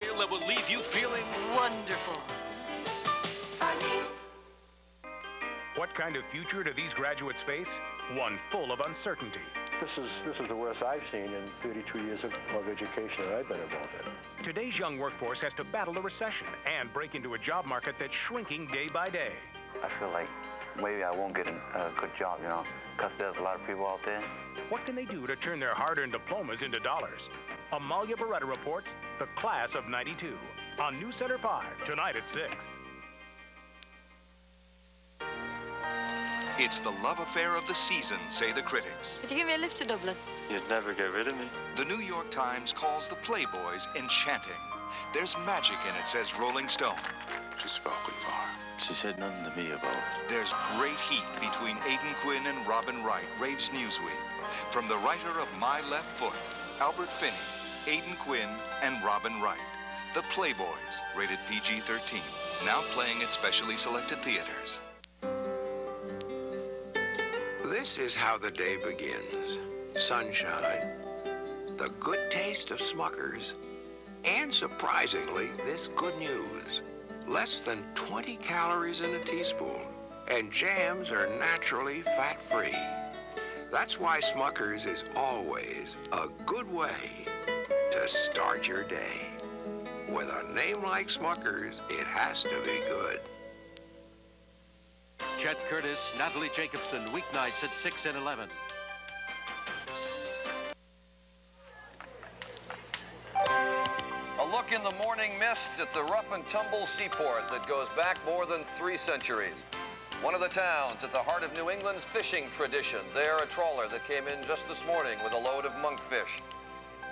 That will leave you feeling wonderful. What kind of future do these graduates face? One full of uncertainty. This is the worst I've seen in 32 years of education that I've been involved in. Today's young workforce has to battle the recession and break into a job market that's shrinking day by day. I feel like maybe I won't get a good job, you know, because there's a lot of people out there. What can they do to turn their hard-earned diplomas into dollars? Amalia Beretta reports The Class of '92 on News Center 5, tonight at 6. It's the love affair of the season, say the critics. Would you give me a lift to Dublin? You'd never get rid of me. The New York Times calls the Playboys enchanting. There's magic in it, says Rolling Stone. She's spoken for. She said nothing to me about it. There's great heat between Aidan Quinn and Robin Wright, raves Newsweek. From the writer of My Left Foot, Albert Finney, Aidan Quinn, and Robin Wright. The Playboys, rated PG-13, now playing at specially selected theaters. This is how the day begins. Sunshine, the good taste of Smuckers, and surprisingly, this good news. Less than 20 calories in a teaspoon, and jams are naturally fat-free. That's why Smuckers is always a good way to start your day. With a name like Smuckers, it has to be good. Chet Curtis, Natalie Jacobson, weeknights at 6 and 11. A look in the morning mist at the rough and tumble seaport that goes back more than 3 centuries. One of the towns at the heart of New England's fishing tradition. There, a trawler that came in just this morning with a load of monkfish.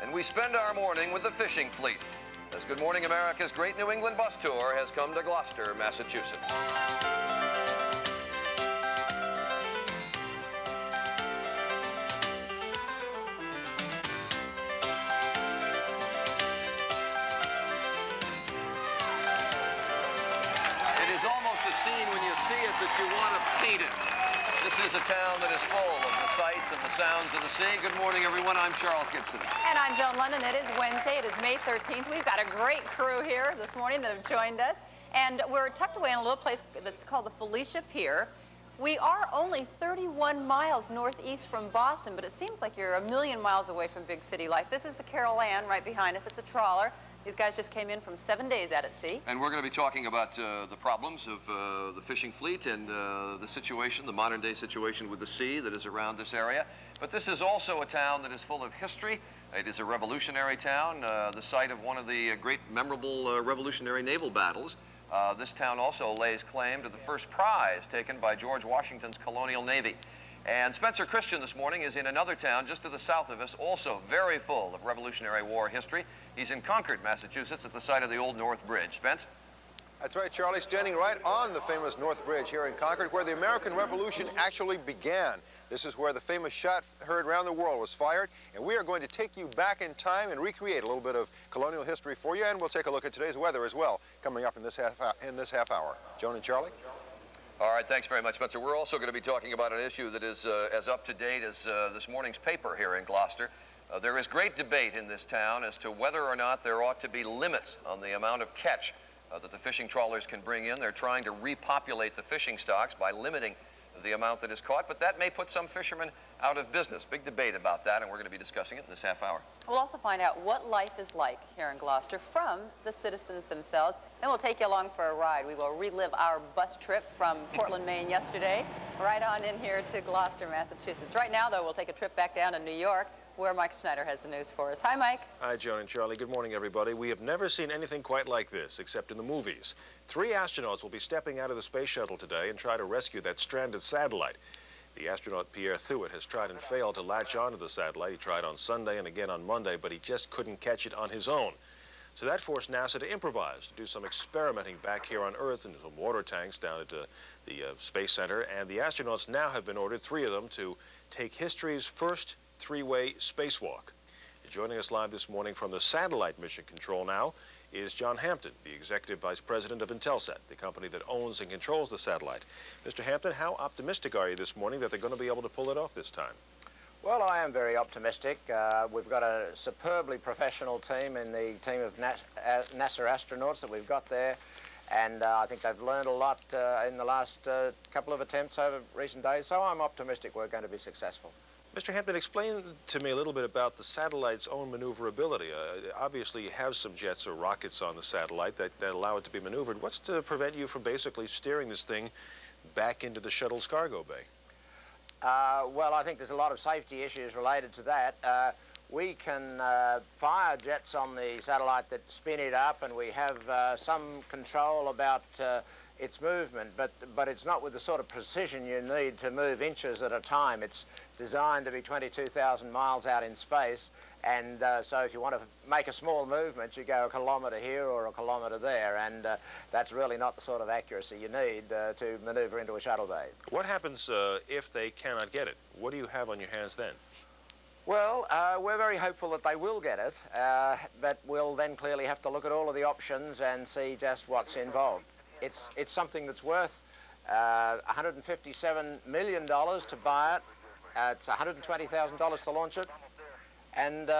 And we spend our morning with the fishing fleet, as Good Morning America's Great New England Bus Tour has come to Gloucester, Massachusetts. Scene when you see it that you want to paint it. This is a town that is full of the sights and the sounds of the sea. Good morning, everyone. I'm Charles Gibson. And I'm Joan London. It is Wednesday. It is May 13th. We've got a great crew here this morning that have joined us. And we're tucked away in a little place that's called the Felicia Pier. We are only 31 miles northeast from Boston, but it seems like you're a million miles away from big city life. This is the Carol Ann right behind us. It's a trawler. These guys just came in from 7 days out at sea. And we're going to be talking about the problems of the fishing fleet and the situation, the modern day situation with the sea that is around this area. But this is also a town that is full of history. It is a revolutionary town, the site of one of the great memorable revolutionary naval battles. This town also lays claim to the first prize taken by George Washington's colonial navy. And Spencer Christian this morning is in another town just to the south of us, also very full of Revolutionary War history. He's in Concord, Massachusetts, at the site of the old North Bridge. Spence? That's right, Charlie, standing right on the famous North Bridge here in Concord, where the American Revolution actually began. This is where the famous shot heard around the world was fired, and we are going to take you back in time and recreate a little bit of colonial history for you, and we'll take a look at today's weather as well, coming up in this half hour. Joan and Charlie? All right, thanks very much, Spencer. We're also going to be talking about an issue that is as up-to-date as this morning's paper here in Gloucester. There is great debate in this town as to whether or not there ought to be limits on the amount of catch that the fishing trawlers can bring in. They're trying to repopulate the fishing stocks by limiting the amount that is caught, but that may put some fishermen out of business. Big debate about that, and we're going to be discussing it in this half hour. We'll also find out what life is like here in Gloucester from the citizens themselves. Then we'll take you along for a ride. We will relive our bus trip from Portland, Maine yesterday, right on in here to Gloucester, Massachusetts. Right now, though, we'll take a trip back down to New York, where Mike Schneider has the news for us. Hi, Mike. Hi, Joan and Charlie. Good morning, everybody. We have never seen anything quite like this, except in the movies. 3 astronauts will be stepping out of the space shuttle today and try to rescue that stranded satellite. The astronaut Pierre Thuot has tried and failed to latch onto the satellite. He tried on Sunday and again on Monday, but he just couldn't catch it on his own. So that forced NASA to improvise, to do some experimenting back here on Earth in some water tanks down at the Space Center. And the astronauts now have been ordered, 3 of them, to take history's first 3-way spacewalk. Joining us live this morning from the Satellite Mission Control now is John Hampton, the Executive Vice President of Intelsat, the company that owns and controls the satellite. Mr. Hampton, how optimistic are you this morning that they're going to be able to pull it off this time? Well, I am very optimistic. We've got a superbly professional team in the team of NASA astronauts that we've got there, and I think they've learned a lot in the last couple of attempts over recent days, so I'm optimistic we're going to be successful. Mr. Hampton, explain to me a little bit about the satellite's own maneuverability. Obviously, you have some jets or rockets on the satellite that allow it to be maneuvered. What's to prevent you from basically steering this thing back into the shuttle's cargo bay? Well, I think there's a lot of safety issues related to that. We can fire jets on the satellite that spin it up, and we have some control about its movement, but it's not with the sort of precision you need to move inches at a time. It's designed to be 22,000 miles out in space, and so if you want to make a small movement, you go a kilometre here or a kilometre there, and that's really not the sort of accuracy you need to manoeuvre into a shuttle bay. What happens if they cannot get it? What do you have on your hands then? Well, we're very hopeful that they will get it, but we'll then clearly have to look at all of the options and see just what's involved. It's something that's worth $157 million to buy it. It's $120,000 to launch it. And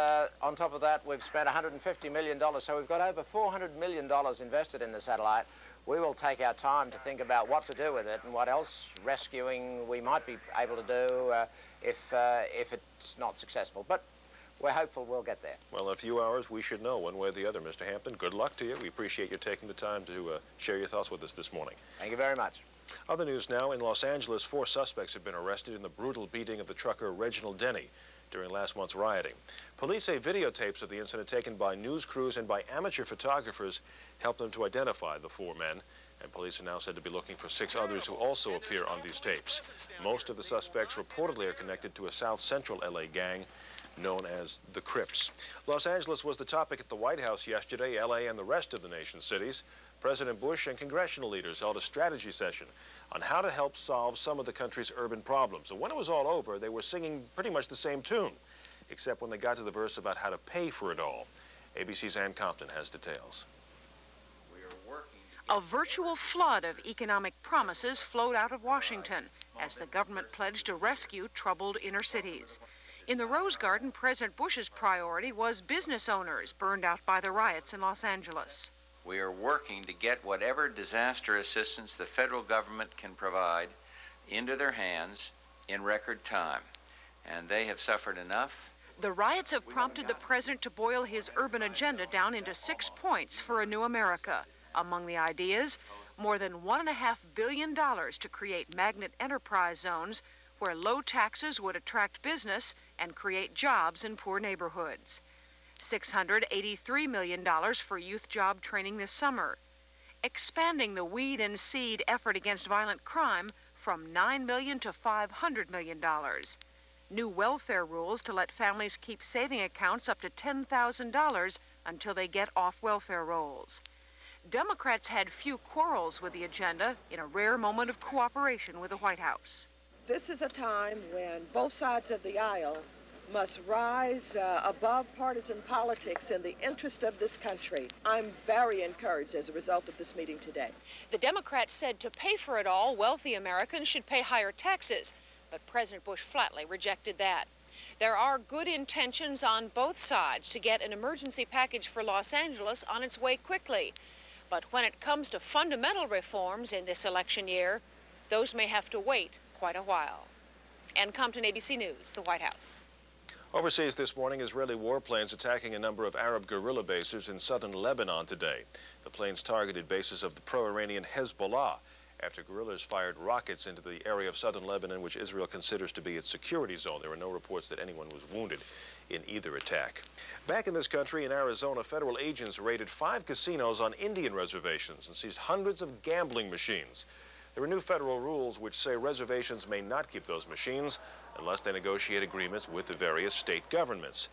on top of that, we've spent $150 million, so we've got over $400 million invested in the satellite. We will take our time to think about what to do with it and what else rescuing we might be able to do if it's not successful. But we're hopeful we'll get there. Well, in a few hours, we should know one way or the other, Mr. Hampton. Good luck to you. We appreciate you taking the time to share your thoughts with us this morning. Thank you very much. Other news now. In Los Angeles, 4 suspects have been arrested in the brutal beating of the trucker Reginald Denny during last month's rioting. Police say videotapes of the incident taken by news crews and by amateur photographers helped them to identify the 4 men. And police are now said to be looking for 6 others who also appear on these tapes. Most of the suspects reportedly are connected to a South Central LA gang known as the Crips. Los Angeles was the topic at the White House yesterday. LA and the rest of the nation's cities. President Bush and congressional leaders held a strategy session on how to help solve some of the country's urban problems. And when it was all over, they were singing pretty much the same tune, except when they got to the verse about how to pay for it all. ABC's Ann Compton has details. A virtual flood of economic promises flowed out of Washington as the government pledged to rescue troubled inner cities. In the Rose Garden, President Bush's priority was business owners burned out by the riots in Los Angeles. We are working to get whatever disaster assistance the federal government can provide into their hands in record time, and they have suffered enough. The riots have prompted the president to boil his urban agenda down into 6 points for a new America. Among the ideas, more than $1.5 billion to create magnet enterprise zones where low taxes would attract business and create jobs in poor neighborhoods. $683 million for youth job training this summer. Expanding the weed and seed effort against violent crime from $9 million to $500 million. New welfare rules to let families keep saving accounts up to $10,000 until they get off welfare rolls. Democrats had few quarrels with the agenda in a rare moment of cooperation with the White House. This is a time when both sides of the aisle must rise above partisan politics in the interest of this country. I'm very encouraged as a result of this meeting today. The Democrats said to pay for it all, wealthy Americans should pay higher taxes, but President Bush flatly rejected that. There are good intentions on both sides to get an emergency package for Los Angeles on its way quickly. But when it comes to fundamental reforms in this election year, those may have to wait quite a while. Ann Compton, ABC News, the White House. Overseas this morning, Israeli warplanes attacking a number of Arab guerrilla bases in southern Lebanon today. The planes targeted bases of the pro-Iranian Hezbollah after guerrillas fired rockets into the area of southern Lebanon, which Israel considers to be its security zone. There are no reports that anyone was wounded in either attack. Back in this country, in Arizona, federal agents raided 5 casinos on Indian reservations and seized hundreds of gambling machines. There are new federal rules which say reservations may not keep those machines unless they negotiate agreements with the various state governments.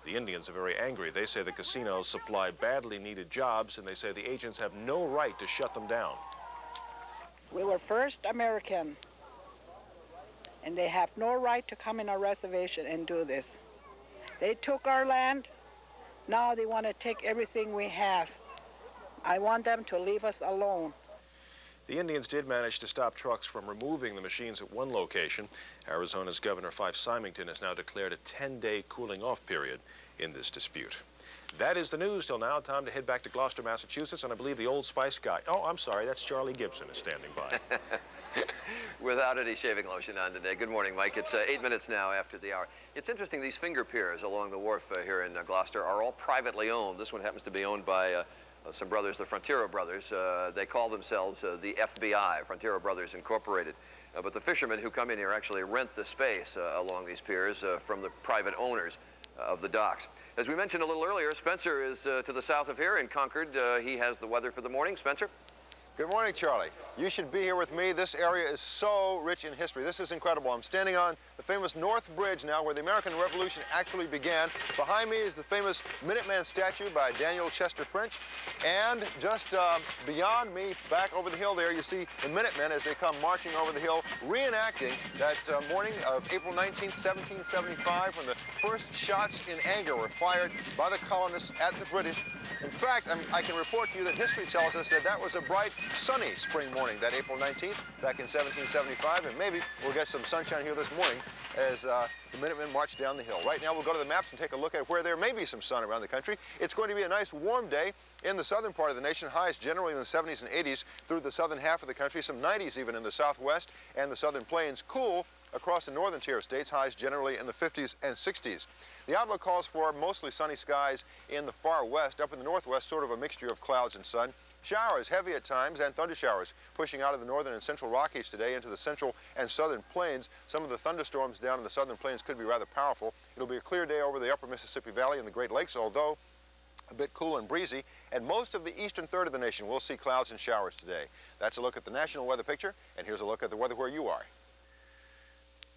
The Indians are very angry. They say the casinos supply badly needed jobs, and they say the agents have no right to shut them down. We were first American, and they have no right to come in our reservation and do this. They took our land. Now they want to take everything we have. I want them to leave us alone. The Indians did manage to stop trucks from removing the machines at one location. Arizona's Governor Fife Symington has now declared a 10-day cooling-off period in this dispute. That is the news till now. Time to head back to Gloucester, Massachusetts, and I believe the Old Spice guy. Oh, I'm sorry, that's Charlie Gibson is standing by. Without any shaving lotion on today. Good morning, Mike. It's 8 minutes now after the hour. It's interesting, these finger piers along the wharf here in Gloucester are all privately owned. This one happens to be owned by some brothers, the Frontiero brothers. They call themselves the FBI, Frontiero Brothers Incorporated. But the fishermen who come in here actually rent the space along these piers from the private owners of the docks. As we mentioned a little earlier, Spencer is to the south of here in Concord. He has the weather for the morning. Spencer? Good morning, Charlie. You should be here with me. This area is so rich in history. This is incredible. I'm standing on the famous North Bridge now, where the American Revolution actually began. Behind me is the famous Minuteman statue by Daniel Chester French. And just beyond me, back over the hill there, you see the Minutemen as they come marching over the hill, reenacting that morning of April 19th, 1775, when the first shots in anger were fired by the colonists at the British. In fact, I can report to you that history tells us that that was a bright, sunny spring morning, that April 19th, back in 1775, and maybe we'll get some sunshine here this morning as the Minutemen march down the hill. Right now, we'll go to the maps and take a look at where there may be some sun around the country. It's going to be a nice warm day in the southern part of the nation, highs generally in the 70s and 80s through the southern half of the country, some 90s even in the southwest and the southern plains. Cool across the northern tier of states, highs generally in the 50s and 60s. The outlook calls for mostly sunny skies in the far west. Up in the northwest, sort of a mixture of clouds and sun. Showers, heavy at times, and thunder showers pushing out of the northern and central Rockies today into the central and southern plains. Some of the thunderstorms down in the southern plains could be rather powerful. It'll be a clear day over the upper Mississippi Valley and the Great Lakes, although a bit cool and breezy. And most of the eastern third of the nation will see clouds and showers today. That's a look at the national weather picture, and here's a look at the weather where you are.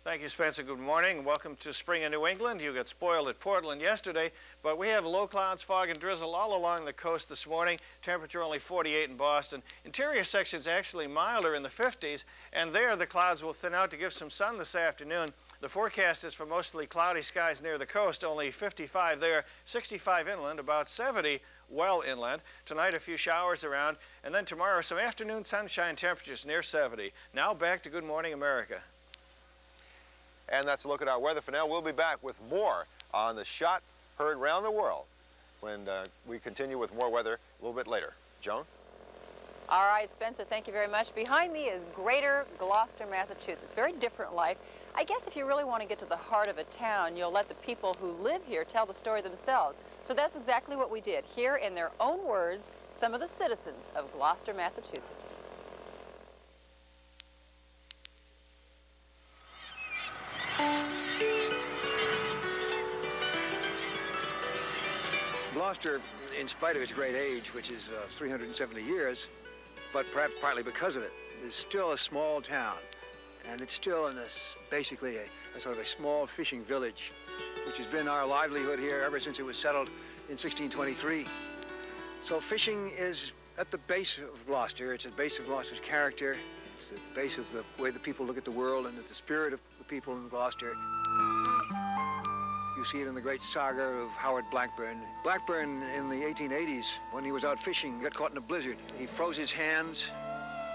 Thank you, Spencer. Good morning. Welcome to spring in New England. You got spoiled at Portland yesterday, but we have low clouds, fog, and drizzle all along the coast this morning. Temperature only 48 in Boston. Interior sections actually milder in the 50s, and there the clouds will thin out to give some sun this afternoon. The forecast is for mostly cloudy skies near the coast, only 55 there, 65 inland, about 70 well inland. Tonight a few showers around, and then tomorrow some afternoon sunshine, temperatures near 70. Now back to Good Morning America. And that's a look at our weather for now. We'll be back with more on the shot heard around the world when we continue with more weather a little bit later. Joan? All right, Spencer, thank you very much. Behind me is Greater Gloucester, Massachusetts. Very different life. I guess if you really want to get to the heart of a town, you'll let the people who live here tell the story themselves. So that's exactly what we did. Here, in their own words, some of the citizens of Gloucester, Massachusetts. Gloucester, in spite of its great age, which is 370 years, but perhaps partly because of it, is still a small town. And it's still in basically a sort of a small fishing village, which has been our livelihood here ever since it was settled in 1623. So fishing is at the base of Gloucester. It's at the base of Gloucester's character. It's the base of the way the people look at the world, and it's the spirit of the people in Gloucester. You see it in the great saga of Howard Blackburn. Blackburn in the 1880s, when he was out fishing, got caught in a blizzard. He froze his hands.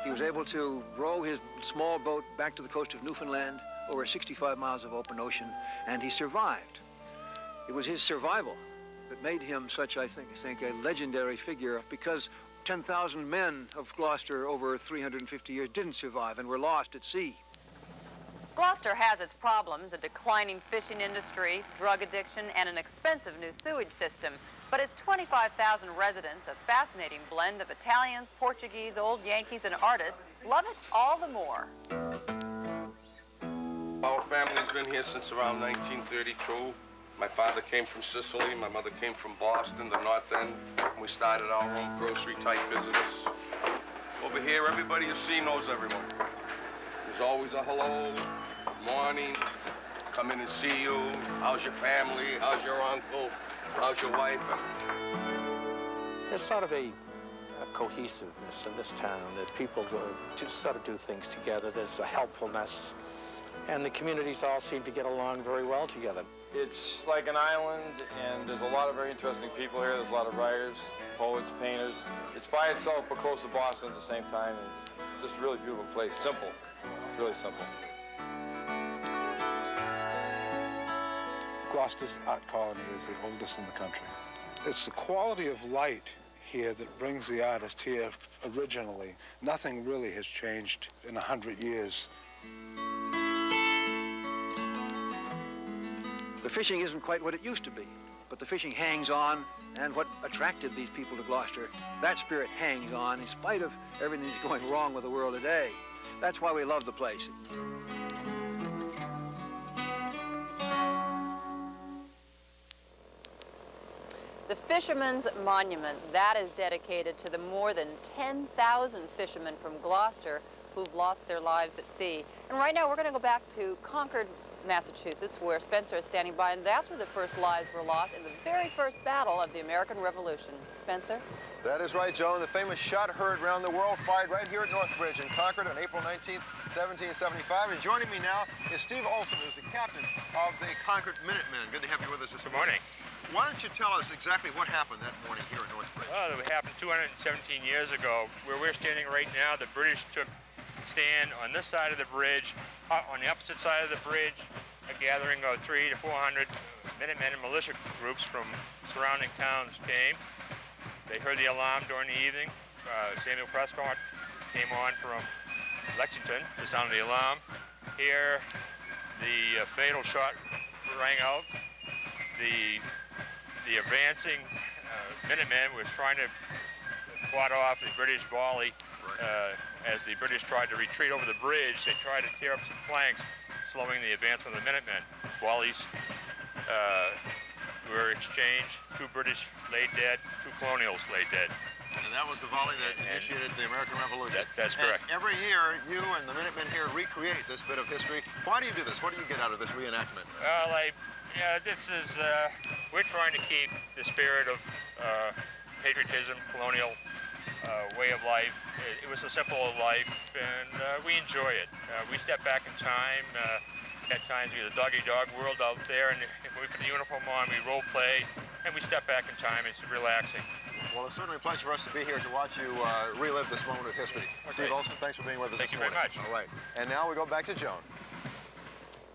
He was able to row his small boat back to the coast of Newfoundland over 65 miles of open ocean, and he survived. It was his survival that made him such, I think, a legendary figure, because 10,000 men of Gloucester over 350 years didn't survive and were lost at sea. Gloucester has its problems, a declining fishing industry, drug addiction, and an expensive new sewage system. But its 25,000 residents, a fascinating blend of Italians, Portuguese, old Yankees, and artists, love it all the more. Our family's been here since around 1932. My father came from Sicily, my mother came from Boston, the North End. We started our own grocery-type business. Over here, everybody you see knows everyone. There's always a hello, morning, come in and see you. How's your family? How's your uncle? How's your wife? There's sort of a cohesiveness in this town, that people just sort of do things together. There's a helpfulness, and the communities all seem to get along very well together. It's like an island, and there's a lot of very interesting people here. There's a lot of writers, poets, painters. It's by itself but close to Boston at the same time, and just a really beautiful place. Simple. It's really simple. Gloucester's art colony is the oldest in the country. It's the quality of light here that brings the artist here originally. Nothing really has changed in 100 years. The fishing isn't quite what it used to be, but the fishing hangs on, and what attracted these people to Gloucester, that spirit hangs on in spite of everything that's going wrong with the world today. That's why we love the place. The Fisherman's Monument, that is dedicated to the more than 10,000 fishermen from Gloucester who've lost their lives at sea. And right now we're going to go back to Concord, Massachusetts, where Spencer is standing by, and that's where the first lives were lost in the very first battle of the American Revolution. Spencer? That is right, Joan. The famous shot heard around the world fired right here at Northbridge in Concord on April 19th, 1775. And joining me now is Steve Olson, who's the captain of the Concord Minutemen. Good to have you with us this morning. Why don't you tell us exactly what happened that morning here at Northbridge? Well, it happened 217 years ago. Where we're standing right now, the British took stand on this side of the bridge. On the opposite side of the bridge, a gathering of 300 to 400 Minutemen and militia groups from surrounding towns came. They heard the alarm during the evening. Samuel Prescott came on from Lexington to sound the alarm. Here, the fatal shot rang out. The advancing Minutemen was trying to fought off the British volley. As the British tried to retreat over the bridge, they tried to tear up some flanks, slowing the advancement of the Minutemen. Volleys were exchanged. 2 British lay dead, 2 Colonials lay dead. And that was the volley that initiated the American Revolution. That's correct. And every year, you and the Minutemen here recreate this bit of history. Why do you do this? What do you get out of this reenactment? Well, this is, we're trying to keep the spirit of patriotism, colonial way of life. It was a simple life, and we enjoy it. We step back in time. At times, we have the dog-eat-dog world out there, and if we put the uniform on, we role play, and we step back in time. It's relaxing. Well, it's certainly a pleasure for us to be here to watch you relive this moment of history. Okay. Steve Olson, thanks for being with us this morning. Thank you very much. All right. And now we go back to Joan.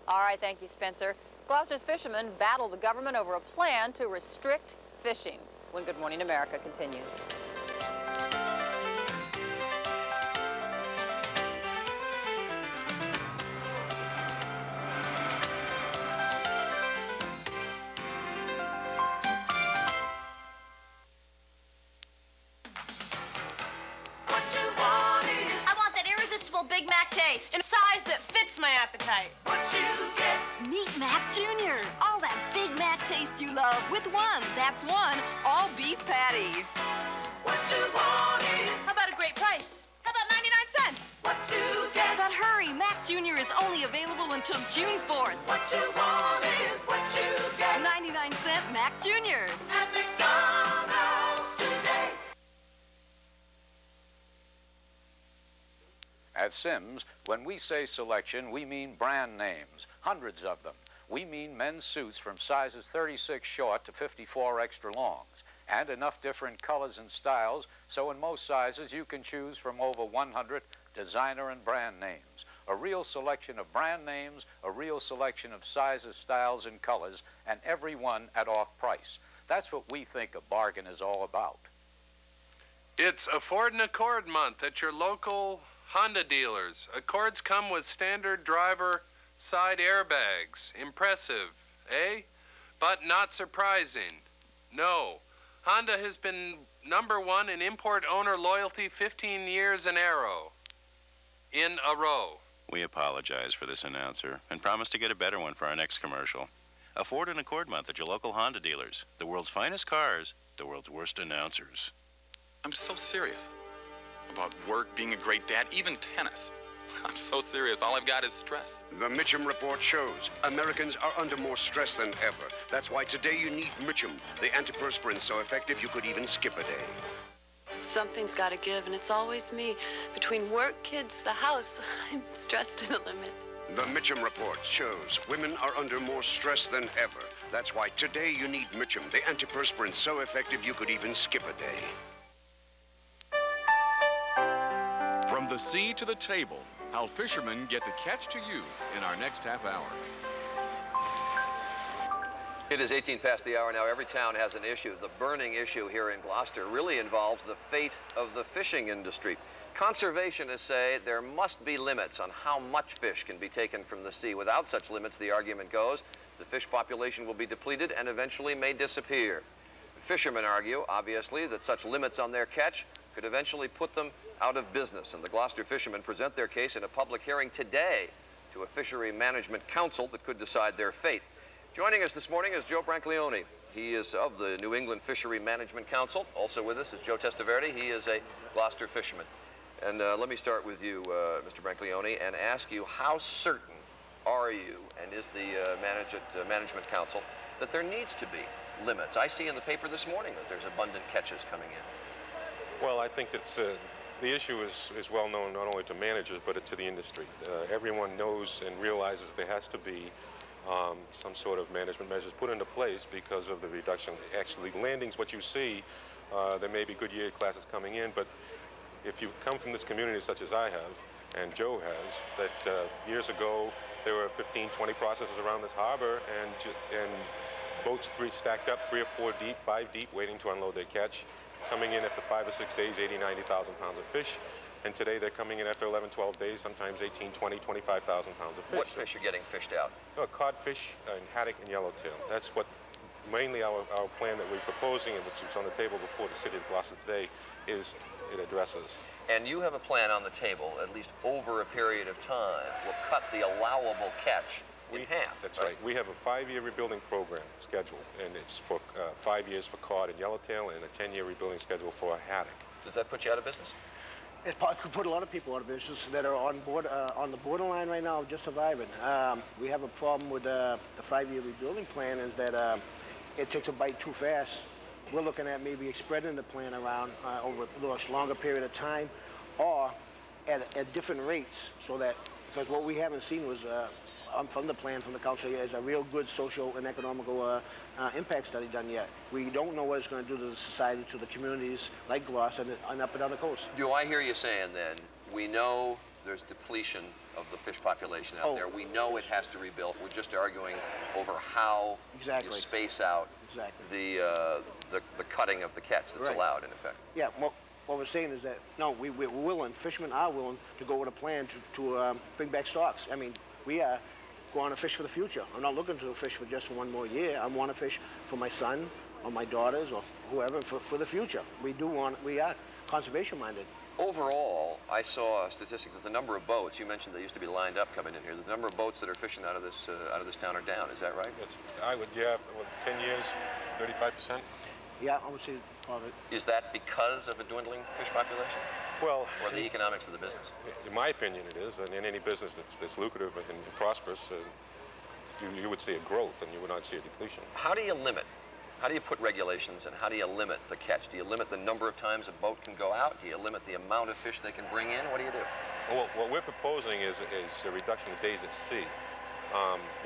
All right, thank you, Spencer. Gloucester's fishermen battled the government over a plan to restrict fishing. When Good Morning America continues. Big Mac taste in a size that fits my appetite. What you get? Meet Mac Jr. All that Big Mac taste you love with one. That's one all-beef patty. What you want is... How about a great price? How about 99 cents? What you get? But hurry, Mac Jr. is only available until June 4th. What you want is what you get. 99-cent Mac Jr. At McDonald's today. At Simms, when we say selection, we mean brand names, hundreds of them. We mean men's suits from sizes 36 short to 54 extra longs, and enough different colors and styles, so in most sizes you can choose from over 100 designer and brand names. A real selection of brand names, a real selection of sizes, styles, and colors, and every one at off price. That's what we think a bargain is all about. It's a Ford and Accord month at your local Honda dealers. Accords come with standard driver side airbags. Impressive, eh? But not surprising. No. Honda has been #1 in import owner loyalty 15 years in a row. We apologize for this announcer and promise to get a better one for our next commercial. A Ford and Accord month at your local Honda dealers. The world's finest cars, the world's worst announcers. I'm so serious. About work, being a great dad, even tennis. I'm so serious. All I've got is stress. The Mitchum report shows Americans are under more stress than ever. That's why today you need Mitchum, the antiperspirant so effective you could even skip a day. Something's got to give, and it's always me. Between work, kids, the house, I'm stressed to the limit. The Mitchum report shows women are under more stress than ever. That's why today you need Mitchum, the antiperspirant so effective you could even skip a day. From the sea to the table, how fishermen get the catch to you in our next half hour. It is 18 past the hour now. Every town has an issue. The burning issue here in Gloucester really involves the fate of the fishing industry. Conservationists say there must be limits on how much fish can be taken from the sea. Without such limits, the argument goes, the fish population will be depleted and eventually may disappear. Fishermen argue, obviously, that such limits on their catch could eventually put them out of business. And the Gloucester fishermen present their case in a public hearing today to a fishery management council that could decide their fate. Joining us this morning is Joe Brancaleone. He is of the New England Fishery Management Council. Also with us is Joe Testaverde. He is a Gloucester fisherman. And let me start with you, Mr. Brancaleone, and ask you, how certain are you, and is the Management Council, that there needs to be limits? I see in the paper this morning that there's abundant catches coming in. Well, I think that's, the issue is well known not only to managers, but to the industry. Everyone knows and realizes there has to be some sort of management measures put into place because of the reduction. Actually, landings, what you see, there may be good year classes coming in, but if you come from this community such as I have, and Joe has, that years ago there were 15, 20 processors around this harbor, and boats stacked up 3 or 4 deep, 5 deep, waiting to unload their catch, coming in after 5 or 6 days, 80,000, 90,000 pounds of fish. And today they're coming in after 11, 12 days, sometimes 18, 20, 25,000 pounds of fish. What fish are getting fished out? Codfish and haddock and yellowtail. That's what mainly our plan that we're proposing, and which is on the table before the city of Gloucester today, is it addresses. And you have a plan on the table, at least over a period of time, will cut the allowable catch in half. That's right. We have a 5-year rebuilding program scheduled, and it's for 5 years for cod and yellowtail, and a 10-year rebuilding schedule for haddock. Does that put you out of business? It could put a lot of people out of business that are on the borderline right now of just surviving. We have a problem with the 5-year rebuilding plan, is that it takes a bite too fast. We're looking at maybe spreading the plan around over a much longer period of time, or at different rates, so that, because what we haven't seen was from the plan from the council is a real good social and economical impact study done yet. We don't know what it's going to do to the society, to the communities like Gloucester and up and down the coast. Do I hear you saying then, we know there's depletion of the fish population out there. We know it has to rebuild. We're just arguing over how you space out the cutting of the catch that's allowed, in effect. Yeah, well, what we're saying is that, no, we're willing, fishermen are willing to go with a plan to bring back stocks. I mean, we are going to fish for the future. I'm not looking to fish for just one more year. I want to fish for my son or my daughters or whoever for the future. We are conservation minded. Overall, I saw a statistic that the number of boats, you mentioned they used to be lined up coming in here, the number of boats that are fishing out of this town are down. Is that right? Yeah, 10 years, 35%. Yeah, I would say part of it. Is that because of a dwindling fish population? Well, or the economics of the business? In my opinion, it is. And in any business that's lucrative and prosperous, you would see a growth and you would not see a depletion. How do you limit? How do you put regulations, and how do you limit the catch? Do you limit the number of times a boat can go out? Do you limit the amount of fish they can bring in? What do you do? Well, what we're proposing is a reduction of days at sea.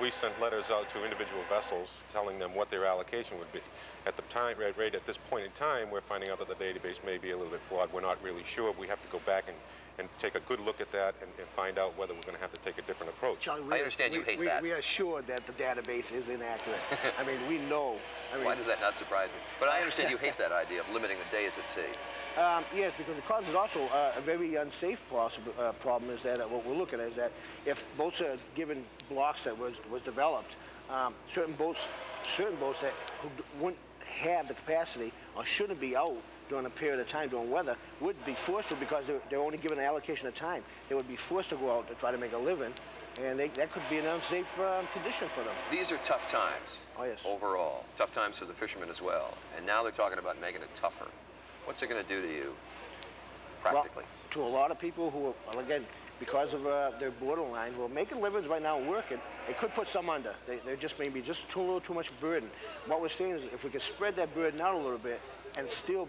We sent letters out to individual vessels telling them what their allocation would be. At the time, right at this point in time, we're finding out that the database may be a little bit flawed. We're not really sure. We have to go back and take a good look at that and find out whether we're going to have to take a different approach. Charlie, I understand you hate that. We are sure that the database is inaccurate. I mean, we know. Why does that not surprise me? But I understand you hate that idea of limiting the days at sea. Yes, because it causes also a very unsafe problem is that what we're looking at is that if boats are given blocks that was developed, certain boats that wouldn't have the capacity or shouldn't be out during a period of time during weather would be forced to, because they're only given an allocation of time. They would be forced to go out to try to make a living, and that could be an unsafe condition for them. These are tough times. Oh, yes. Overall. Tough times for the fishermen as well. And now they're talking about making it tougher. What's it going to do to you, practically? Well, to a lot of people who are, again, because of their borderline, who are making livings right now and working, it could put some under. They're just maybe just a little too much burden. What we're saying is if we could spread that burden out a little bit and still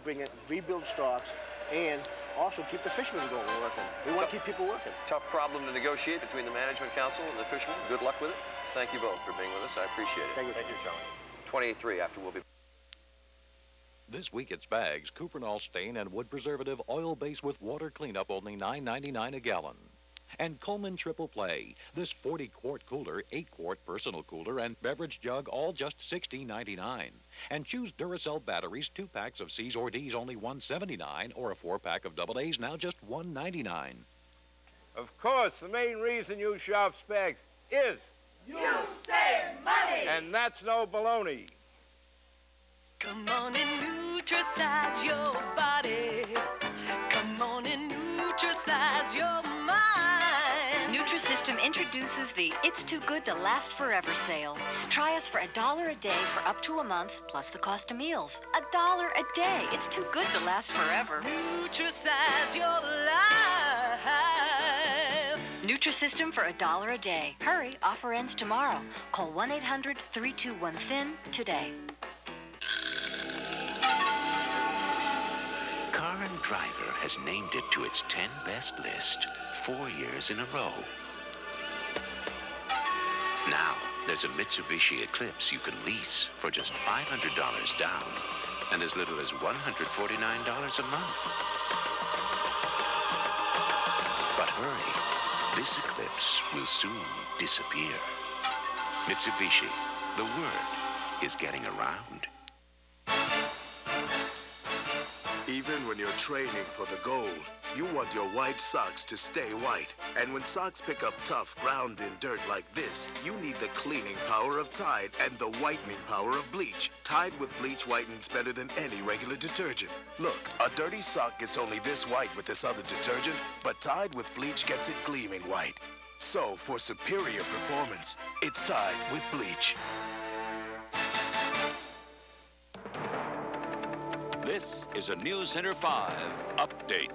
rebuild stocks and also keep the fishermen going and working. We want to keep people working. Tough problem to negotiate between the Management Council and the fishermen. Good luck with it. Thank you both for being with us. I appreciate it. Thank you. Thank you, Charlie. 23 after we'll be. This week it's bags, Cuprinol stain and wood preservative oil base with water cleanup only $9.99 a gallon. And Coleman Triple Play, this 40-quart cooler, 8-quart personal cooler, and beverage jug, all just $16.99. And choose Duracell batteries, 2 packs of C's or D's, only $1.79, or a 4-pack of AA's, now just $1.99. Of course, the main reason you shop Specs is you save money! And that's no baloney. Come on and nutricize your body. Come on and nutricize your mind. Nutrisystem introduces the It's Too Good to Last Forever sale. Try us for $1 a day for up to a month, plus the cost of meals. $1 a day. It's too good to last forever. Nutricize your life. Nutrisystem for $1 a day. Hurry, offer ends tomorrow. Call 1-800-321-THIN today. Car and Driver has named it to its 10 best list 4 years in a row. Now, there's a Mitsubishi Eclipse you can lease for just $500 down and as little as $149 a month. But hurry, this Eclipse will soon disappear. Mitsubishi, the word is getting around. Even when you're training for the gold, you want your white socks to stay white. And when socks pick up tough, ground-in dirt like this, you need the cleaning power of Tide and the whitening power of bleach. Tide with bleach whitens better than any regular detergent. Look, a dirty sock gets only this white with this other detergent, but Tide with bleach gets it gleaming white. So, for superior performance, it's Tide with bleach. This is a News Center 5 update.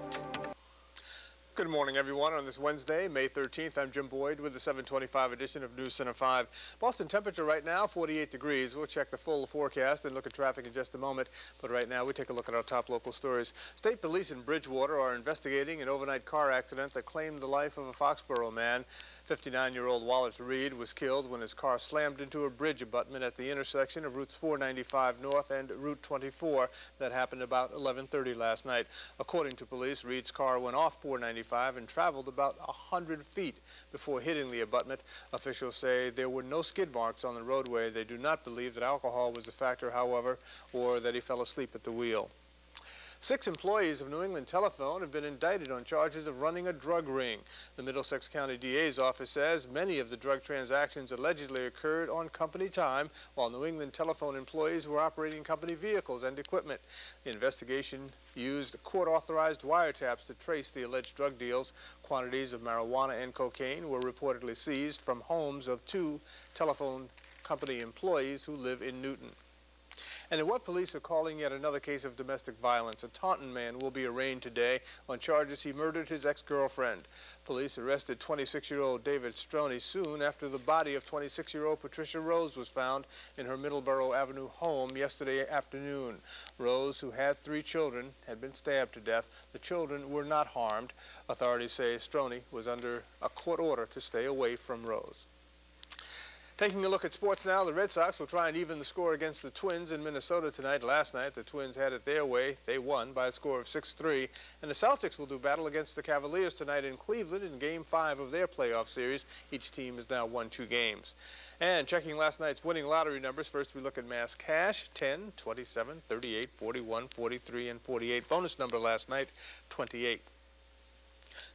Good morning, everyone. On this Wednesday, May 13th, I'm Jim Boyd with the 725 edition of News Center 5. Boston temperature right now, 48 degrees. We'll check the full forecast and look at traffic in just a moment. But right now, we take a look at our top local stories. State police in Bridgewater are investigating an overnight car accident that claimed the life of a Foxborough man. 59-year-old Wallace Reed was killed when his car slammed into a bridge abutment at the intersection of Routes 495 North and Route 24. That happened about 11:30 last night. According to police, Reed's car went off 495 and traveled about 100 feet before hitting the abutment. Officials say there were no skid marks on the roadway. They do not believe that alcohol was a factor, however, or that he fell asleep at the wheel. 6 employees of New England Telephone have been indicted on charges of running a drug ring. The Middlesex County DA's office says many of the drug transactions allegedly occurred on company time, while New England Telephone employees were operating company vehicles and equipment. The investigation used court-authorized wiretaps to trace the alleged drug deals. Quantities of marijuana and cocaine were reportedly seized from homes of 2 telephone company employees who live in Newton. And in what police are calling yet another case of domestic violence, a Taunton man will be arraigned today on charges he murdered his ex-girlfriend. Police arrested 26-year-old David Stroney soon after the body of 26-year-old Patricia Rose was found in her Middleborough Avenue home yesterday afternoon. Rose, who had 3 children, had been stabbed to death. The children were not harmed. Authorities say Stroney was under a court order to stay away from Rose. Taking a look at sports now, the Red Sox will try and even the score against the Twins in Minnesota tonight. Last night, the Twins had it their way. They won by a score of 6-3. And the Celtics will do battle against the Cavaliers tonight in Cleveland in Game 5 of their playoff series. Each team has now won 2 games. And checking last night's winning lottery numbers, first we look at mass cash, 10, 27, 38, 41, 43, and 48. Bonus number last night, 28.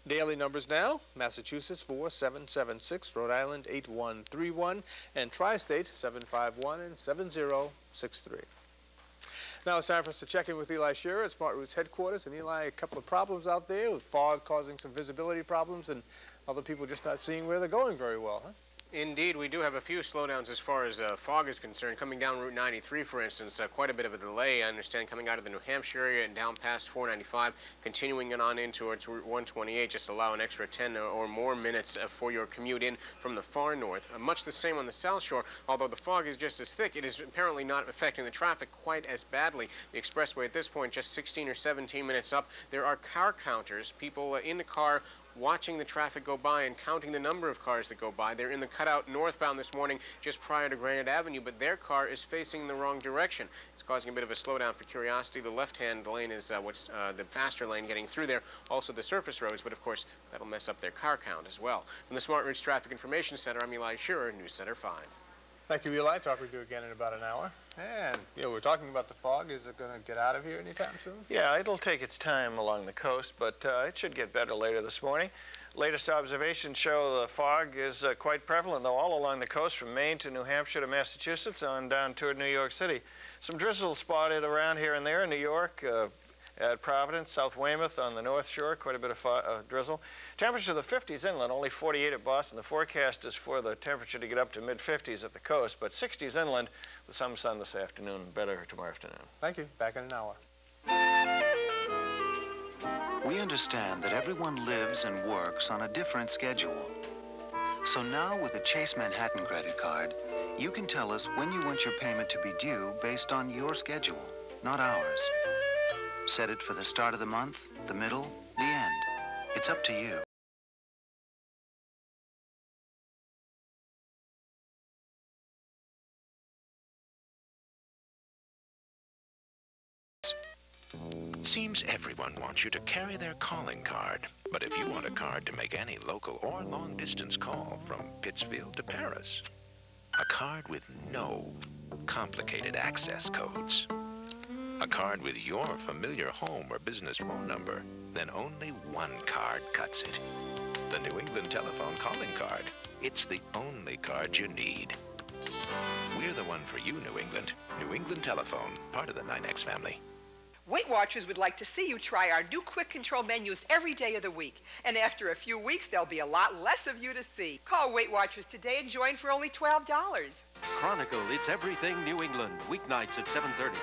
Daily numbers now, Massachusetts 4776, Rhode Island 8131, and Tri-State 751 and 7063. Now it's time for us to check in with Eli Shearer at Smart Routes headquarters. And Eli, a couple of problems out there with fog causing some visibility problems and other people just not seeing where they're going very well, huh? Indeed, we do have a few slowdowns as far as fog is concerned. Coming down Route 93, for instance, quite a bit of a delay, I understand, coming out of the New Hampshire area and down past 495, continuing on in towards Route 128. Just allow an extra 10 or more minutes for your commute in from the far north. Much the same on the South Shore, although the fog is just as thick, it is apparently not affecting the traffic quite as badly. The expressway at this point, just 16 or 17 minutes up. There are car counters, people in the car watching the traffic go by and counting the number of cars that go by. They're in the cutout northbound this morning just prior to Granite Avenue, but their car is facing the wrong direction. It's causing a bit of a slowdown for curiosity. The left-hand lane is what's the faster lane getting through there, also the surface roads, but of course that'll mess up their car count as well. From the Smart Routes Traffic Information Center, I'm Eli Shearer, News Center 5. Thank you, Eli. Talk with you again in about an hour. And, we're talking about the fog. Is it going to get out of here anytime soon? Yeah, it'll take its time along the coast, but it should get better later this morning. Latest observations show the fog is quite prevalent, though, all along the coast from Maine to New Hampshire to Massachusetts on down toward New York City. Some drizzle spotted around here and there in New York, at Providence, South Weymouth on the North Shore, quite a bit of drizzle. Temperature of the 50s inland, only 48 at Boston. The forecast is for the temperature to get up to mid-50s at the coast, but 60s inland with some sun this afternoon, better tomorrow afternoon. Thank you. Back in an hour. We understand that everyone lives and works on a different schedule. So now with the Chase Manhattan credit card, you can tell us when you want your payment to be due based on your schedule, not ours. Set it for the start of the month, the middle, the end. It's up to you. Seems everyone wants you to carry their calling card. But if you want a card to make any local or long-distance call from Pittsfield to Paris, a card with no complicated access codes, a card with your familiar home or business phone number, then only one card cuts it. The New England Telephone Calling Card. It's the only card you need. We're the one for you, New England. New England Telephone, part of the 9X family. Weight Watchers would like to see you try our new quick control menus every day of the week. And after a few weeks, there'll be a lot less of you to see. Call Weight Watchers today and join for only $12. Chronicle, it's everything New England. Weeknights at 7:30.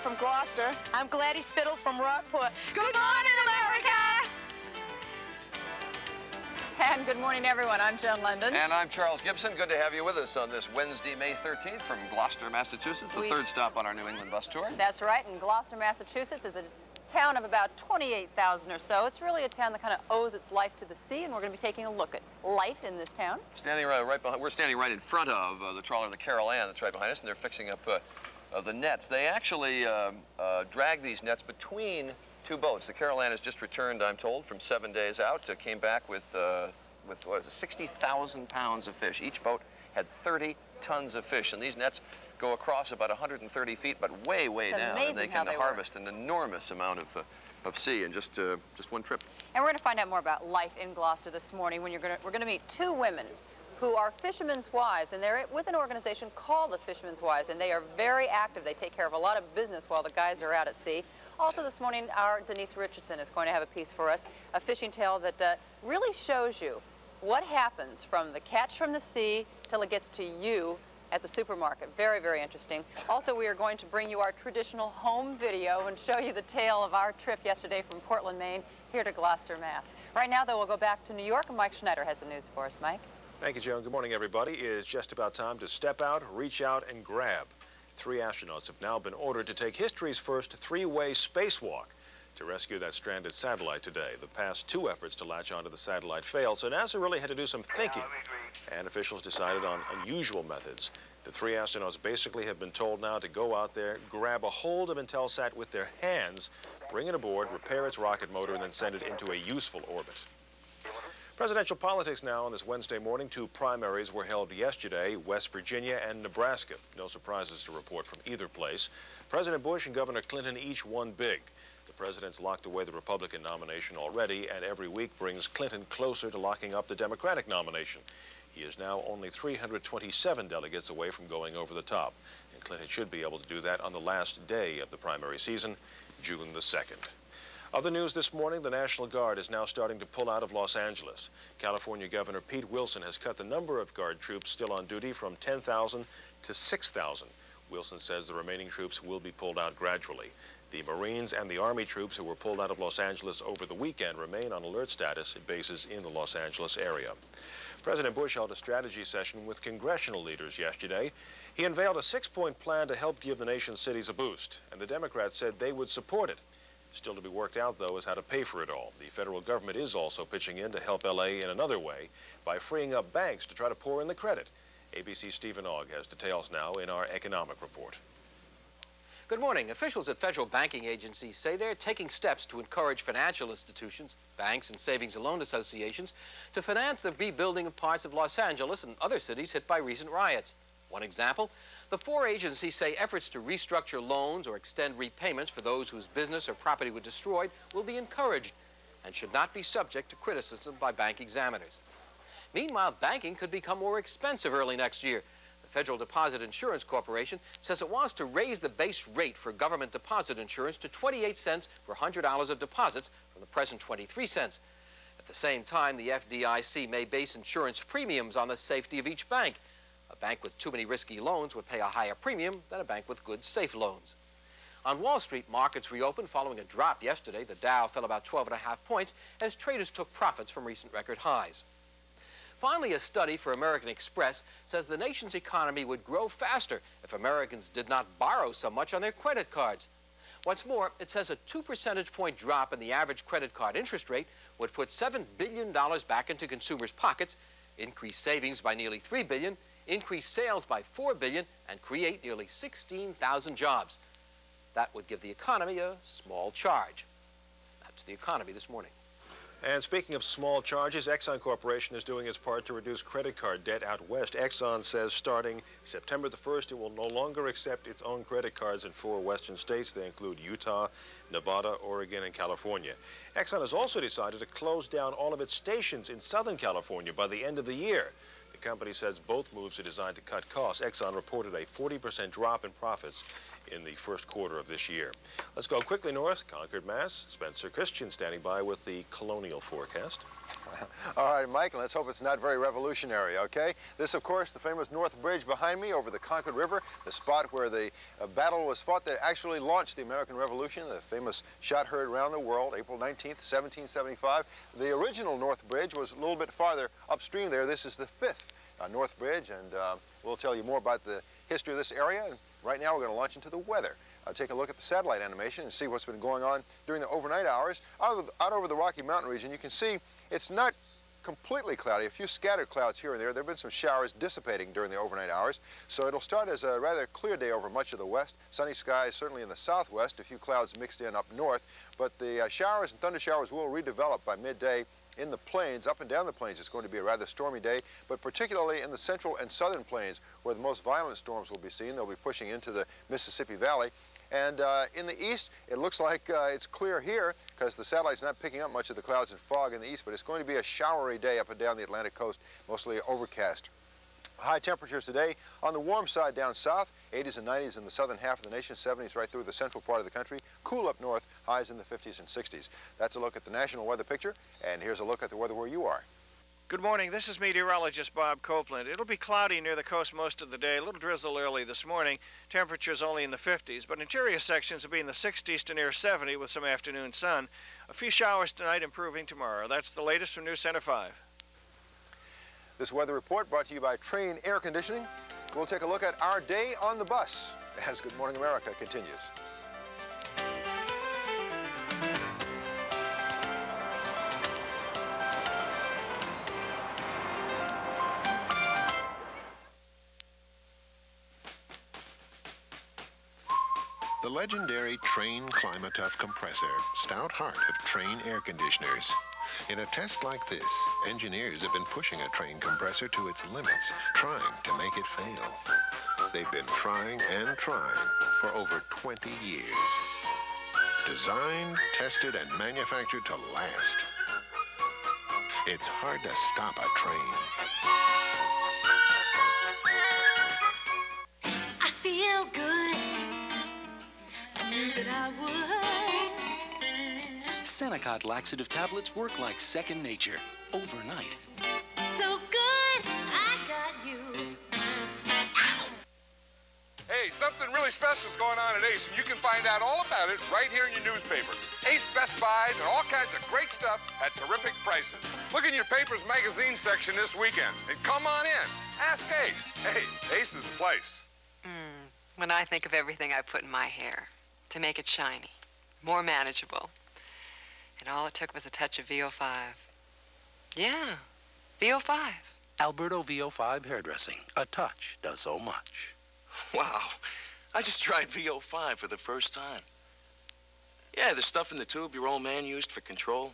From Gloucester. I'm Gladys Spittle from Rockport. Good morning, America! And good morning, everyone. I'm Jen London. And I'm Charles Gibson. Good to have you with us on this Wednesday, May 13th from Gloucester, Massachusetts, the third stop on our New England bus tour. That's right, and Gloucester, Massachusetts is a town of about 28,000 or so. It's really a town that kind of owes its life to the sea, and we're going to be taking a look at life in this town. We're standing right in front of the trawler, the Carol Ann, that's right behind us, and they're fixing up the nets. They actually drag these nets between two boats. The Carol Ann has just returned, I'm told, from 7 days out. Came back with what is it, 60,000 pounds of fish. Each boat had 30 tons of fish, and these nets go across about 130 feet, but way, way down, and they can harvest an enormous amount of sea in just one trip. And we're going to find out more about life in Gloucester this morning. We're going to meet two women who are fishermen's wives, and they're with an organization called the Fishermen's Wives, and they are very active. They take care of a lot of business while the guys are out at sea. Also this morning, our Denise Richardson is going to have a piece for us, a fishing tale that really shows you what happens from the catch from the sea till it gets to you at the supermarket. Very, very interesting. Also, we are going to bring you our traditional home video and show you the tale of our trip yesterday from Portland, Maine, here to Gloucester, Mass. Right now, though, we'll go back to New York, and Mike Schneider has the news for us. Mike? Thank you, Joan. Good morning, everybody. It is just about time to step out, reach out, and grab. 3 astronauts have now been ordered to take history's first 3-way spacewalk to rescue that stranded satellite today. The past 2 efforts to latch onto the satellite failed, so NASA really had to do some thinking, and officials decided on unusual methods. The 3 astronauts basically have been told now to go out there, grab a hold of Intelsat with their hands, bring it aboard, repair its rocket motor, and then send it into a useful orbit. Presidential politics now on this Wednesday morning. 2 primaries were held yesterday, West Virginia and Nebraska. No surprises to report from either place. President Bush and Governor Clinton each won big. The president's locked away the Republican nomination already, and every week brings Clinton closer to locking up the Democratic nomination. He is now only 327 delegates away from going over the top, and Clinton should be able to do that on the last day of the primary season, June the 2nd. Other news this morning, the National Guard is now starting to pull out of Los Angeles. California Governor Pete Wilson has cut the number of Guard troops still on duty from 10,000 to 6,000. Wilson says the remaining troops will be pulled out gradually. The Marines and the Army troops who were pulled out of Los Angeles over the weekend remain on alert status at bases in the Los Angeles area. President Bush held a strategy session with congressional leaders yesterday. He unveiled a 6-point plan to help give the nation's cities a boost, and the Democrats said they would support it. Still to be worked out, though, is how to pay for it all. The federal government is also pitching in to help L.A. in another way by freeing up banks to try to pour in the credit. ABC's Stephen Ogg has details now in our economic report. Good morning. Officials at federal banking agencies say they're taking steps to encourage financial institutions, banks and savings and loan associations to finance the rebuilding of parts of Los Angeles and other cities hit by recent riots. One example, the 4 agencies say efforts to restructure loans or extend repayments for those whose business or property was destroyed will be encouraged and should not be subject to criticism by bank examiners. Meanwhile, banking could become more expensive early next year. The Federal Deposit Insurance Corporation says it wants to raise the base rate for government deposit insurance to 28 cents for $100 of deposits from the present 23 cents. At the same time, the FDIC may base insurance premiums on the safety of each bank. A bank with too many risky loans would pay a higher premium than a bank with good, safe loans. On Wall Street, markets reopened following a drop yesterday. The Dow fell about 12.5 points as traders took profits from recent record highs. Finally, a study for American Express says the nation's economy would grow faster if Americans did not borrow so much on their credit cards. What's more, it says a 2 percentage point drop in the average credit card interest rate would put $7 billion back into consumers' pockets, increase savings by nearly $3 billion, increase sales by $4 billion, and create nearly 16,000 jobs. That would give the economy a small charge. That's the economy this morning. And speaking of small charges, Exxon Corporation is doing its part to reduce credit card debt out west. Exxon says starting September the 1st, it will no longer accept its own credit cards in 4 western states. They include Utah, Nevada, Oregon, and California. Exxon has also decided to close down all of its stations in Southern California by the end of the year. The company says both moves are designed to cut costs. Exxon reported a 40% drop in profits in the first quarter of this year. Let's go quickly north, Concord, Mass. Spencer Christian standing by with the colonial forecast. All right, Mike, and let's hope it's not very revolutionary, okay? This, of course, the famous North Bridge behind me over the Concord River, the spot where the battle was fought that actually launched the American Revolution, the famous shot heard around the world, April 19th, 1775. The original North Bridge was a little bit farther upstream there. This is the 5th North Bridge, and we'll tell you more about the history of this area. And right now, we're going to launch into the weather. Take a look at the satellite animation and see what's been going on during the overnight hours. Out over the Rocky Mountain region, you can see it's not completely cloudy. A few scattered clouds here and there. There have been some showers dissipating during the overnight hours. So it'll start as a rather clear day over much of the west. Sunny skies certainly in the southwest. A few clouds mixed in up north. But the showers and thunder showers will redevelop by midday in the plains, up and down the plains. It's going to be a rather stormy day, but particularly in the central and southern plains where the most violent storms will be seen. They'll be pushing into the Mississippi Valley. And in the east, it looks like it's clear here because the satellite's not picking up much of the clouds and fog in the east, but it's going to be a showery day up and down the Atlantic coast, mostly overcast. High temperatures today on the warm side down south, 80s and 90s in the southern half of the nation, 70s right through the central part of the country, cool up north, highs in the 50s and 60s. That's a look at the national weather picture, and here's a look at the weather where you are. Good morning. This is meteorologist Bob Copeland. It'll be cloudy near the coast most of the day. A little drizzle early this morning. Temperatures only in the 50s, but interior sections will be in the 60s to near 70 with some afternoon sun. A few showers tonight, improving tomorrow. That's the latest from News Center 5. This weather report brought to you by Train Air Conditioning. We'll take a look at our day on the bus as Good Morning America continues. The legendary Train Climatough compressor, stout heart of Train air conditioners. In a test like this, engineers have been pushing a Train compressor to its limits, trying to make it fail. They've been trying and trying for over 20 years. Designed, tested, and manufactured to last. It's hard to stop a train. I feel good. I knew that I would. Senecot laxative tablets work like second nature, overnight. So good, I got you. Hey, Hey, something really special is going on at Ace, and you can find out all about it right here in your newspaper. Ace Best Buys and all kinds of great stuff at terrific prices. Look in your paper's magazine section this weekend, and come on in. Ask Ace. Hey, Ace is the place. When I think of everything I put in my hair to make it shiny, more manageable, and all it took was a touch of VO5. Yeah, VO5. Alberto VO5 hairdressing. A touch does so much. Wow, I just tried VO5 for the first time. Yeah, the stuff in the tube your old man used for control.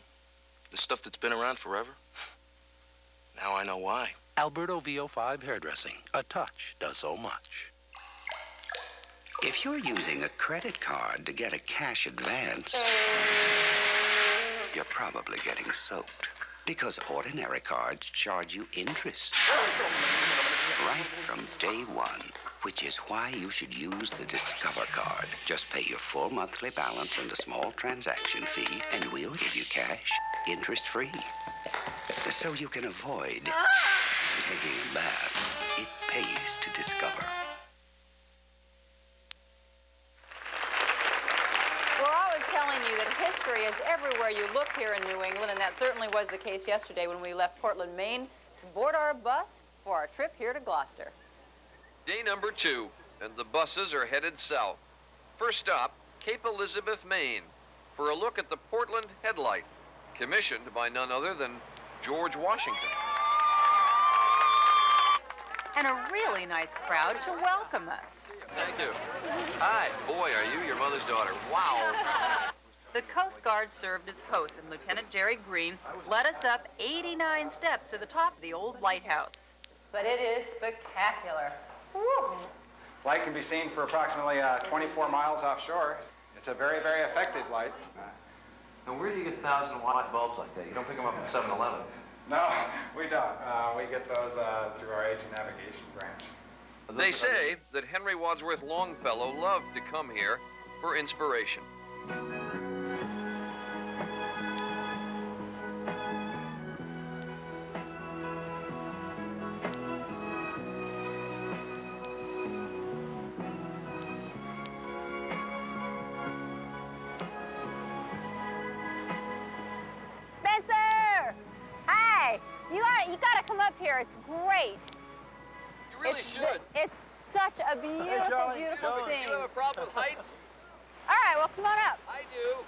The stuff that's been around forever. Now I know why. Alberto VO5 hairdressing. A touch does so much. If you're using a credit card to get a cash advance, you're probably getting soaked. Because ordinary cards charge you interest. Right from day one. Which is why you should use the Discover card. Just pay your full monthly balance and a small transaction fee, and we'll give you cash, interest-free. So you can avoid taking a bath. It pays to Discover. We're always telling you that history is everywhere you look here in New England, and that certainly was the case yesterday when we left Portland, Maine, to board our bus for our trip here to Gloucester. Day number 2, and the buses are headed south. First stop, Cape Elizabeth, Maine, for a look at the Portland Headlight, commissioned by none other than George Washington. And a really nice crowd to welcome us. Thank you. Hi, boy, are you your mother's daughter? Wow. The Coast Guard served as host, and Lieutenant Jerry Green led us up 89 steps to the top of the old lighthouse. But it is spectacular. Woo. Light can be seen for approximately 24 miles offshore. It's a very, very effective light. Now, where do you get 1,000-watt bulbs like that? You don't pick them up at 7-Eleven. No, we don't. We get those through our Aids and Navigation branch. They say that Henry Wadsworth Longfellow loved to come here for inspiration. You gotta come up here. It's great. You really should. It's such a beautiful, beautiful scene. Do you have a problem with heights? All right, well, come on up. I do.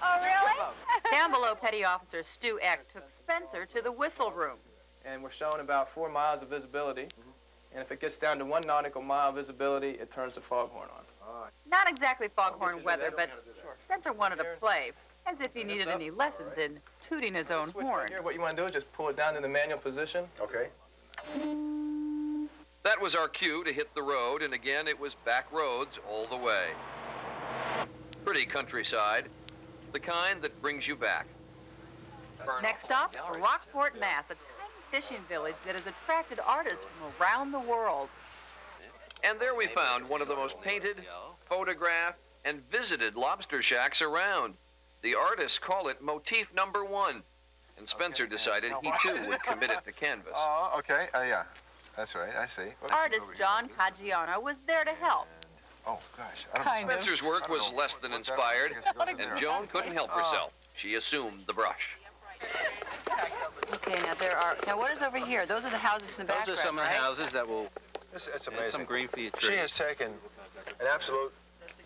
Oh, really? Down below, Petty Officer Stu Eck took Spencer to the whistle room. And we're showing about 4 miles of visibility. And if it gets down to 1 nautical mile visibility, it turns the foghorn on. Not exactly foghorn weather, but Spencer wanted to play, as if he needed any lessons in tooting his own horn. Here, what you want to do is just pull it down to the manual position. Okay. That was our cue to hit the road, and again, it was back roads all the way. Pretty countryside, the kind that brings you back. Next stop, Rockport, Mass, a tiny fishing village that has attracted artists from around the world. And there we found one of the most painted, photographed, and visited lobster shacks around. The artists call it motif #1. And Spencer decided he too would commit it to canvas. Oh, okay. Yeah. That's right. I see. Artist John Caggiano was there to help. Oh, gosh. Spencer's work was less than inspired, and Joan couldn't help herself. She assumed the brush. Okay, now what is over here? Those are the houses in the background, Those are some of the houses that will... It's amazing. Some green for your tree. She has taken an absolute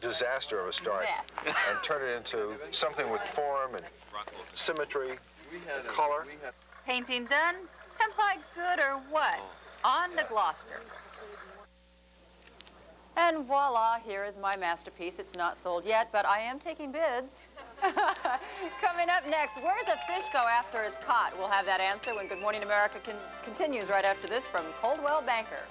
disaster of a start and turned it into something with form and symmetry, color. Painting done? Am I good or what? On to Gloucester. And voila, here is my masterpiece. It's not sold yet, but I am taking bids. Coming up next, where does a fish go after it's caught? We'll have that answer when Good Morning America continues right after this from Coldwell Banker.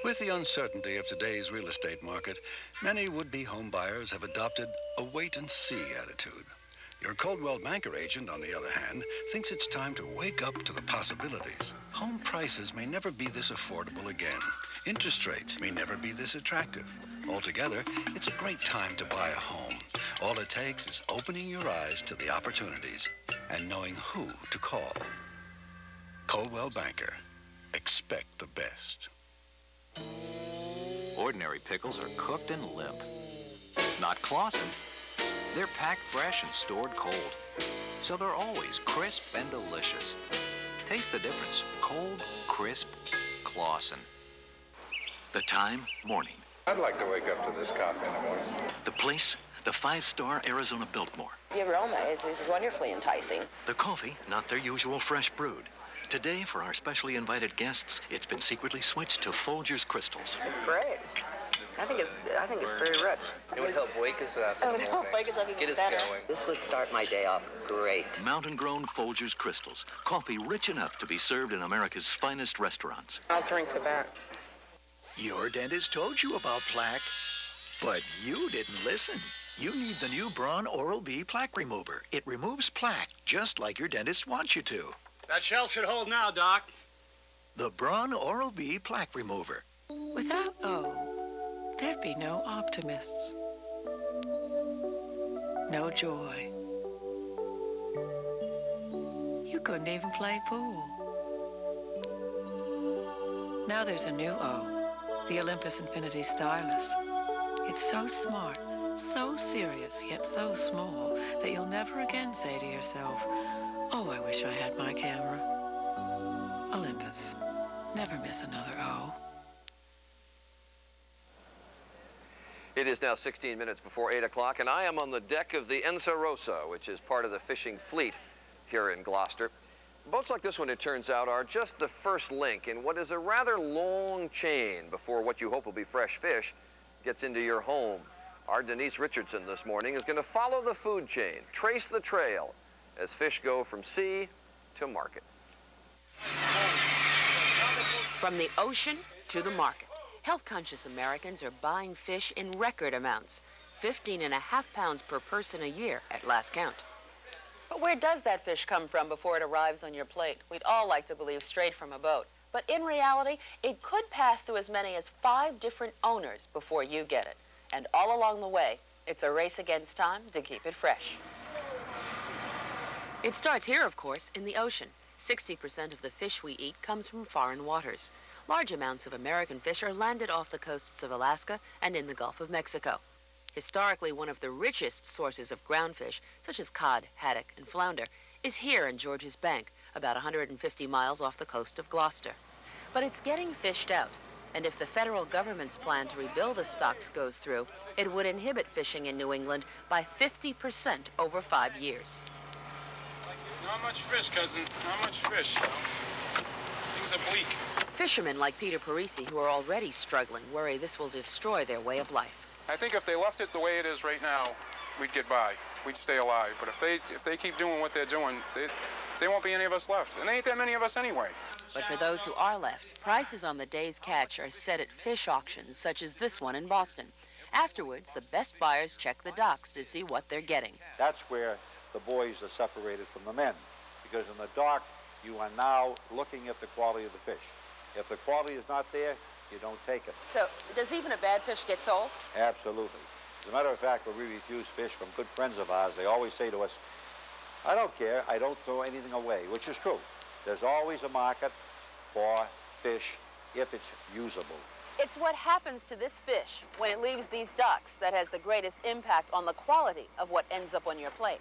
With the uncertainty of today's real estate market, many would-be home buyers have adopted a wait-and-see attitude. Your Coldwell Banker agent, on the other hand, thinks it's time to wake up to the possibilities. Home prices may never be this affordable again. Interest rates may never be this attractive. Altogether, it's a great time to buy a home. All it takes is opening your eyes to the opportunities and knowing who to call. Coldwell Banker. Expect the best. Ordinary pickles are cooked and limp. Not Clausen. They're packed fresh and stored cold, so they're always crisp and delicious. Taste the difference. Cold, crisp, Clausen. The time, morning. I'd like to wake up to this coffee in the morning. The place, the 5-star Arizona Biltmore. The aroma is wonderfully enticing. The coffee, not their usual fresh brewed. Today, for our specially invited guests, it's been secretly switched to Folgers Crystals. It's great. I think it's very rich. It would help wake us up in the morning. Wake us up even Get us better. going. This would start my day off great. Mountain-grown Folgers Crystals. Coffee rich enough to be served in America's finest restaurants. I'll drink to that. Your dentist told you about plaque, but you didn't listen. You need the new Braun Oral-B Plaque Remover. It removes plaque, just like your dentist wants you to. That shelf should hold now, Doc. The Braun Oral-B Plaque Remover. Without O, there'd be no optimists, no joy. You couldn't even play pool. Now there's a new O, the Olympus Infinity Stylus. It's so smart, so serious, yet so small that you'll never again say to yourself, oh, I wish I had my camera. Olympus. Never miss another O. It is now 16 minutes before 8 o'clock, and I am on the deck of the Ensa Rosa, which is part of the fishing fleet here in Gloucester. Boats like this one, it turns out, are just the first link in what is a rather long chain before what you hope will be fresh fish gets into your home. Our Denise Richardson this morning is going to follow the food chain, trace the trail, as fish go from sea to market. From the ocean to the market, health-conscious Americans are buying fish in record amounts, 15.5 pounds per person a year at last count. But where does that fish come from before it arrives on your plate? We'd all like to believe straight from a boat. But in reality, it could pass through as many as 5 different owners before you get it. And all along the way, it's a race against time to keep it fresh. It starts here, of course, in the ocean. 60% of the fish we eat comes from foreign waters. Large amounts of American fish are landed off the coasts of Alaska and in the Gulf of Mexico. Historically, one of the richest sources of ground fish, such as cod, haddock, and flounder, is here in George's Bank, about 150 miles off the coast of Gloucester. But it's getting fished out, and if the federal government's plan to rebuild the stocks goes through, it would inhibit fishing in New England by 50% over 5 years. Not much fish, cousin. Not much fish. Things are bleak. Fishermen like Peter Parisi, who are already struggling, worry this will destroy their way of life. I think if they left it the way it is right now, we'd get by. We'd stay alive. But if they keep doing what they're doing, there won't be any of us left. And there ain't that many of us anyway. But for those who are left, prices on the day's catch are set at fish auctions, such as this one in Boston. Afterwards, the best buyers check the docks to see what they're getting. That's where the boys are separated from the men, because in the dock, you are now looking at the quality of the fish. If the quality is not there, you don't take it. So, does even a bad fish get sold? Absolutely. As a matter of fact, when we refuse fish from good friends of ours, they always say to us, I don't care, I don't throw anything away, which is true. There's always a market for fish if it's usable. It's what happens to this fish when it leaves these docks that has the greatest impact on the quality of what ends up on your plate.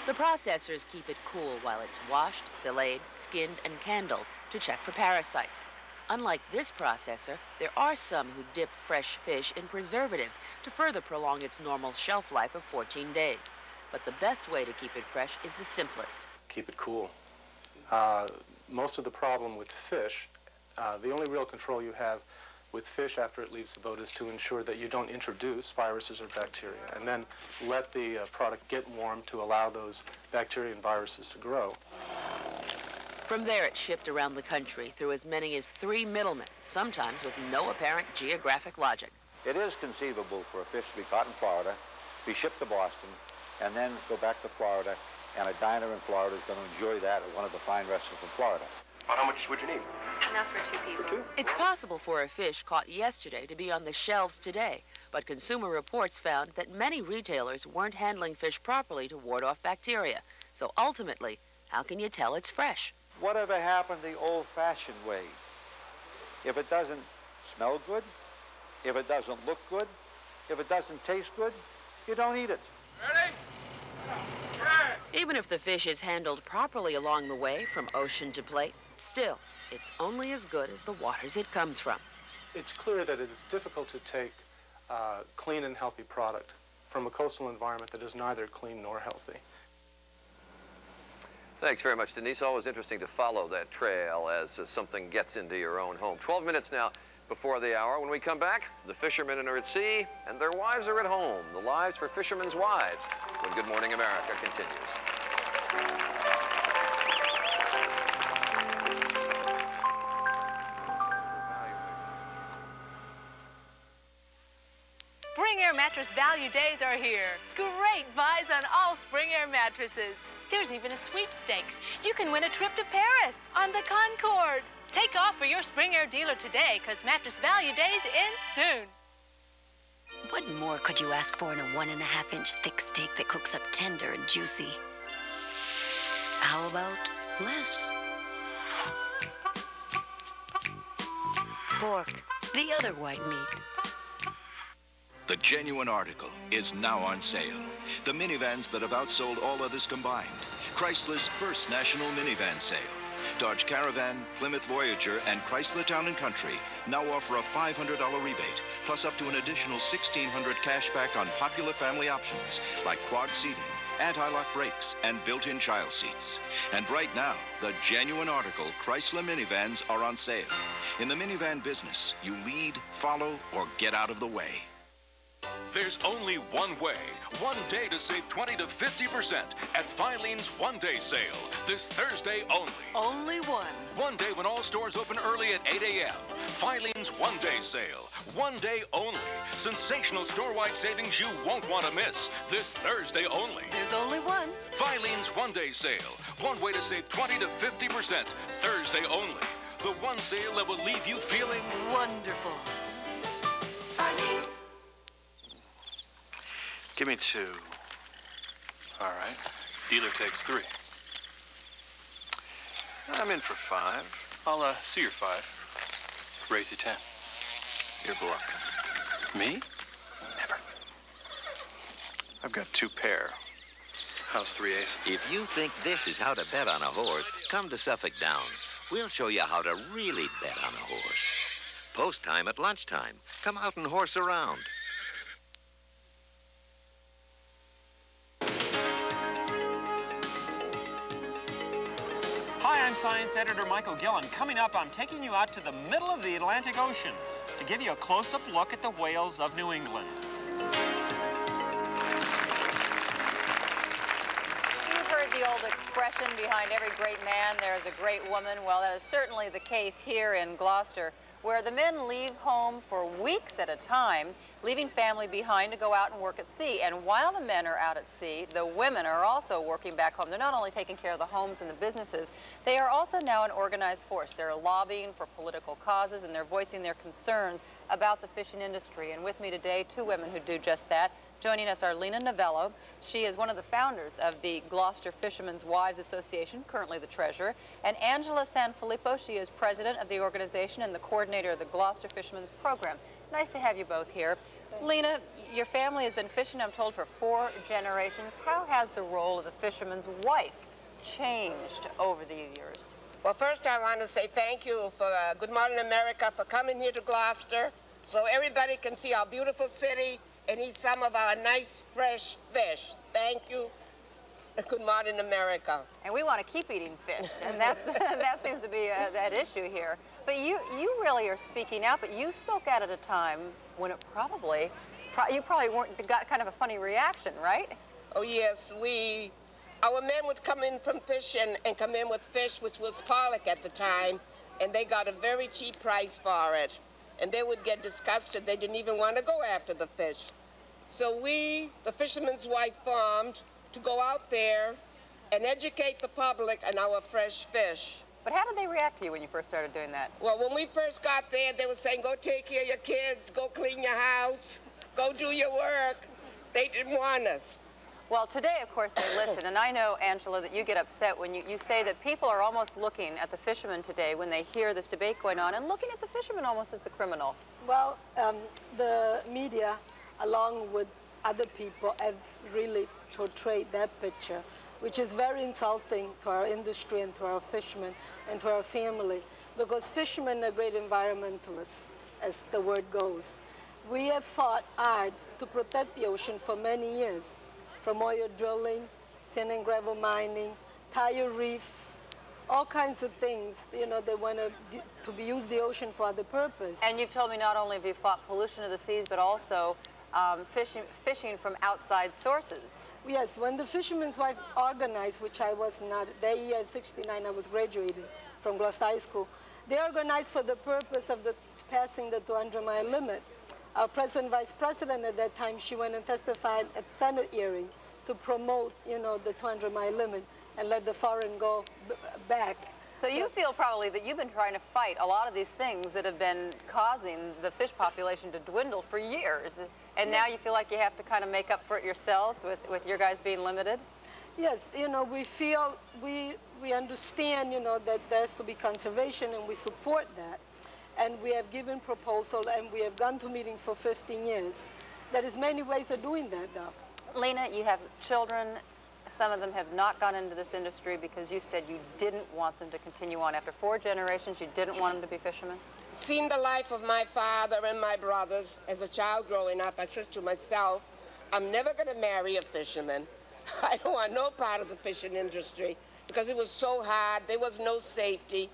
The processors keep it cool while it's washed, filleted, skinned, and candled to check for parasites. Unlike this processor, there are some who dip fresh fish in preservatives to further prolong its normal shelf life of 14 days. But the best way to keep it fresh is the simplest. Keep it cool. Most of the problem with fish, the only real control you have with fish after it leaves the boat is to ensure that you don't introduce viruses or bacteria, and then let the product get warm to allow those bacteria and viruses to grow. From there, it's shipped around the country through as many as 3 middlemen, sometimes with no apparent geographic logic. It is conceivable for a fish to be caught in Florida, be shipped to Boston, and then go back to Florida, and a diner in Florida is going to enjoy that at one of the fine restaurants in Florida. How much would you need? Enough for 2 people. It's possible for a fish caught yesterday to be on the shelves today, But Consumer Reports found that many retailers weren't handling fish properly to ward off bacteria. So ultimately, how can you tell it's fresh? Whatever happened the old-fashioned way? If it doesn't smell good, if it doesn't look good, if it doesn't taste good, you don't eat it. Ready? Even if the fish is handled properly along the way from ocean to plate, still, it's only as good as the waters it comes from. It's clear that it is difficult to take clean and healthy product from a coastal environment that is neither clean nor healthy. Thanks very much, Denise. Always interesting to follow that trail as something gets into your own home. 12 minutes now before the hour. When we come back, the fishermen are at sea and their wives are at home. The lives for fishermen's wives when Good Morning America continues. Spring Air Mattress Value Days are here. Great buys on all Spring Air mattresses. There's even a sweepstakes. You can win a trip to Paris on the Concord. Take off for your Spring Air dealer today, because Mattress Value Days end soon. What more could you ask for in a 1.5-inch thick steak that cooks up tender and juicy? How about less? Pork, the other white meat. The genuine article is now on sale. The minivans that have outsold all others combined. Chrysler's first national minivan sale. Dodge Caravan, Plymouth Voyager, and Chrysler Town & Country now offer a $500 rebate, plus up to an additional $1,600 cash back on popular family options like quad seating, anti-lock brakes, and built-in child seats. And right now, the genuine article Chrysler minivans are on sale. In the minivan business, you lead, follow, or get out of the way. There's only one way, one day to save 20 to 50% at Filene's one-day sale this Thursday only. Only one. One day when all stores open early at 8 a.m. Filene's one-day sale. One day only. Sensational store-wide savings you won't want to miss this Thursday only. There's only one. Filene's one-day sale. One way to save 20 to 50% Thursday only. The one sale that will leave you feeling wonderful. Filene's. Give me 2. All right. Dealer takes 3. I'm in for 5. I'll see your 5. Raise you 10. Your luck. Me? Never. I've got 2 pair. How's 3 aces? If you think this is how to bet on a horse, come to Suffolk Downs. We'll show you how to really bet on a horse. Post time at lunchtime. Come out and horse around. Hi, I'm Science Editor Michael Gillen. Coming up, I'm taking you out to the middle of the Atlantic Ocean to give you a close-up look at the whales of New England. You've heard the old expression, behind every great man, there is a great woman. Well, that is certainly the case here in Gloucester, where the men leave home for weeks at a time, leaving family behind to go out and work at sea. And while the men are out at sea, the women are also working back home. They're not only taking care of the homes and the businesses, they are also now an organized force. They're lobbying for political causes, and they're voicing their concerns about the fishing industry. And with me today, 2 women who do just that. Joining us are Lena Novello. She is one of the founders of the Gloucester Fishermen's Wives Association, currently the treasurer, and Angela Sanfilippo. She is president of the organization and the coordinator of the Gloucester Fishermen's Program. Nice to have you both here. Lena, your family has been fishing, I'm told, for 4 generations. How has the role of the fisherman's wife changed over the years? Well, first I want to say thank you for Good Morning America for coming here to Gloucester so everybody can see our beautiful city and eat some of our nice, fresh fish. Thank you. Good Morning America. And we want to keep eating fish, and that seems to be that issue here. But you really are speaking out, but you spoke out at a time when it you probably got kind of a funny reaction, right? Oh, yes. Our men would come in from fishing and come in with fish, which was pollock at the time, and they got a very cheap price for it. And they would get disgusted. They didn't even want to go after the fish. So we, the Fisherman's Wife, formed to go out there and educate the public on our fresh fish. But how did they react to you when you first started doing that? Well, when we first got there, they were saying, go take care of your kids, go clean your house. Go do your work. They didn't want us. Well, today, of course, they listen. And I know, Angela, that you get upset when you say that people are almost looking at the fishermen today when they hear this debate going on and looking at the fishermen almost as the criminal. Well, the media, along with other people, have really portrayed that picture, which is very insulting to our industry and to our fishermen and to our family, because fishermen are great environmentalists, as the word goes. We have fought hard to protect the ocean for many years, from oil drilling, sand and gravel mining, tire reef, all kinds of things. You know, they want to use the ocean for other purpose. And you've told me not only have you fought pollution of the seas, but also fishing from outside sources. Yes, when the Fisherman's Wife organized, which I was not, that year at 69, I was graduating from Gloucester High School, they organized for the purpose of passing the 200-mile limit. Our president, vice president at that time, she went and testified at Senate hearing to promote, you know, the 200-mile limit and let the foreign go back. So you feel probably that you've been trying to fight a lot of these things that have been causing the fish population to dwindle for years. And now you feel like you have to kind of make up for it yourselves with your guys being limited? Yes, you know, we feel, we understand, you know, that there has to be conservation, and we support that. And we have given proposal, and we have gone to meeting for 15 years. There is many ways of doing that, though. Lena, you have children. Some of them have not gone into this industry because you said you didn't want them to continue on. After 4 generations, you didn't want them to be fishermen? Seen the life of my father and my brothers as a child growing up, I said to myself, I'm never going to marry a fisherman. I don't want no part of the fishing industry because it was so hard. There was no safety.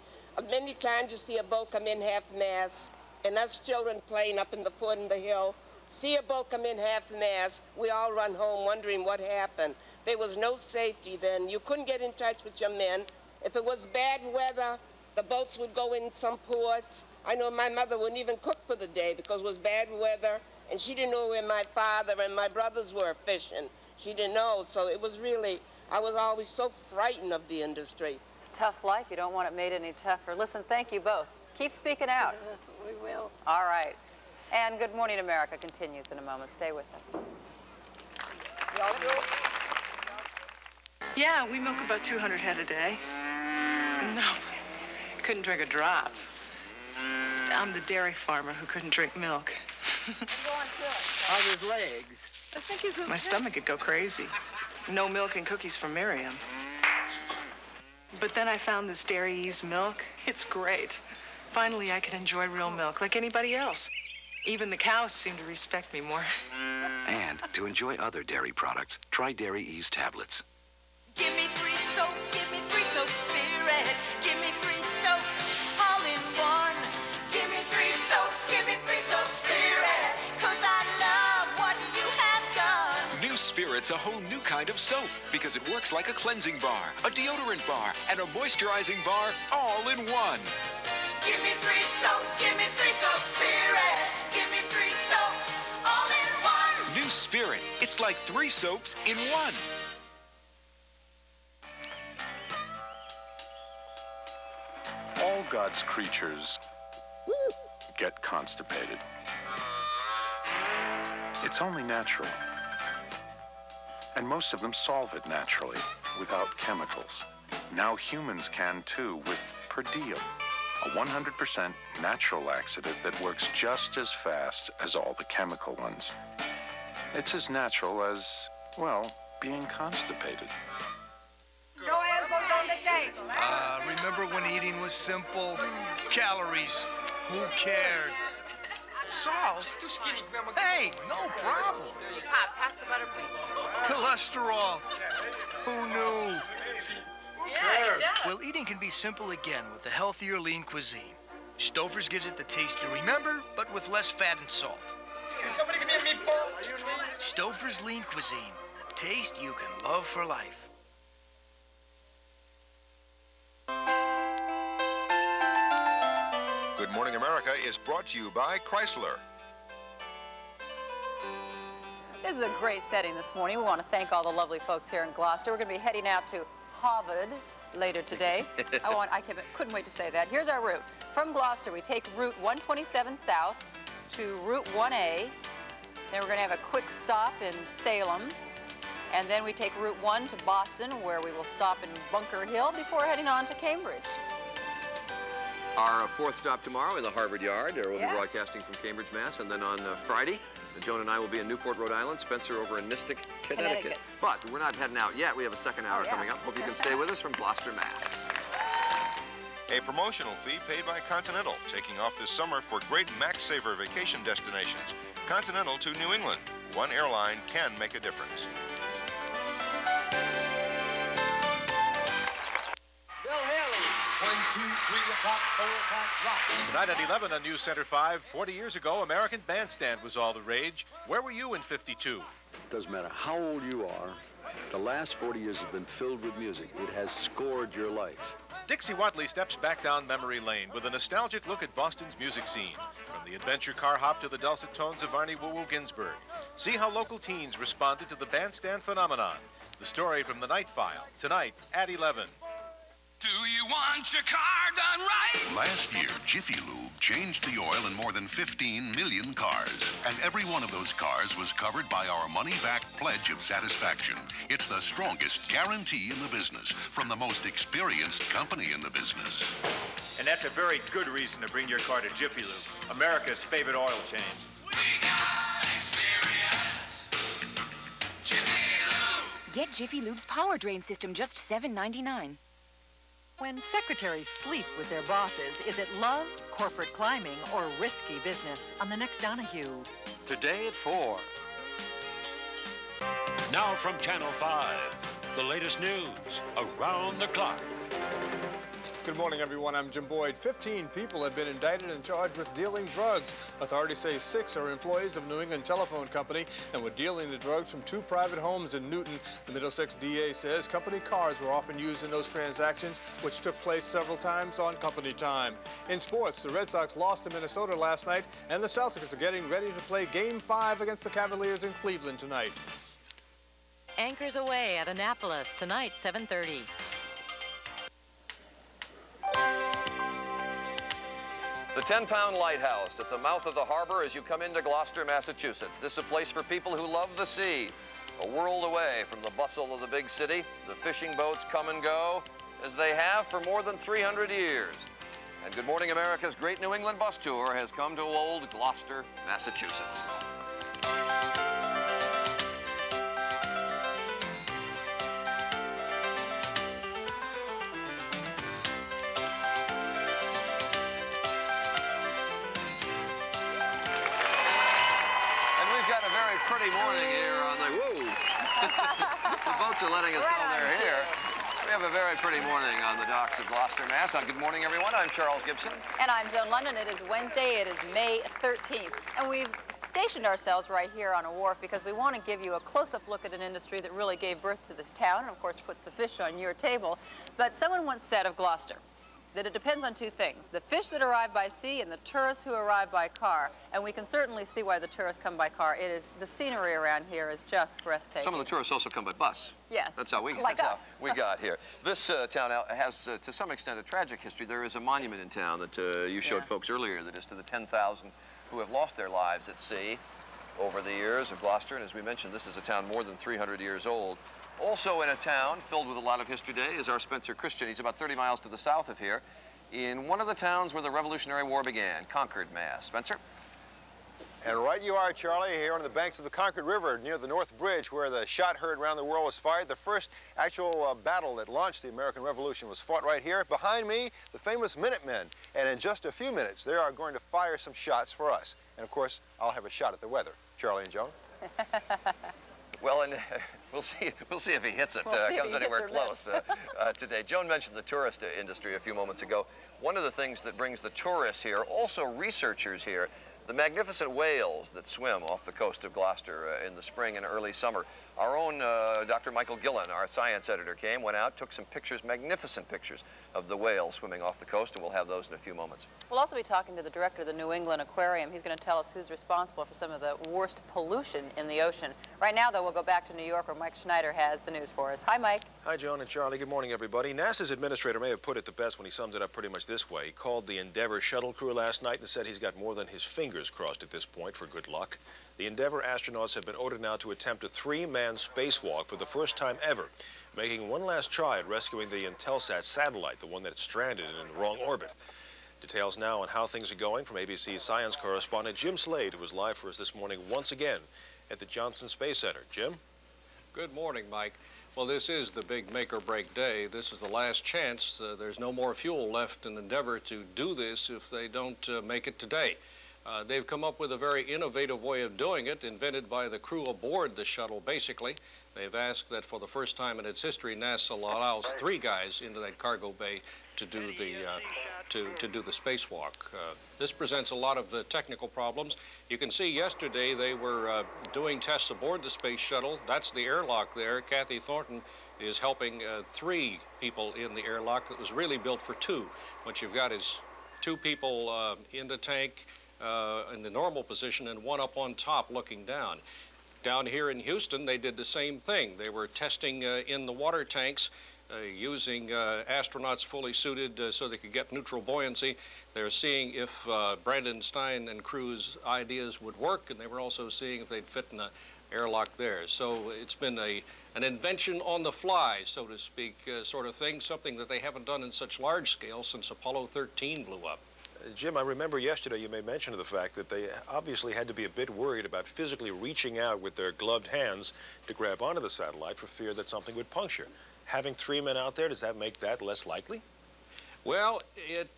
Many times you see a boat come in half-mast, and us children playing up in the foot in the hill, see a boat come in half-mast, we all run home wondering what happened. There was no safety then. You couldn't get in touch with your men. If it was bad weather, the boats would go in some ports. I know my mother wouldn't even cook for the day because it was bad weather, and she didn't know where my father and my brothers were fishing. She didn't know, so it was really, I was always so frightened of the industry. It's a tough life. You don't want it made any tougher. Listen, thank you both. Keep speaking out. We will. All right. And Good Morning America continues in a moment. Stay with us. Yeah, we milk about 200 head a day. No, couldn't drink a drop. I'm the dairy farmer who couldn't drink milk. How's his legs? I think he's okay. My stomach could go crazy. No milk and cookies for Miriam. But then I found this Dairy Ease milk. It's great. Finally, I can enjoy real milk like anybody else. Even the cows seem to respect me more. And to enjoy other dairy products, try Dairy Ease tablets. Give me 3 soaps, give me 3 soaps, Spirit. Give me 3 soaps, all in one. Give me 3 soaps, give me 3 soaps, Spirit. 'Cause I love what you have done. New Spirit's a whole new kind of soap because it works like a cleansing bar, a deodorant bar, and a moisturizing bar all in one. Give me 3 soaps, give me 3 soaps, Spirit. Give me 3 soaps, all in one. New Spirit. It's like 3 soaps in one. All God's creatures get constipated. It's only natural. And most of them solve it naturally, without chemicals. Now humans can too, with Per Diem, a 100% natural laxative that works just as fast as all the chemical ones. It's as natural as, well, being constipated. No elbows on the gate. Remember when eating was simple? Calories. Who cared? Salt? Too skinny, Grandma. Hey, no problem. Pop, pass the butter, please. Cholesterol. Who knew? Yeah, it does. Well, eating can be simple again with a healthier, lean cuisine. Stouffer's gives it the taste you remember, but with less fat and salt. Somebody give me a meatball. Stouffer's lean cuisine. Taste you can love for life. Good Morning America is brought to you by Chrysler. This is a great setting this morning. We want to thank all the lovely folks here in Gloucester. We're going to be heading out to Harvard later today. I couldn't wait to say that. Here's our route. From Gloucester, we take Route 127 south to Route 1A, Then we're going to have a quick stop in Salem. And then we take Route 1 to Boston, where we will stop in Bunker Hill before heading on to Cambridge. Our fourth stop tomorrow in the Harvard Yard. We'll be broadcasting from Cambridge, Mass. And then on Friday, Joan and I will be in Newport, Rhode Island. Spencer over in Mystic, Connecticut. But we're not heading out yet. We have a second hour coming up. Hope you can stay with us from Gloucester, Mass. A promotional fee paid by Continental, taking off this summer for great Max Saver vacation destinations. Continental to New England. One airline can make a difference. Bill Haley. 1, 2, 3 o'clock, 4 o'clock, rock. Tonight at 11 on News Center 5, 40 years ago, American Bandstand was all the rage. Where were you in '52? Doesn't matter how old you are, the last 40 years have been filled with music. It has scored your life. Dixie Watley steps back down memory lane with a nostalgic look at Boston's music scene. From the adventure car hop to the dulcet tones of Arnie Woo Woo Ginsburg. See how local teens responded to the bandstand phenomenon. The story from The Night File, tonight at 11. Do you want your car done right? Last year, Jiffy Lube changed the oil in more than 15 million cars. And every one of those cars was covered by our money-back pledge of satisfaction. It's the strongest guarantee in the business from the most experienced company in the business. And that's a very good reason to bring your car to Jiffy Lube, America's favorite oil change. We got experience. Jiffy Lube. Get Jiffy Lube's power drain system, just $7.99. When secretaries sleep with their bosses, is it love, corporate climbing, or risky business? On the next Donahue. Today at 4. Now from Channel 5, the latest news around the clock. Good morning, everyone. I'm Jim Boyd. 15 people have been indicted and charged with dealing drugs. Authorities say 6 are employees of New England Telephone Company and were dealing the drugs from 2 private homes in Newton. The Middlesex DA says company cars were often used in those transactions, which took place several times on company time. In sports, the Red Sox lost to Minnesota last night, and the Celtics are getting ready to play Game 5 against the Cavaliers in Cleveland tonight. Anchors away at Annapolis tonight, 7:30. The 10-pound lighthouse at the mouth of the harbor as you come into Gloucester, Massachusetts. This is a place for people who love the sea. A world away from the bustle of the big city, the fishing boats come and go, as they have for more than 300 years. And Good Morning America's Great New England Bus Tour has come to old Gloucester, Massachusetts. Pretty morning here on the, whoa, the boats are letting us know they're here. We have a very pretty morning on the docks of Gloucester, Mass. Good morning, everyone. I'm Charles Gibson. And I'm Joan London. It is Wednesday. It is May 13th. And we've stationed ourselves right here on a wharf because we want to give you a close-up look at an industry that really gave birth to this town and, of course, puts the fish on your table. But someone once said of Gloucester that it depends on 2 things, the fish that arrive by sea and the tourists who arrive by car. And we can certainly see why the tourists come by car. It is, the scenery around here is just breathtaking. Some of the tourists also come by bus. Yes. That's how we, like that's how we got here. This town has, to some extent, a tragic history. There is a monument in town that you showed folks earlier that is to the 10,000 who have lost their lives at sea over the years of Gloucester. And as we mentioned, this is a town more than 300 years old. Also in a town filled with a lot of history today is our Spencer Christian. He's about 30 miles to the south of here, in one of the towns where the Revolutionary War began, Concord, Mass. Spencer? And right you are, Charlie, here on the banks of the Concord River near the North Bridge where the shot heard around the world was fired. The first actual battle that launched the American Revolution was fought right here. Behind me, the famous Minutemen. And in just a few minutes, they are going to fire some shots for us. And of course, I'll have a shot at the weather. Charlie and Joan? Well, and we'll see if he hits it, comes anywhere close today. Joan mentioned the tourist industry a few moments ago. One of the things that brings the tourists here, also researchers here, the magnificent whales that swim off the coast of Gloucester in the spring and early summer. Our own Dr. Michael Gillen, our science editor, went out, took some pictures, magnificent pictures of the whales swimming off the coast, and we'll have those in a few moments. We'll also be talking to the director of the New England Aquarium. He's going to tell us who's responsible for some of the worst pollution in the ocean. Right now, though, we'll go back to New York where Mike Schneider has the news for us. Hi, Mike. Hi, Joan and Charlie. Good morning, everybody. NASA's administrator may have put it the best when he summed it up pretty much this way. He called the Endeavour shuttle crew last night and said he's got more than his fingers crossed at this point for good luck. The Endeavour astronauts have been ordered now to attempt a 3-man spacewalk for the first time ever, making one last try at rescuing the Intelsat satellite, the one that's stranded in the wrong orbit. Details now on how things are going from ABC science correspondent Jim Slade, who was live for us this morning once again at the Johnson Space Center. Jim? Good morning, Mike. Well, this is the big make-or-break day. This is the last chance. There's no more fuel left in Endeavour to do this if they don't make it today. They've come up with a very innovative way of doing it, invented by the crew aboard the shuttle, basically. They've asked that for the first time in its history, NASA allows 3 guys into that cargo bay to do the spacewalk. This presents a lot of technical problems. You can see yesterday they were doing tests aboard the space shuttle. That's the airlock there. Kathy Thornton is helping 3 people in the airlock that was really built for 2. What you've got is 2 people in the tank in the normal position and 1 up on top looking down. Down here in Houston, they did the same thing. They were testing in the water tanks using astronauts fully suited so they could get neutral buoyancy. They're seeing if Brandon Stein and crew's ideas would work, and they were also seeing if they'd fit in the airlock there. So it's been an invention on the fly, so to speak, sort of thing, something that they haven't done in such large scale since Apollo 13 blew up. Jim, I remember yesterday you made mention of the fact that they obviously had to be a bit worried about physically reaching out with their gloved hands to grab onto the satellite for fear that something would puncture. Having 3 men out there, does that make that less likely? Well, it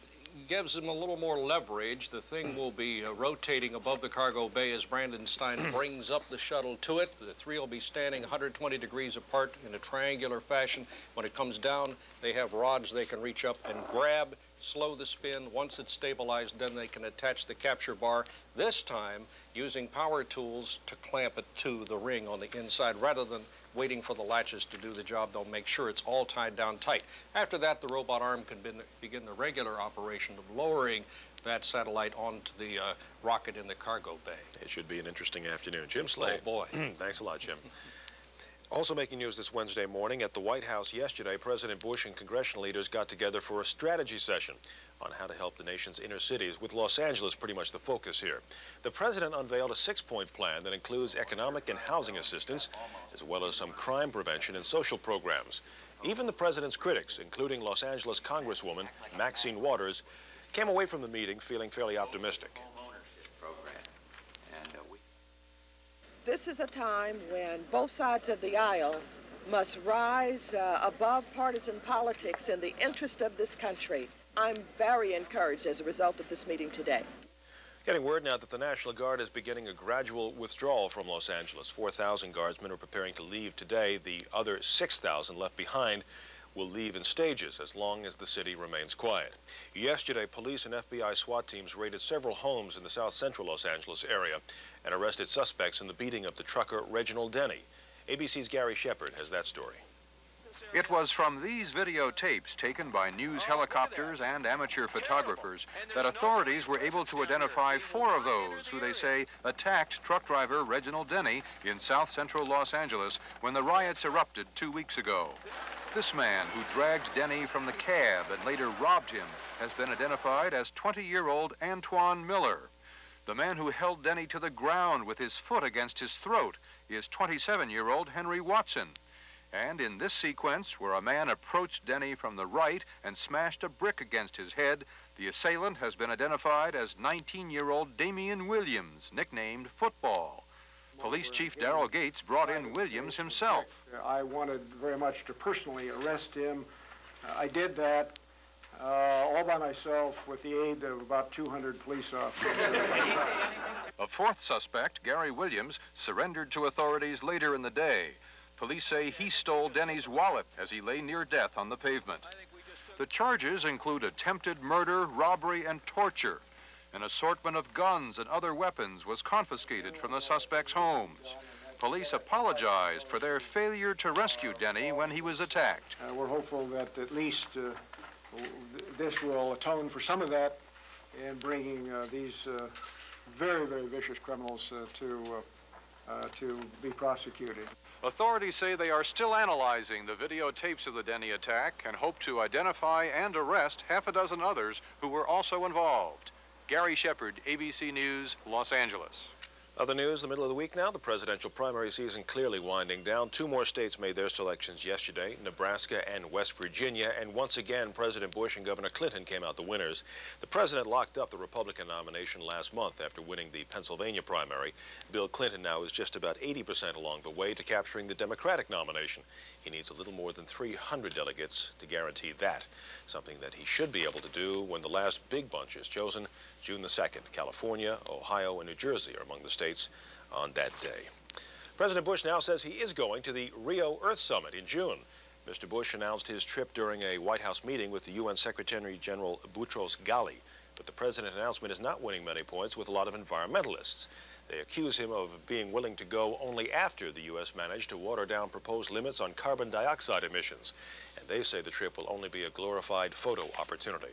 gives them a little more leverage. The thing will be rotating above the cargo bay as Brandon Stein brings up the shuttle to it. The 3 will be standing 120 degrees apart in a triangular fashion. When it comes down, they have rods they can reach up and grab, slow the spin. Once it's stabilized, then they can attach the capture bar, this time using power tools to clamp it to the ring on the inside. Rather than waiting for the latches to do the job, they'll make sure it's all tied down tight. After that, the robot arm can begin the regular operation of lowering that satellite onto the rocket in the cargo bay. It should be an interesting afternoon. Jim Slade. Oh, boy. Thanks a lot, Jim. Also making news this Wednesday morning, at the White House yesterday, President Bush and congressional leaders got together for a strategy session on how to help the nation's inner cities, with Los Angeles pretty much the focus here. The president unveiled a 6-point plan that includes economic and housing assistance, as well as some crime prevention and social programs. Even the president's critics, including Los Angeles Congresswoman Maxine Waters, came away from the meeting feeling fairly optimistic. This is a time when both sides of the aisle must rise above partisan politics in the interest of this country. I'm very encouraged as a result of this meeting today. Getting word now that the National Guard is beginning a gradual withdrawal from Los Angeles. 4,000 guardsmen are preparing to leave today. The other 6,000 left behind will leave in stages as long as the city remains quiet. Yesterday, police and FBI SWAT teams raided several homes in the south central Los Angeles area and arrested suspects in the beating of the trucker Reginald Denny. ABC's Gary Shepard has that story. It was from these videotapes taken by news helicopters and amateur photographers that authorities were able to identify 4 of those who they say attacked truck driver Reginald Denny in south central Los Angeles when the riots erupted 2 weeks ago. This man who dragged Denny from the cab and later robbed him has been identified as 20-year-old Antoine Miller. The man who held Denny to the ground with his foot against his throat is 27-year-old Henry Watson. And in this sequence, where a man approached Denny from the right and smashed a brick against his head, the assailant has been identified as 19-year-old Damian Williams, nicknamed Football. Police Chief Darrell Gates brought in Williams himself. I wanted very much to personally arrest him. I did that all by myself with the aid of about 200 police officers. A 4th suspect, Gary Williams, surrendered to authorities later in the day. Police say he stole Denny's wallet as he lay near death on the pavement. The charges include attempted murder, robbery, and torture. An assortment of guns and other weapons was confiscated from the suspects' homes. Police apologized for their failure to rescue Denny when he was attacked. We're hopeful that at least this will atone for some of that in bringing these very, very vicious criminals to be prosecuted. Authorities say they are still analyzing the videotapes of the Denny attack and hope to identify and arrest half a dozen others who were also involved. Gary Shepard, ABC News, Los Angeles. Other news, the middle of the week now, the presidential primary season clearly winding down. 2 more states made their selections yesterday, Nebraska and West Virginia, and once again, President Bush and Governor Clinton came out the winners. The president locked up the Republican nomination last month after winning the Pennsylvania primary. Bill Clinton now is just about 80% along the way to capturing the Democratic nomination. He needs a little more than 300 delegates to guarantee that, something that he should be able to do when the last big bunch is chosen June the 2nd. California, Ohio, and New Jersey are among the states on that day. President Bush now says he is going to the Rio Earth Summit in June. Mr. Bush announced his trip during a White House meeting with the UN Secretary General Boutros Ghali. But the president's announcement is not winning many points with a lot of environmentalists. They accuse him of being willing to go only after the U.S. managed to water down proposed limits on carbon dioxide emissions. And they say the trip will only be a glorified photo opportunity.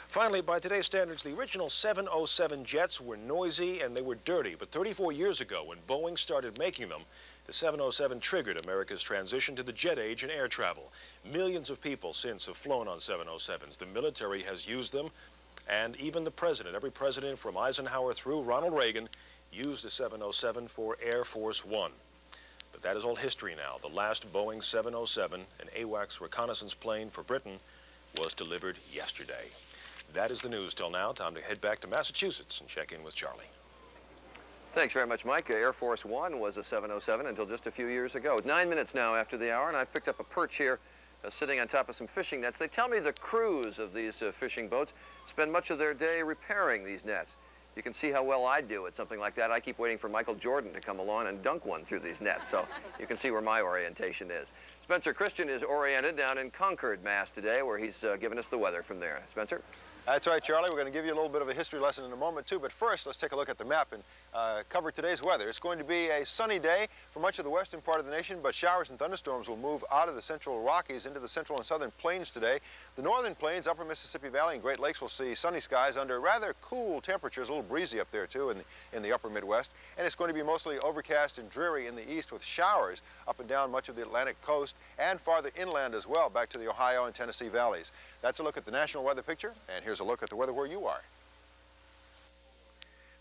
Finally, by today's standards, the original 707 jets were noisy and they were dirty. But 34 years ago, when Boeing started making them, the 707 triggered America's transition to the jet age in air travel. Millions of people since have flown on 707s. The military has used them, and even the president, every president from Eisenhower through Ronald Reagan, used the 707 for Air Force One. But that is all history now. The last Boeing 707, an AWACS reconnaissance plane for Britain, was delivered yesterday. That is the news till now. Time to head back to Massachusetts and check in with Charlie. Thanks very much, Mike. Air Force One was a 707 until just a few years ago. 9 minutes now after the hour, and I've picked up a perch here sitting on top of some fishing nets. They tell me the crews of these fishing boats spend much of their day repairing these nets. You can see how well I do at something like that. I keep waiting for Michael Jordan to come along and dunk one through these nets, so you can see where my orientation is. Spencer Christian is oriented down in Concord, Mass. today, where he's giving us the weather from there. Spencer? That's right, Charlie. We're going to give you a little bit of a history lesson in a moment, too. But first, let's take a look at the map and cover today's weather. It's going to be a sunny day for much of the western part of the nation, but showers and thunderstorms will move out of the central Rockies into the central and southern plains today. The northern plains, upper Mississippi Valley, and Great Lakes will see sunny skies under rather cool temperatures, a little breezy up there, too, in the upper Midwest. And it's going to be mostly overcast and dreary in the east with showers up and down much of the Atlantic coast and farther inland as well, back to the Ohio and Tennessee valleys. That's a look at the national weather picture, and here's a look at the weather where you are.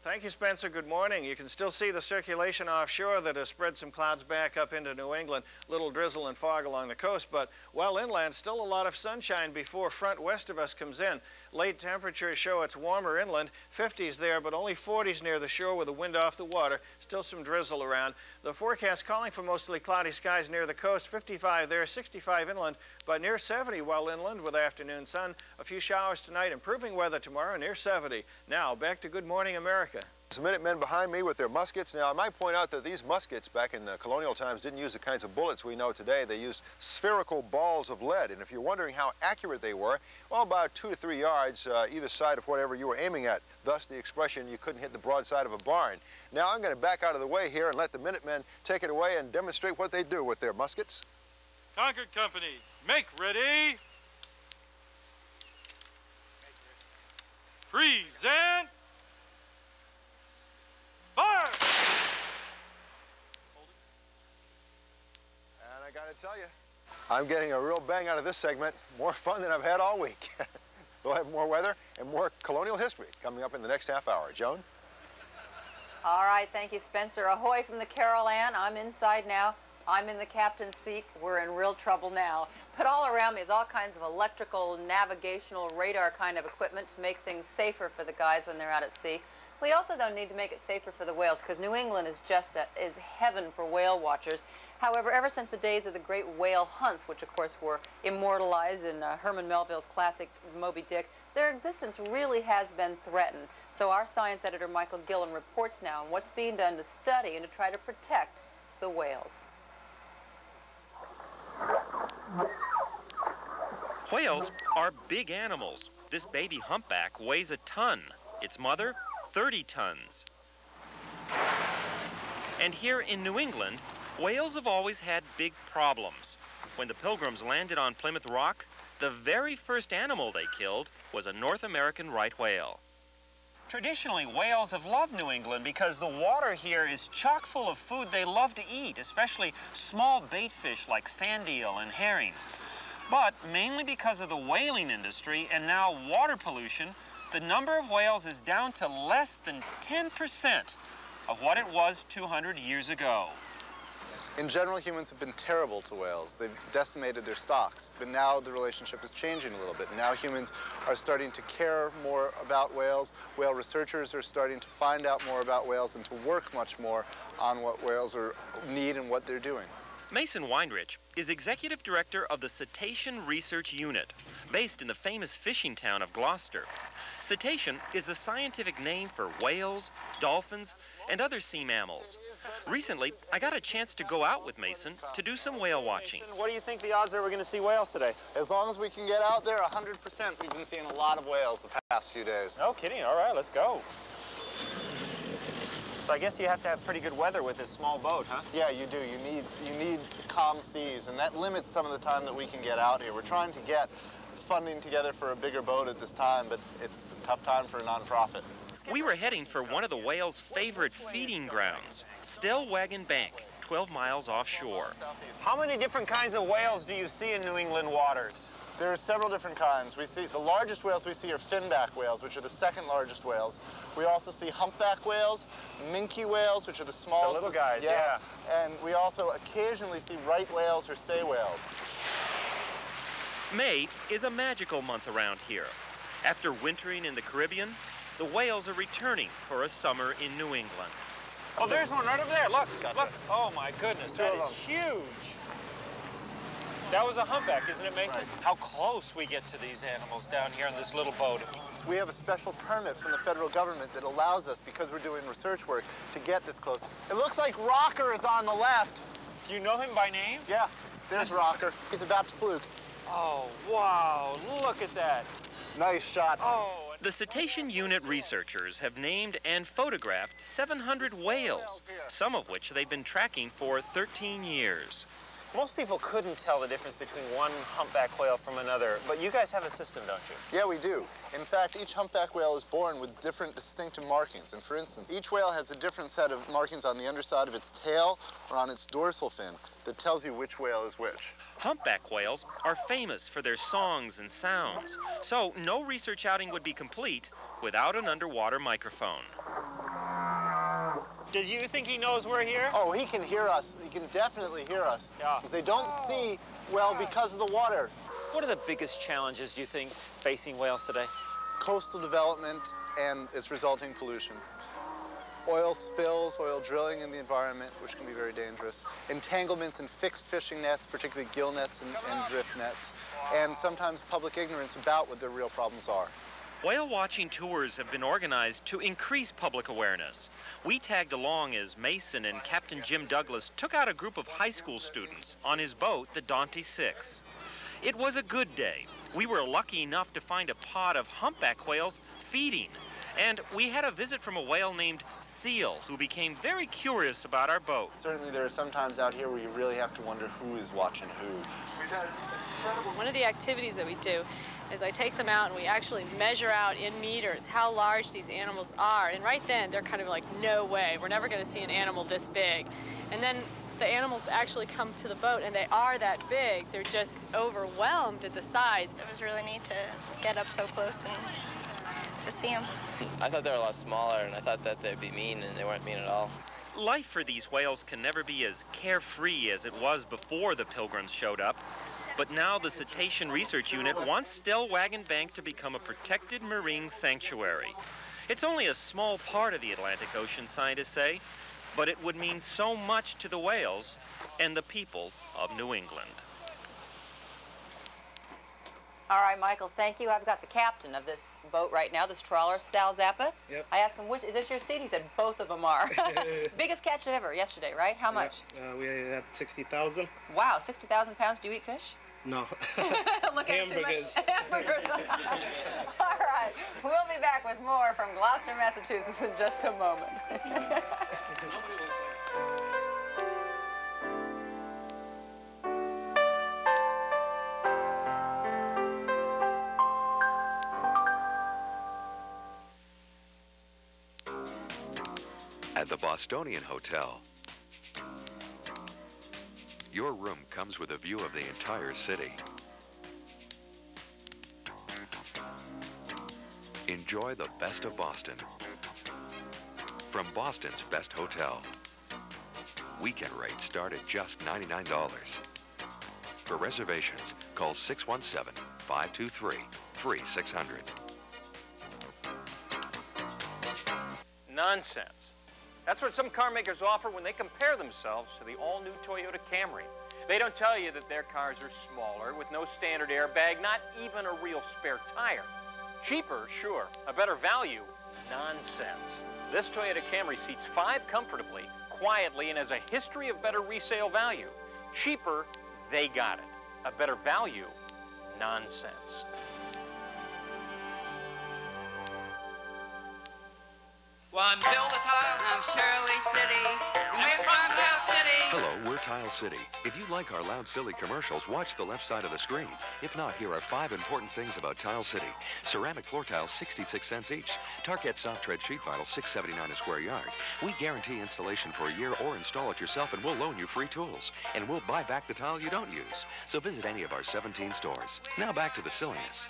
Thank you, Spencer. Good morning. You can still see the circulation offshore that has spread some clouds back up into New England. Little drizzle and fog along the coast, but well inland, still a lot of sunshine before front west of us comes in. Late temperatures show it's warmer inland, 50s there, but only 40s near the shore with the wind off the water. Still some drizzle around. The forecast calling for mostly cloudy skies near the coast, 55 there, 65 inland, but near 70 while inland with afternoon sun. A few showers tonight, improving weather tomorrow, near 70. Now, back to Good Morning America. Some Minutemen behind me with their muskets. Now, I might point out that these muskets back in colonial times didn't use the kinds of bullets we know today. They used spherical balls of lead. And if you're wondering how accurate they were, well, about 2 to 3 yards either side of whatever you were aiming at. Thus, the expression, you couldn't hit the broadside of a barn. Now, I'm going to back out of the way here and let the Minutemen take it away and demonstrate what they do with their muskets. Concord Company, make ready. Present. Fire! And I gotta tell you, I'm getting a real bang out of this segment. More fun than I've had all week. We'll have more weather and more colonial history coming up in the next half hour. Joan? All right, thank you, Spencer. Ahoy from the Carol Ann. I'm inside now. I'm in the captain's seat. We're in real trouble now. But all around me is all kinds of electrical, navigational, radar kind of equipment to make things safer for the guys when they're out at sea. We also, though, need to make it safer for the whales, because New England is just is heaven for whale watchers. However, ever since the days of the great whale hunts, which of course were immortalized in Herman Melville's classic Moby Dick, their existence really has been threatened. So our science editor, Michael Gillen, reports now on what's being done to study and to try to protect the whales. Whales are big animals. This baby humpback weighs a ton. Its mother, 30 tons. And here in New England, whales have always had big problems. When the Pilgrims landed on Plymouth Rock, the very first animal they killed was a North American right whale. Traditionally, whales have loved New England because the water here is chock full of food they love to eat, especially small bait fish like sand eel and herring. But mainly because of the whaling industry and now water pollution, the number of whales is down to less than 10%. of what it was 200 years ago. In general, humans have been terrible to whales. They've decimated their stocks, but now the relationship is changing a little bit. Now humans are starting to care more about whales. Whale researchers are starting to find out more about whales and to work much more on what whales need and what they're doing. Mason Weinrich is executive director of the Cetacean Research Unit, based in the famous fishing town of Gloucester. Cetacean is the scientific name for whales, dolphins, and other sea mammals. Recently, I got a chance to go out with Mason to do some whale watching. What do you think the odds are we're going to see whales today? As long as we can get out there, 100%. We've been seeing a lot of whales the past few days. No kidding. All right, let's go. So I guess you have to have pretty good weather with this small boat, huh? Yeah, you do. You need calm seas, and that limits some of the time that we can get out here. We're trying to get funding together for a bigger boat at this time, but it's a tough time for a nonprofit. We were heading for one of the whales' favorite feeding grounds, Stellwagen Bank, 12 miles offshore. How many different kinds of whales do you see in New England waters? There are several different kinds. We see the largest whales we see are finback whales, which are the second largest whales. We also see humpback whales, minke whales, which are the smallest. The little guys, yeah. And we also occasionally see right whales or sei whales. May is a magical month around here. After wintering in the Caribbean, the whales are returning for a summer in New England. Oh, there's one right over there. Look, look. Oh, my goodness, that is huge. That was a humpback, isn't it, Mason? Right. How close we get to these animals down here in this little boat. We have a special permit from the federal government that allows us, because we're doing research work, to get this close. It looks like Rocker is on the left. Do you know him by name? Yeah, there's Rocker. He's about to fluke. Oh, wow, look at that. Nice shot. Oh. The Cetacean Unit researchers have named and photographed 700 whales, some of which they've been tracking for 13 years. Most people couldn't tell the difference between one humpback whale from another, but you guys have a system, don't you? Yeah, we do. In fact, each humpback whale is born with different distinctive markings. And for instance, each whale has a different set of markings on the underside of its tail or on its dorsal fin that tells you which whale is which. Humpback whales are famous for their songs and sounds, so no research outing would be complete without an underwater microphone. Do you think he knows we're here? Oh, he can hear us. He can definitely hear us. Yeah. Because they don't see well because of the water. What are the biggest challenges, do you think, facing whales today? Coastal development and its resulting pollution. Oil spills, oil drilling in the environment, which can be very dangerous. Entanglements in fixed fishing nets, particularly gill nets and drift nets. And sometimes public ignorance about what their real problems are. Whale watching tours have been organized to increase public awareness. We tagged along as Mason and Captain Jim Douglas took out a group of high school students on his boat, the Dante 6. It was a good day. We were lucky enough to find a pod of humpback whales feeding. And we had a visit from a whale named Seal, who became very curious about our boat. Certainly there are some times out here where you really have to wonder who is watching who. One of the activities that we do is I take them out and we actually measure out in meters how large these animals are. And right then, they're kind of like, no way, we're never going to see an animal this big. And then the animals actually come to the boat and they are that big. They're just overwhelmed at the size. It was really neat to get up so close and just see them. I thought they were a lot smaller, and I thought that they'd be mean, and they weren't mean at all. Life for these whales can never be as carefree as it was before the Pilgrims showed up. But now the Cetacean Research Unit wants Stellwagen Bank to become a protected marine sanctuary. It's only a small part of the Atlantic Ocean, scientists say, but it would mean so much to the whales and the people of New England. All right, Michael, thank you. I've got the captain of this boat right now, this trawler, Sal Zappa. Yep. I asked him, is this your seat? He said, both of them are. Biggest catch ever yesterday, right? How much? We had 60,000. Wow, 60,000 pounds. Do you eat fish? No. Look, hamburgers. Hamburgers. All right, we'll be back with more from Gloucester, Massachusetts in just a moment. At the Bostonian Hotel, your room comes with a view of the entire city. Enjoy the best of Boston from Boston's best hotel. Weekend rates start at just $99. For reservations, call 617-523-3600. Nonsense. That's what some car makers offer when they compare themselves to the all-new Toyota Camry. They don't tell you that their cars are smaller, with no standard airbag, not even a real spare tire. Cheaper, sure. A better value, nonsense. This Toyota Camry seats 5 comfortably, quietly, and has a history of better resale value. Cheaper, they got it. A better value, nonsense. Well, I'm Bill the Tile. I'm Shirley City. And we're from Tile City. Hello, we're Tile City. If you like our loud, silly commercials, watch the left side of the screen. If not, here are 5 important things about Tile City. Ceramic floor tiles, 66 cents each. Target soft tread sheet vinyl, $6.79 a square yard. We guarantee installation for a year or install it yourself, and we'll loan you free tools. And we'll buy back the tile you don't use. So visit any of our 17 stores. Now back to the silliness.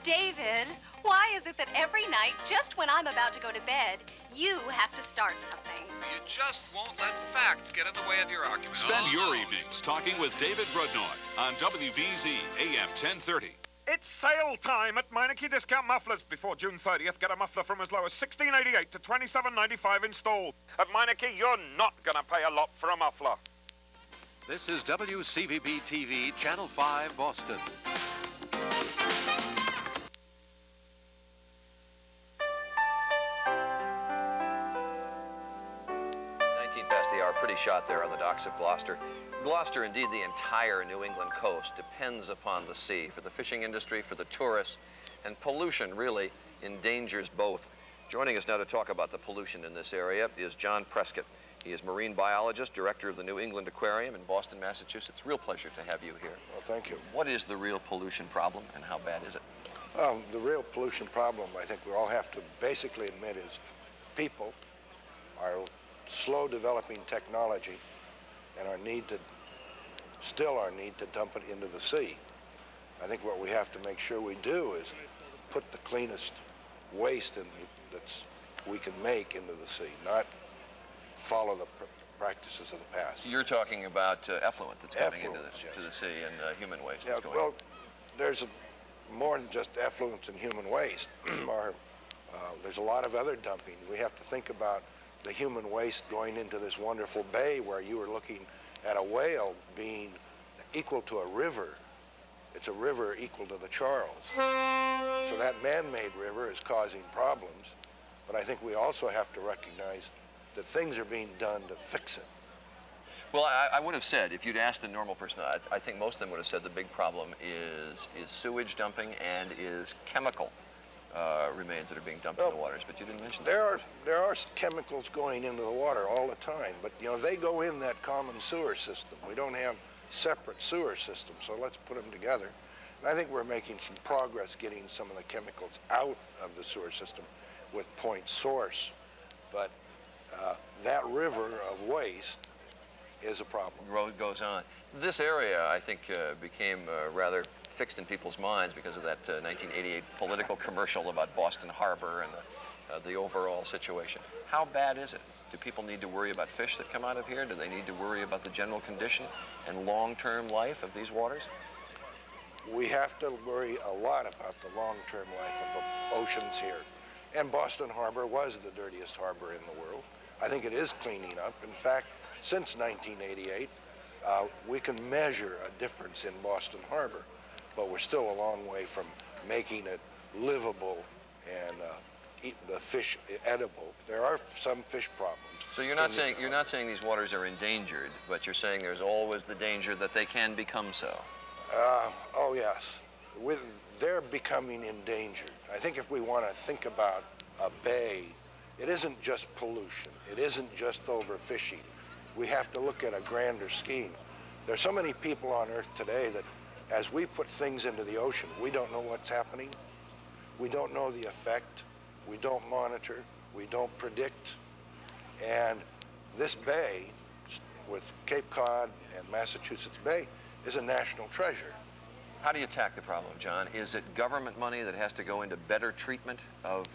David, why is it that every night, just when I'm about to go to bed, you have to start something? You just won't let facts get in the way of your argument. Spend your evenings talking with David Brudnoy on WBZ AM 1030. It's sale time at Meineke Discount Mufflers. Before June 30th, get a muffler from as low as $16.88 to $27.95 installed. At Meineke, you're not going to pay a lot for a muffler. This is WCVB TV, Channel 5, Boston. 19 past the hour, pretty shot there on the docks of Gloucester. Gloucester, indeed the entire New England coast, depends upon the sea for the fishing industry, for the tourists, and pollution really endangers both. Joining us now to talk about the pollution in this area is John Prescott. He is marine biologist, director of the New England Aquarium in Boston, Massachusetts. Real pleasure to have you here. Well, thank you. What is the real pollution problem and how bad is it? The real pollution problem, I think we all have to basically admit, is people, our slow developing technology, and our need to dump it into the sea. I think what we have to make sure we do is put the cleanest waste that we can make into the sea, not follow the practices of the past. You're talking about effluent that's coming into Effluents, to the sea and human waste Yeah, that's going well, there's more than just effluents and human waste. There's a lot of other dumping. We have to think about the human waste going into this wonderful bay where you were looking at a whale being equal to a river. It's a river equal to the Charles. So that man-made river is causing problems, but I think we also have to recognize that things are being done to fix it. Well, I would have said, if you'd asked a normal person, I think most of them would have said the big problem is sewage dumping and is chemical remains that are being dumped in the waters, but you didn't mention that. There are chemicals going into the water all the time, but you know, they go in that common sewer system. We don't have separate sewer systems, so let's put them together. And I think we're making some progress getting some of the chemicals out of the sewer system with point source, but that river of waste is a problem. The road goes on. This area, I think, became rather fixed in people's minds because of that 1988 political commercial about Boston Harbor and the overall situation. How bad is it? Do people need to worry about fish that come out of here? Do they need to worry about the general condition and long-term life of these waters? We have to worry a lot about the long-term life of the oceans here. And Boston Harbor was the dirtiest harbor in the world. I think it is cleaning up. In fact, since 1988, we can measure a difference in Boston Harbor, but we're still a long way from making it livable and the fish edible. There are some fish problems. So you're not saying these waters are endangered, but you're saying there's always the danger that they can become so. Oh yes, they're becoming endangered. I think if we want to think about a bay, it isn't just pollution. It isn't just overfishing. We have to look at a grander scheme. There's so many people on Earth today that as we put things into the ocean, we don't know what's happening. We don't know the effect. We don't monitor. We don't predict. And this bay, with Cape Cod and Massachusetts Bay, is a national treasure. How do you attack the problem, John? Is it government money that has to go into better treatment of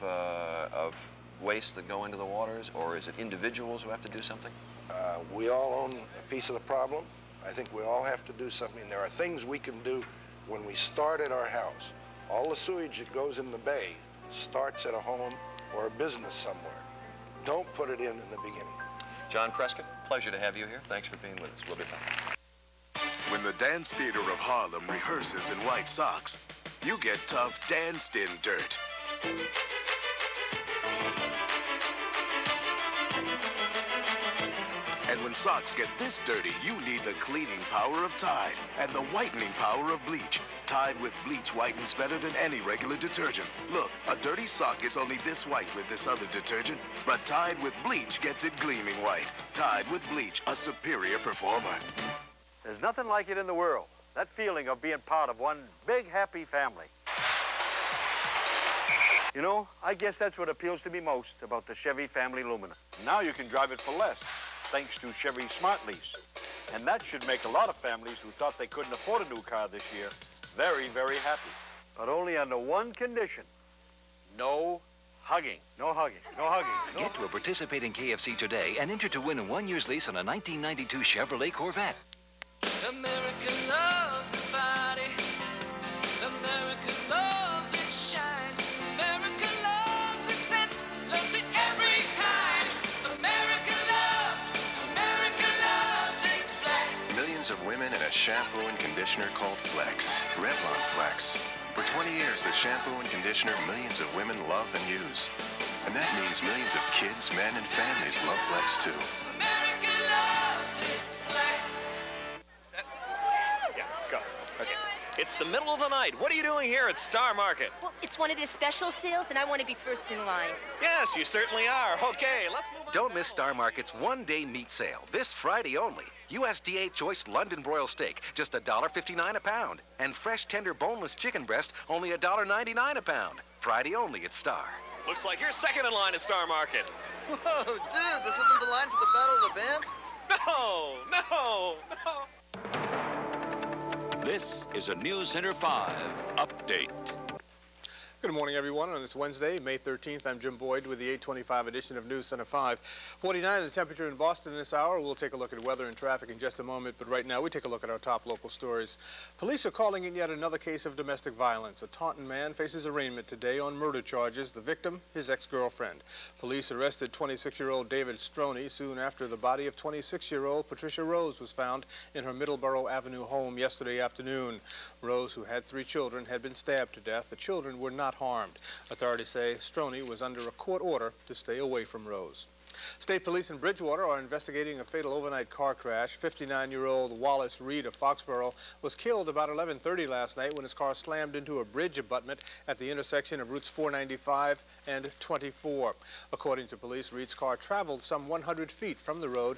waste that go into the waters, or is it individuals who have to do something? We all own a piece of the problem. I think we all have to do something. There are things we can do when we start at our house. All the sewage that goes in the bay starts at a home or a business somewhere. Don't put it in the beginning. John Prescott, pleasure to have you here. Thanks for being with us. We'll be back. When the Dance Theater of Harlem rehearses in white socks, you get tough danced-in dirt. And when socks get this dirty, you need the cleaning power of Tide and the whitening power of bleach. Tide with bleach whitens better than any regular detergent. Look, a dirty sock is only this white with this other detergent, but Tide with bleach gets it gleaming white. Tide with bleach, a superior performer. There's nothing like it in the world. That feeling of being part of one big, happy family. You know, I guess that's what appeals to me most about the Chevy Family Lumina. Now you can drive it for less, thanks to Chevy Smart Lease. And that should make a lot of families who thought they couldn't afford a new car this year very, very happy. But only under one condition. No hugging. No hugging. No hugging. No. Get to a participating KFC today and enter to win a 1 year's lease on a 1992 Chevrolet Corvette. America loves its body. America loves its shine. America loves its scent. Loves it every time. America loves its flex. Millions of women in a shampoo and conditioner called Flex. Revlon Flex. For 20 years, the shampoo and conditioner millions of women love and use. And that means millions of kids, men, and families love Flex too. America loves its flex. It's the middle of the night. What are you doing here at Star Market? Well, it's one of the special sales, and I want to be first in line. Yes, you certainly are. Okay, let's move on. Don't miss Star Market's one-day meat sale, this Friday only. USDA choice London broiled steak, just $1.59 a pound. And fresh, tender, boneless chicken breast, only $1.99 a pound. Friday only at Star. Looks like you're second in line at Star Market. Whoa, dude, this isn't the line for the Battle of the Bands? No. This is a News Center 5 update. Good morning, everyone. On this Wednesday, May 13th, I'm Jim Boyd with the 825 edition of News Center 5. 49 the temperature in Boston this hour. We'll take a look at weather and traffic in just a moment, but right now we take a look at our top local stories. Police are calling in yet another case of domestic violence. A Taunton man faces arraignment today on murder charges. The victim, his ex-girlfriend. Police arrested 26-year-old David Stroney soon after the body of 26-year-old Patricia Rose was found in her Middleborough Avenue home yesterday afternoon. Rose, who had 3 children, had been stabbed to death. The children were not harmed. Authorities say Stroney was under a court order to stay away from Rose. State police in Bridgewater are investigating a fatal overnight car crash. 59-year-old Wallace Reed of Foxborough was killed about 11:30 last night when his car slammed into a bridge abutment at the intersection of routes 495 and 24. According to police, Reed's car traveled some 100 feet from the road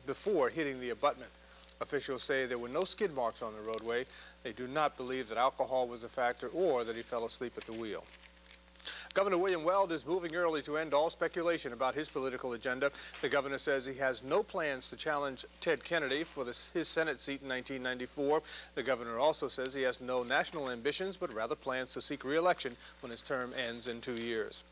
before hitting the abutment. Officials say there were no skid marks on the roadway. They do not believe that alcohol was a factor or that he fell asleep at the wheel. Governor William Weld is moving early to end all speculation about his political agenda. The governor says he has no plans to challenge Ted Kennedy for his Senate seat in 1994. The governor also says he has no national ambitions, but rather plans to seek re-election when his term ends in 2 years.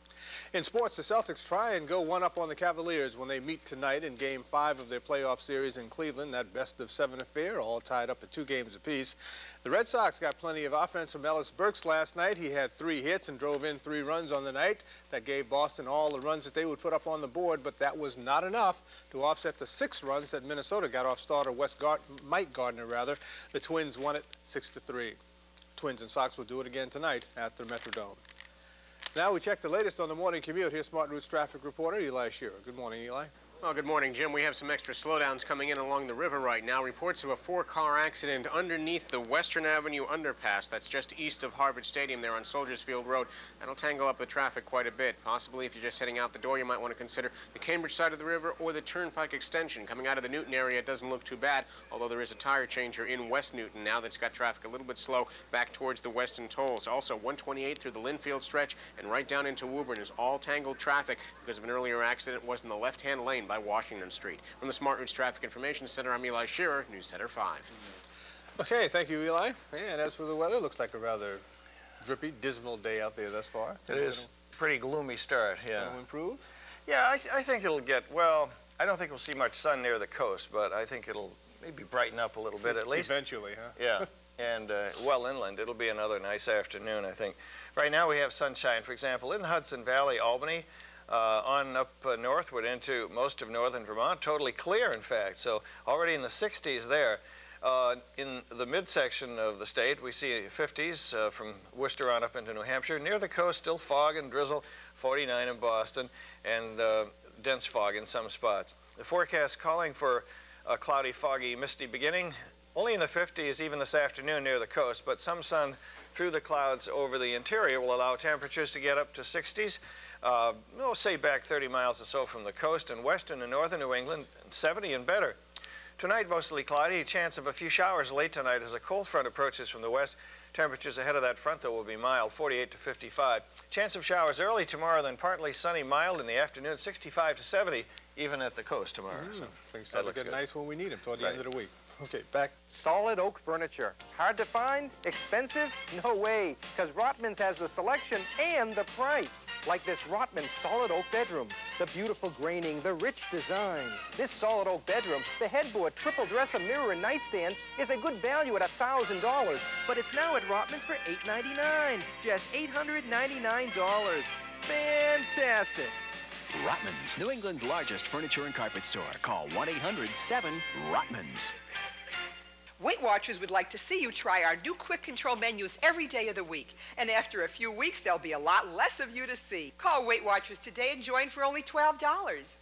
In sports, the Celtics try and go one up on the Cavaliers when they meet tonight in Game 5 of their playoff series in Cleveland. That best-of-7 affair, all tied up at 2 games apiece. The Red Sox got plenty of offense from Ellis Burks last night. He had 3 hits and drove in 3 runs on the night. That gave Boston all the runs that they would put up on the board, but that was not enough to offset the 6 runs that Minnesota got off starter Mike Gardner. The Twins won it 6-3. Twins and Sox will do it again tonight at the Metrodome. Now we check the latest on the morning commute. Here's Smart Routes traffic reporter Eli Shearer. Good morning, Eli. Well, good morning, Jim. We have some extra slowdowns coming in along the river right now. Reports of a 4-car accident underneath the Western Avenue underpass. That's just east of Harvard Stadium there on Soldiers Field Road. That'll tangle up the traffic quite a bit. Possibly, if you're just heading out the door, you might want to consider the Cambridge side of the river or the Turnpike extension. Coming out of the Newton area, it doesn't look too bad, although there is a tire changer in West Newton now that's got traffic a little bit slow back towards the Weston tolls. Also, 128 through the Linfield stretch and right down into Woburn is all tangled traffic because of an earlier accident. It was in the left-hand lane by Washington Street. From the Smart Routes Traffic Information Center, I'm Eli Shearer, News Center 5. Okay, thank you, Eli. And as for the weather, looks like a rather drippy, dismal day out there thus far. It is pretty gloomy start, yeah. Will improve? Yeah, I think it'll get, well, I don't think we'll see much sun near the coast, but I think it'll maybe brighten up a little bit at least. Eventually, huh? Yeah, and well inland, it'll be another nice afternoon, I think. Right now we have sunshine, for example, in the Hudson Valley, Albany, on up northward into most of northern Vermont, totally clear, in fact. So already in the 60s there. In the midsection of the state, we see 50s from Worcester on up into New Hampshire. Near the coast, still fog and drizzle, 49 in Boston, and dense fog in some spots. The forecast calling for a cloudy, foggy, misty beginning. Only in the 50s, even this afternoon near the coast, but some sun through the clouds over the interior will allow temperatures to get up to 60s. We'll say back 30 miles or so from the coast, and western and northern New England, 70 and better. Tonight, mostly cloudy. Chance of a few showers late tonight as a cold front approaches from the west. Temperatures ahead of that front, though, will be mild, 48 to 55. Chance of showers early tomorrow, then partly sunny, mild in the afternoon, 65 to 70, even at the coast tomorrow. So things start to get nice when we need them toward the end of the week. Okay, back. Solid oak furniture. Hard to find? Expensive? No way, because Rotman's has the selection and the price. Like this Rotman solid oak bedroom. The beautiful graining, the rich design. This solid oak bedroom, the headboard, triple dresser, mirror, and nightstand is a good value at $1,000. But it's now at Rotman's for $899. Just $899. Fantastic. Rotman's, New England's largest furniture and carpet store. Call 1-800-7-ROTMANS. Weight Watchers would like to see you try our new quick control menus every day of the week. And after a few weeks, there'll be a lot less of you to see. Call Weight Watchers today and join for only $12.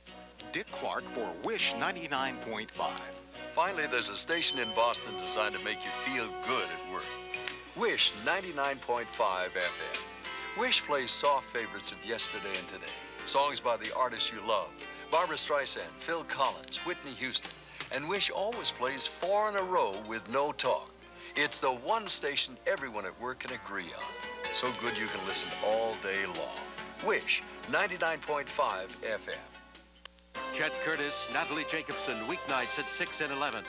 Dick Clark for Wish 99.5. Finally, there's a station in Boston designed to make you feel good at work. Wish 99.5 FM. Wish plays soft favorites of yesterday and today. Songs by the artists you love. Barbra Streisand, Phil Collins, Whitney Houston. And Wish always plays 4 in a row with no talk. It's the one station everyone at work can agree on. So good you can listen all day long. Wish 99.5 FM. Chet Curtis, Natalie Jacobson, weeknights at 6 and 11.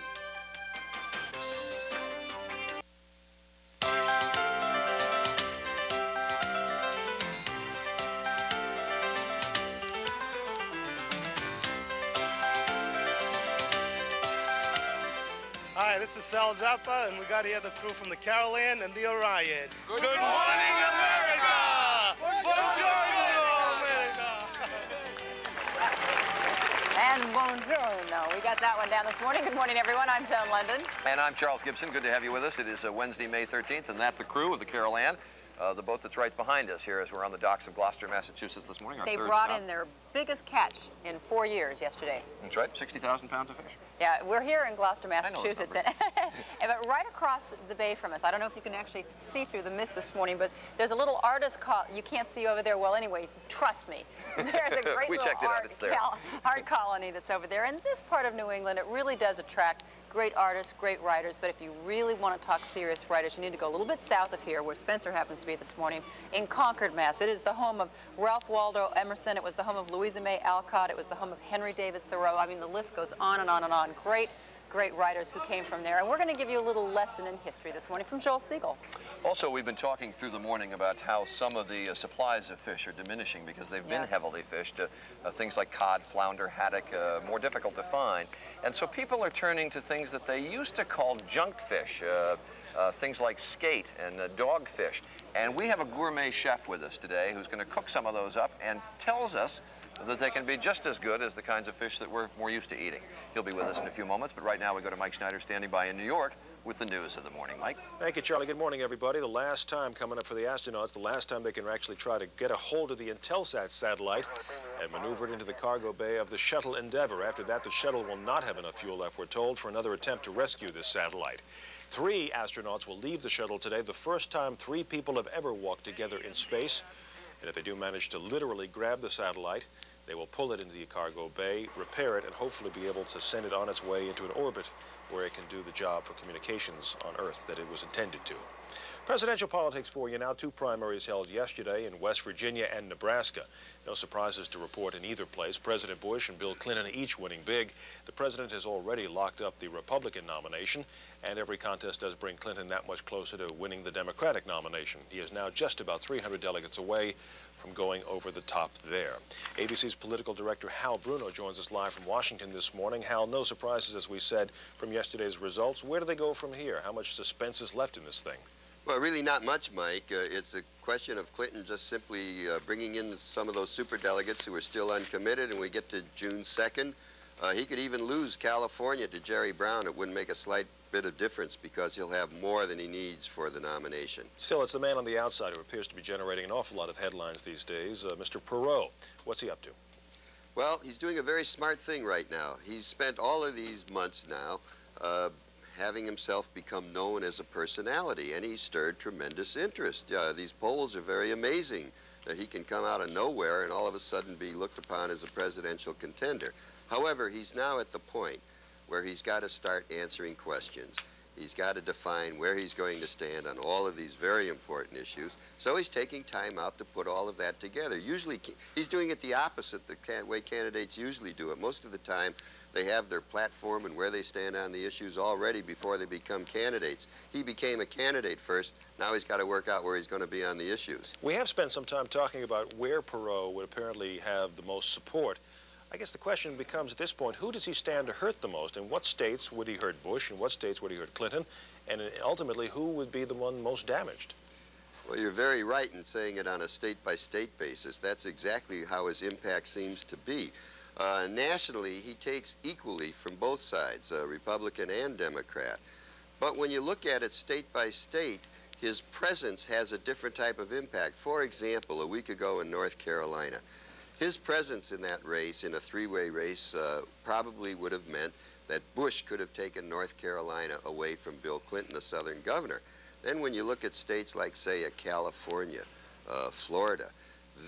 Hi, this is Sal Zappa, and we got here the crew from the Caroline and the Orion. Good morning, America! Buongiorno, America! And buongiorno. We got that one down this morning. Good morning, everyone. I'm Joan London. And I'm Charles Gibson. Good to have you with us. It is Wednesday, May 13th, and that's the crew of the Carol Ann, the boat that's right behind us here as we're on the docks of Gloucester, Massachusetts this morning. They brought in their biggest catch in 4 years yesterday. That's right, 60,000 pounds of fish. Yeah, we're here in Gloucester, Massachusetts, but right across the bay from us. I don't know if you can actually see through the mist this morning, but there's a little artist you can't see over there. Well, anyway, trust me. There's a great little art colony that's over there. And this part of New England, it really does attract great artists, great writers, but if you really want to talk serious writers, you need to go a little bit south of here, where Spencer happens to be this morning, in Concord, Mass. It is the home of Ralph Waldo Emerson. It was the home of Louisa May Alcott. It was the home of Henry David Thoreau. I mean, the list goes on and on and on. Great, great writers who came from there. And we're going to give you a little lesson in history this morning from Joel Siegel. Also, we've been talking through the morning about how some of the supplies of fish are diminishing because they've been heavily fished. Things like cod, flounder, haddock, more difficult to find. And so people are turning to things that they used to call junk fish, things like skate and dogfish. And we have a gourmet chef with us today who's going to cook some of those up and tells us that they can be just as good as the kinds of fish that we're more used to eating. He'll be with us in a few moments, but right now we go to Mike Schneider standing by in New York with the news of the morning. Mike? Thank you, Charlie. Good morning, everybody. The last time coming up for the astronauts, the last time they can actually try to get a hold of the Intelsat satellite and maneuver it into the cargo bay of the shuttle Endeavour. After that, the shuttle will not have enough fuel left, we're told, for another attempt to rescue this satellite. 3 astronauts will leave the shuttle today, the first time 3 people have ever walked together in space. And if they do manage to literally grab the satellite, they will pull it into the cargo bay, repair it, and hopefully be able to send it on its way into an orbit where it can do the job for communications on Earth that it was intended to. Presidential politics for you now. 2 primaries held yesterday in West Virginia and Nebraska. No surprises to report in either place. President Bush and Bill Clinton each winning big. The president has already locked up the Republican nomination, and every contest does bring Clinton that much closer to winning the Democratic nomination. He is now just about 300 delegates away from going over the top there. ABC's political director Hal Bruno joins us live from Washington this morning. Hal, no surprises, as we said, from yesterday's results. Where do they go from here? How much suspense is left in this thing? Well, really not much, Mike. It's a question of Clinton just simply bringing in some of those superdelegates who are still uncommitted, and we get to June 2nd. He could even lose California to Jerry Brown. It wouldn't make a slight bit of difference because he'll have more than he needs for the nomination. Still, it's the man on the outside who appears to be generating an awful lot of headlines these days, Mr. Perot. What's he up to? Well, he's doing a very smart thing right now. He's spent all of these months now having himself become known as a personality, and he's stirred tremendous interest. These polls are very amazing that he can come out of nowhere and all of a sudden be looked upon as a presidential contender. However, he's now at the point where he's got to start answering questions. He's got to define where he's going to stand on all of these very important issues. So he's taking time out to put all of that together. Usually, he's doing it the opposite, the way candidates usually do it. Most of the time, they have their platform and where they stand on the issues already before they become candidates. He became a candidate first. Now he's got to work out where he's going to be on the issues. We have spent some time talking about where Perot would apparently have the most support. I guess the question becomes at this point, who does he stand to hurt the most? In what states would he hurt Bush? In what states would he hurt Clinton? And ultimately, who would be the one most damaged? Well, you're very right in saying it on a state-by-state basis. That's exactly how his impact seems to be. Nationally, he takes equally from both sides, Republican and Democrat. But when you look at it state by state, his presence has a different type of impact. For example, a week ago in North Carolina, his presence in that race, in a 3-way race, probably would have meant that Bush could have taken North Carolina away from Bill Clinton, the Southern governor. Then when you look at states like, say, California, Florida,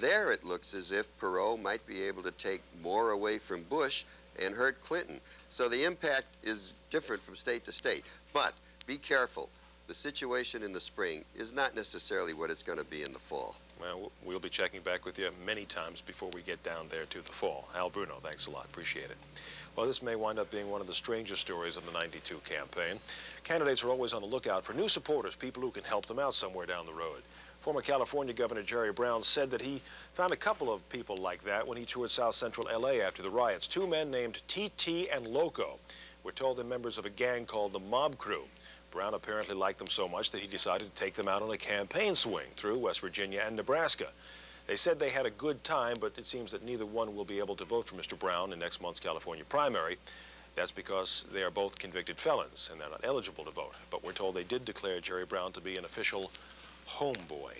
there it looks as if Perot might be able to take more away from Bush and hurt Clinton. So the impact is different from state to state. But be careful. The situation in the spring is not necessarily what it's going to be in the fall. Well, we'll be checking back with you many times before we get down there to the fall. Al Bruno, thanks a lot. Appreciate it. Well, this may wind up being one of the strangest stories of the '92 campaign. Candidates are always on the lookout for new supporters, people who can help them out somewhere down the road. Former California Governor Jerry Brown said that he found a couple of people like that when he toured South Central L.A. after the riots. 2 men named TT and Loco. We're told they're members of a gang called the Mob Crew. Brown apparently liked them so much that he decided to take them out on a campaign swing through West Virginia and Nebraska. They said they had a good time, but it seems that neither one will be able to vote for Mr. Brown in next month's California primary. That's because they are both convicted felons and they're not eligible to vote. But we're told they did declare Jerry Brown to be an official homeboy.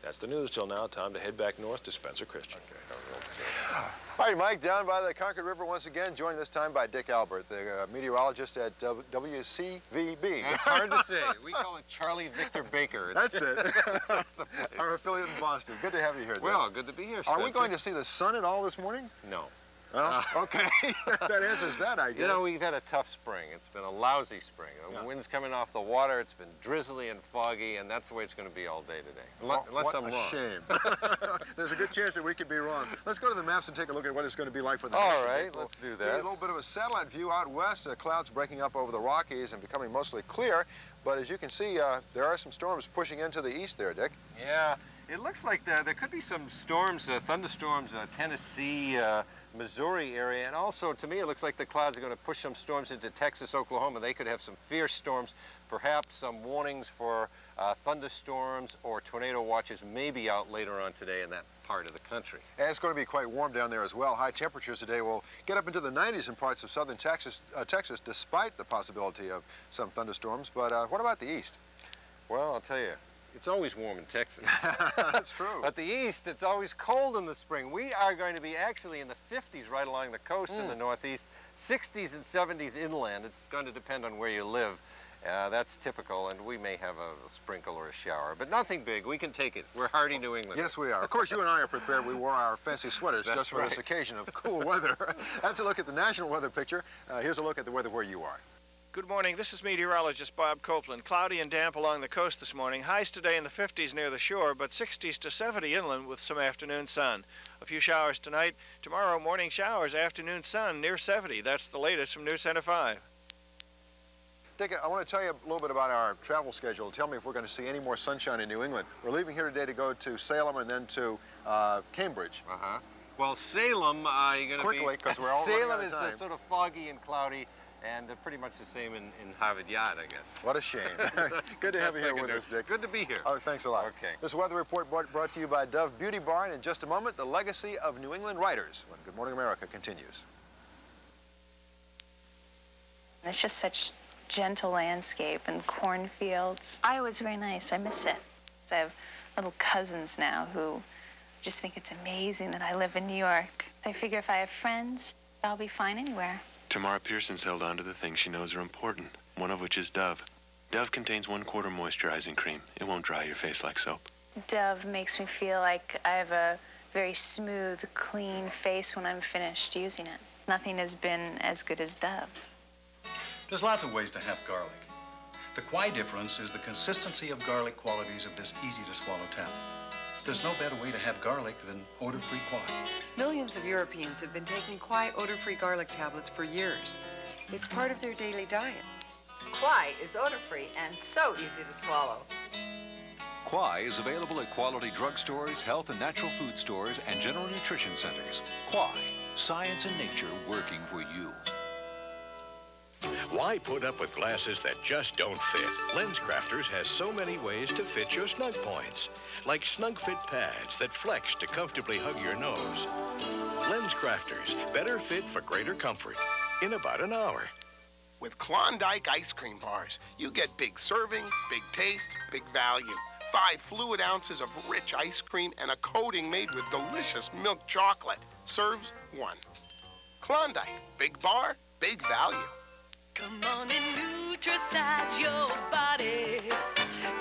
That's the news till now. Time to head back north to Spencer Christian. All right, Mike, down by the Concord River once again, joined this time by Dick Albert, the meteorologist at WCVB. It's hard to say. We call it Charlie Victor Baker. That's it. Our affiliate in Boston. Good to have you here, Dick. Well, good to be here, Spencer. Are we going to see the sun at all this morning? No. Oh, okay. That answers that, I guess. You know, we've had a tough spring. It's been a lousy spring. The wind's coming off the water. It's been drizzly and foggy, and that's the way it's going to be all day today. Unless I'm wrong. What a shame. There's a good chance that we could be wrong. Let's go to the maps and take a look at what it's going to be like for the next All right, let's do that. A little bit of a satellite view out west. Clouds breaking up over the Rockies and becoming mostly clear. But as you can see, there are some storms pushing into the east there, Dick. Yeah, it looks like there could be some storms, thunderstorms, Tennessee, Missouri area, and also to me it looks like the clouds are going to push some storms into Texas, Oklahoma. They could have some fierce storms, perhaps some warnings for thunderstorms or tornado watches may be out later on today in that part of the country. And it's going to be quite warm down there as well. High temperatures today will get up into the 90s in parts of southern Texas, despite the possibility of some thunderstorms. But what about the east? Well, I'll tell you, it's always warm in Texas. That's true. But the east, it's always cold in the spring. We are going to be actually in the 50s right along the coast in the northeast, 60s and 70s inland. It's going to depend on where you live. That's typical, and we may have a sprinkle or a shower, but nothing big. We can take it. We're hardy New England. Yes, we are. Of course, you and I are prepared. We wore our fancy sweaters just for this occasion of cool weather. That's a look at the national weather picture. Here's a look at the weather where you are. Good morning. This is meteorologist Bob Copeland. Cloudy and damp along the coast this morning. Highs today in the 50s near the shore, but 60s to 70 inland with some afternoon sun. A few showers tonight. Tomorrow, morning showers, afternoon sun near 70. That's the latest from News Center 5. Dick, I want to tell you a little bit about our travel schedule. Tell me if we're going to see any more sunshine in New England. We're leaving here today to go to Salem and then to Cambridge. Well, Salem, you're going to quickly, because we're all running out of time. Salem is sort of foggy and cloudy, and pretty much the same in Harvard Yard, I guess. What a shame. Good to have you here with us, Dick. Good to be here. Oh, thanks a lot. Okay. This weather report brought to you by Dove Beauty Bar, and in just a moment, the legacy of New England writers, when Good Morning America continues. It's just such gentle landscape and cornfields. Iowa's very nice. I miss it. So I have little cousins now who just think it's amazing that I live in New York. I figure if I have friends, I'll be fine anywhere. Tamara Pearson's held on to the things she knows are important, one of which is Dove. Dove contains 1/4 moisturizing cream. It won't dry your face like soap. Dove makes me feel like I have a very smooth, clean face when I'm finished using it. Nothing has been as good as Dove. There's lots of ways to have garlic. The Kwai difference is the consistency of garlic qualities of this easy-to-swallow tablet. There's no better way to have garlic than odor-free Kwai. Millions of Europeans have been taking Kwai odor-free garlic tablets for years. It's part of their daily diet. Kwai is odor-free and so easy to swallow. Kwai is available at quality drugstores, health and natural food stores, and general nutrition centers. Kwai, science and nature working for you. Why put up with glasses that just don't fit? LensCrafters has so many ways to fit your snug points, like snug fit pads that flex to comfortably hug your nose. LensCrafters, better fit for greater comfort in about an hour. With Klondike ice cream bars, you get big servings, big taste, big value. 5 fluid ounces of rich ice cream and a coating made with delicious milk chocolate. Serves 1. Klondike, big bar, big value. Come on and nutricize your body.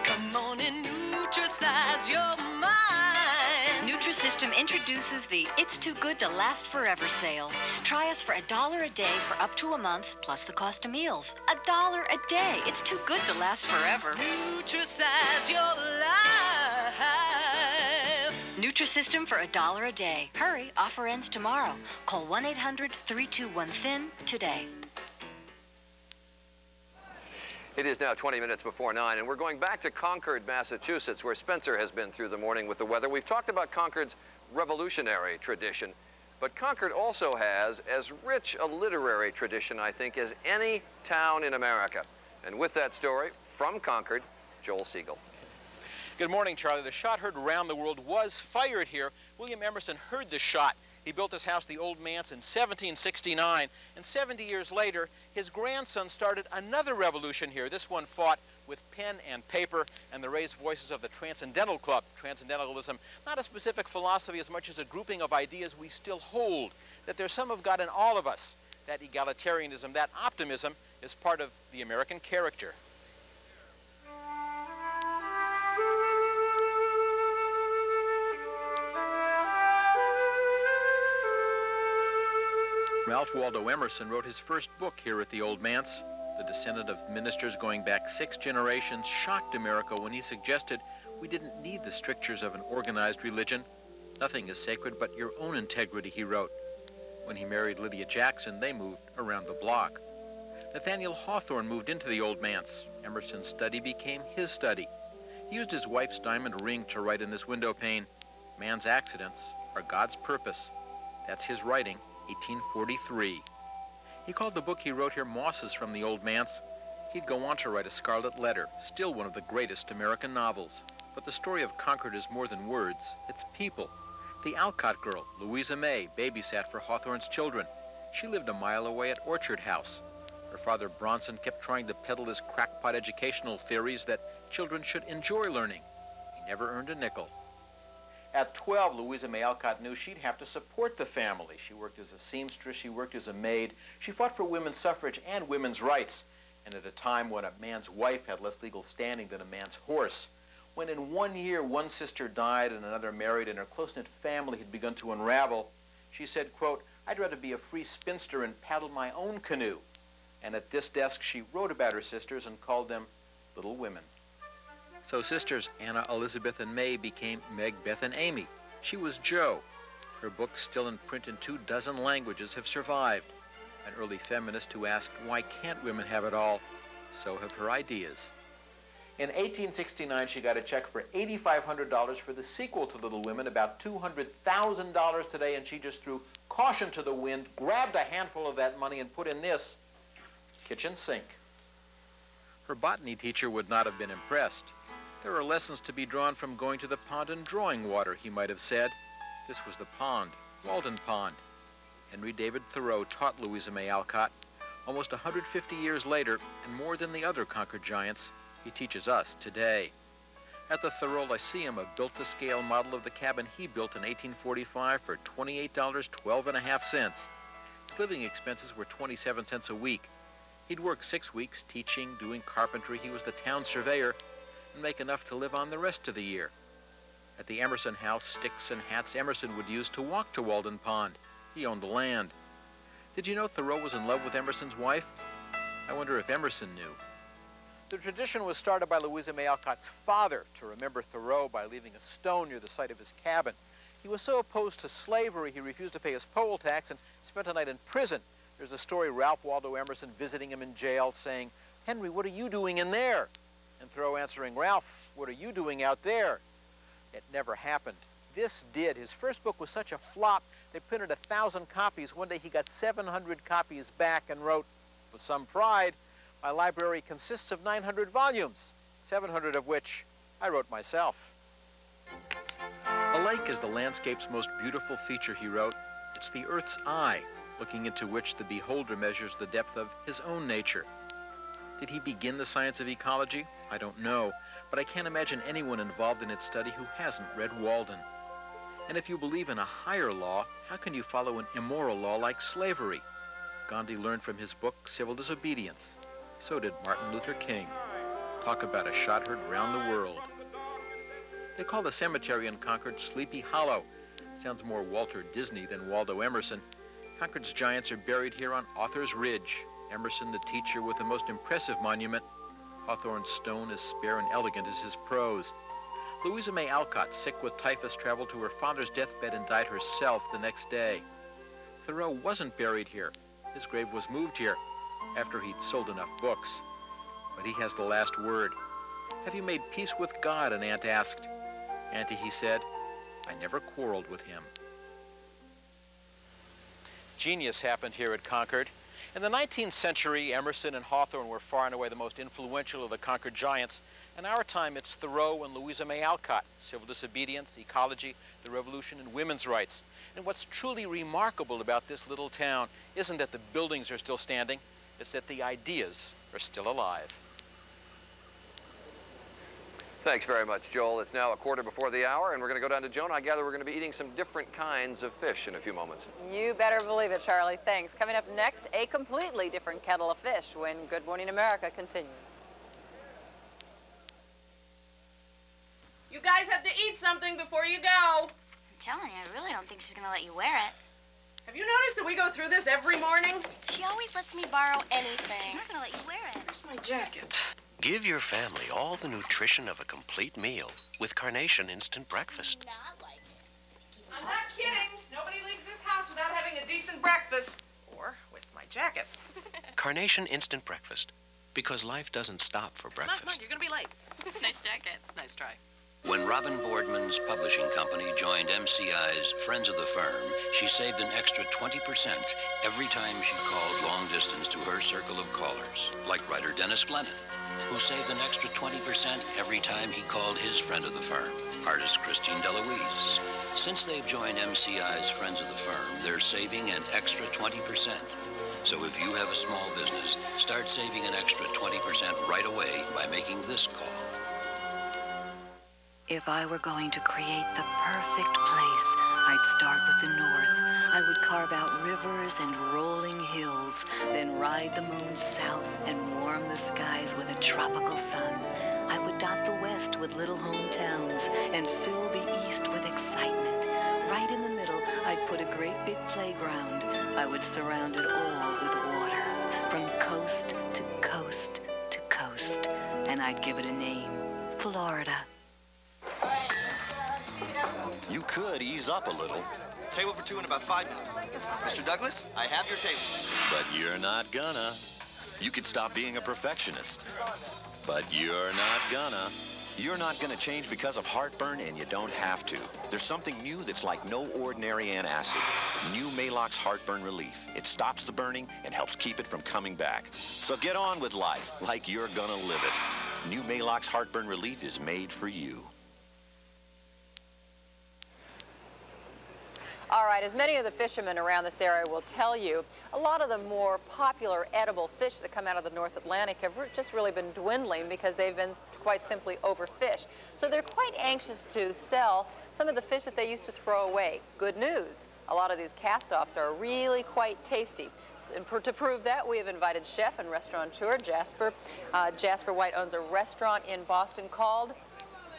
Come on and nutricize your mind. Nutrisystem introduces the It's Too Good to Last Forever sale. Try us for $1 a day for up to a month, plus the cost of meals. $1 a day. It's too good to last forever. Nutricize your life. Nutrisystem for $1 a day. Hurry, offer ends tomorrow. Call 1-800-321-THIN today. It is now 20 minutes before 9, and we're going back to Concord, Massachusetts, where Spencer has been through the morning with the weather. We've talked about Concord's revolutionary tradition, but Concord also has as rich a literary tradition, I think, as any town in America. And with that story, from Concord, Joel Siegel. Good morning, Charlie. The shot heard around the world was fired here. William Emerson heard the shot. He built his house, the Old Manse, in 1769, and 70 years later, his grandson started another revolution here. This one fought with pen and paper and the raised voices of the Transcendental Club. Transcendentalism, not a specific philosophy as much as a grouping of ideas we still hold, that there's some of God in all of us. That egalitarianism, that optimism is part of the American character. Ralph Waldo Emerson wrote his first book here at the Old Manse. The descendant of ministers going back 6 generations shocked America when he suggested we didn't need the strictures of an organized religion. Nothing is sacred but your own integrity, he wrote. When he married Lydia Jackson, they moved around the block. Nathaniel Hawthorne moved into the Old Manse. Emerson's study became his study. He used his wife's diamond ring to write in this window pane, "Man's accidents are God's purpose." That's his writing. 1843. He called the book he wrote here Mosses from the Old Manse. He'd go on to write A Scarlet Letter, still one of the greatest American novels. But the story of Concord is more than words, it's people. The Alcott girl, Louisa May, babysat for Hawthorne's children. She lived a mile away at Orchard House. Her father Bronson kept trying to peddle his crackpot educational theories that children should enjoy learning. He never earned a nickel. At 12, Louisa May Alcott knew she'd have to support the family. She worked as a seamstress, she worked as a maid. She fought for women's suffrage and women's rights. And at a time when a man's wife had less legal standing than a man's horse, when in 1 year one sister died and another married and her close-knit family had begun to unravel, she said, quote, "I'd rather be a free spinster and paddle my own canoe And at this desk, she wrote about her sisters and called them Little Women. So sisters Anna, Elizabeth, and May became Meg, Beth, and Amy. She was Jo. Her books, still in print in 24 languages, have survived. An early feminist who asked, why can't women have it all? So have her ideas. In 1869, she got a check for $8,500 for the sequel to Little Women, about $200,000 today, and she just threw caution to the wind, grabbed a handful of that money, and put in this kitchen sink. Her botany teacher would not have been impressed. There are lessons to be drawn from going to the pond and drawing water, he might have said. This was the pond, Walden Pond. Henry David Thoreau taught Louisa May Alcott. Almost 150 years later, and more than the other Concord giants, he teaches us today. At the Thoreau Lyceum, a built-to-scale model of the cabin he built in 1845 for $28.12.5. His living expenses were 27 cents a week. He'd work 6 weeks teaching, doing carpentry. He was the town surveyor, and make enough to live on the rest of the year. At the Emerson house, sticks and hats Emerson would use to walk to Walden Pond. He owned the land. Did you know Thoreau was in love with Emerson's wife? I wonder if Emerson knew. The tradition was started by Louisa May Alcott's father to remember Thoreau by leaving a stone near the site of his cabin. He was so opposed to slavery, he refused to pay his poll tax and spent a night in prison. There's a story Ralph Waldo Emerson visiting him in jail saying, "Henry, what are you doing in there?" And Thoreau answering, "Ralph, what are you doing out there?" It never happened. This did. His first book was such a flop, they printed 1,000 copies. One day he got 700 copies back and wrote, with some pride, "My library consists of 900 volumes, 700 of which I wrote myself." A lake is the landscape's most beautiful feature, he wrote. It's the earth's eye, looking into which the beholder measures the depth of his own nature. Did he begin the science of ecology? I don't know, but I can't imagine anyone involved in its study who hasn't read Walden. And if you believe in a higher law, how can you follow an immoral law like slavery? Gandhi learned from his book, Civil Disobedience. So did Martin Luther King. Talk about a shot heard round the world. They call the cemetery in Concord Sleepy Hollow. Sounds more Walter Disney than Waldo Emerson. Concord's giants are buried here on Author's Ridge. Emerson, the teacher, with the most impressive monument. Hawthorne's stone as spare and elegant as his prose. Louisa May Alcott, sick with typhus, traveled to her father's deathbed and died herself the next day. Thoreau wasn't buried here. His grave was moved here after he'd sold enough books. But he has the last word. "Have you made peace with God?" an aunt asked. "Auntie," he said, "I never quarreled with him." Genius happened here at Concord. In the 19th century, Emerson and Hawthorne were far and away the most influential of the Concord giants. In our time, it's Thoreau and Louisa May Alcott, civil disobedience, ecology, the revolution, and women's rights. And what's truly remarkable about this little town isn't that the buildings are still standing, it's that the ideas are still alive. Thanks very much, Joel. It's now 1/4 the hour, and we're going to go down to Joan. I gather we're going to be eating some different kinds of fish in a few moments. You better believe it, Charlie. Thanks. Coming up next, a completely different kettle of fish when Good Morning America continues. You guys have to eat something before you go. I'm telling you, I really don't think she's going to let you wear it. Have you noticed that we go through this every morning? She always lets me borrow anything. She's not going to let you wear it. Where's my jacket? Give your family all the nutrition of a complete meal with Carnation Instant Breakfast. I'm not kidding. Nobody leaves this house without having a decent breakfast. Or with my jacket. Carnation Instant Breakfast. Because life doesn't stop for breakfast. Come on, you're going to be late. Nice jacket. Nice try. When Robin Boardman's publishing company joined MCI's Friends of the Firm, she saved an extra 20% every time she called long distance to her circle of callers, like writer Dennis Glennon, who saved an extra 20% every time he called his friend of the firm, artist Christine DeLuise. Since they've joined MCI's Friends of the Firm, they're saving an extra 20%. So if you have a small business, start saving an extra 20% right away by making this call. If I were going to create the perfect place, I'd start with the north. I would carve out rivers and rolling hills, then ride the moon south and warm the skies with a tropical sun. I would dot the west with little hometowns and fill the east with excitement. Right in the middle, I'd put a great big playground. I would surround it all with water. from coast to coast to coast, and I'd give it a name, Florida. You could ease up a little. Table for two in about 5 minutes. Mr. Douglas, I have your table. But you're not gonna. You could stop being a perfectionist. But you're not gonna. You're not gonna change because of heartburn, and you don't have to. There's something new that's like no ordinary antacid. New Maalox Heartburn Relief. It stops the burning and helps keep it from coming back. So get on with life like you're gonna live it. New Maalox Heartburn Relief is made for you. All right, as many of the fishermen around this area will tell you, a lot of the more popular edible fish that come out of the North Atlantic have just really been dwindling because they've been quite simply overfished. So they're quite anxious to sell some of the fish that they used to throw away. Good news, a lot of these cast-offs are really quite tasty. And to prove that, we have invited chef and restaurateur Jasper. Jasper White owns a restaurant in Boston called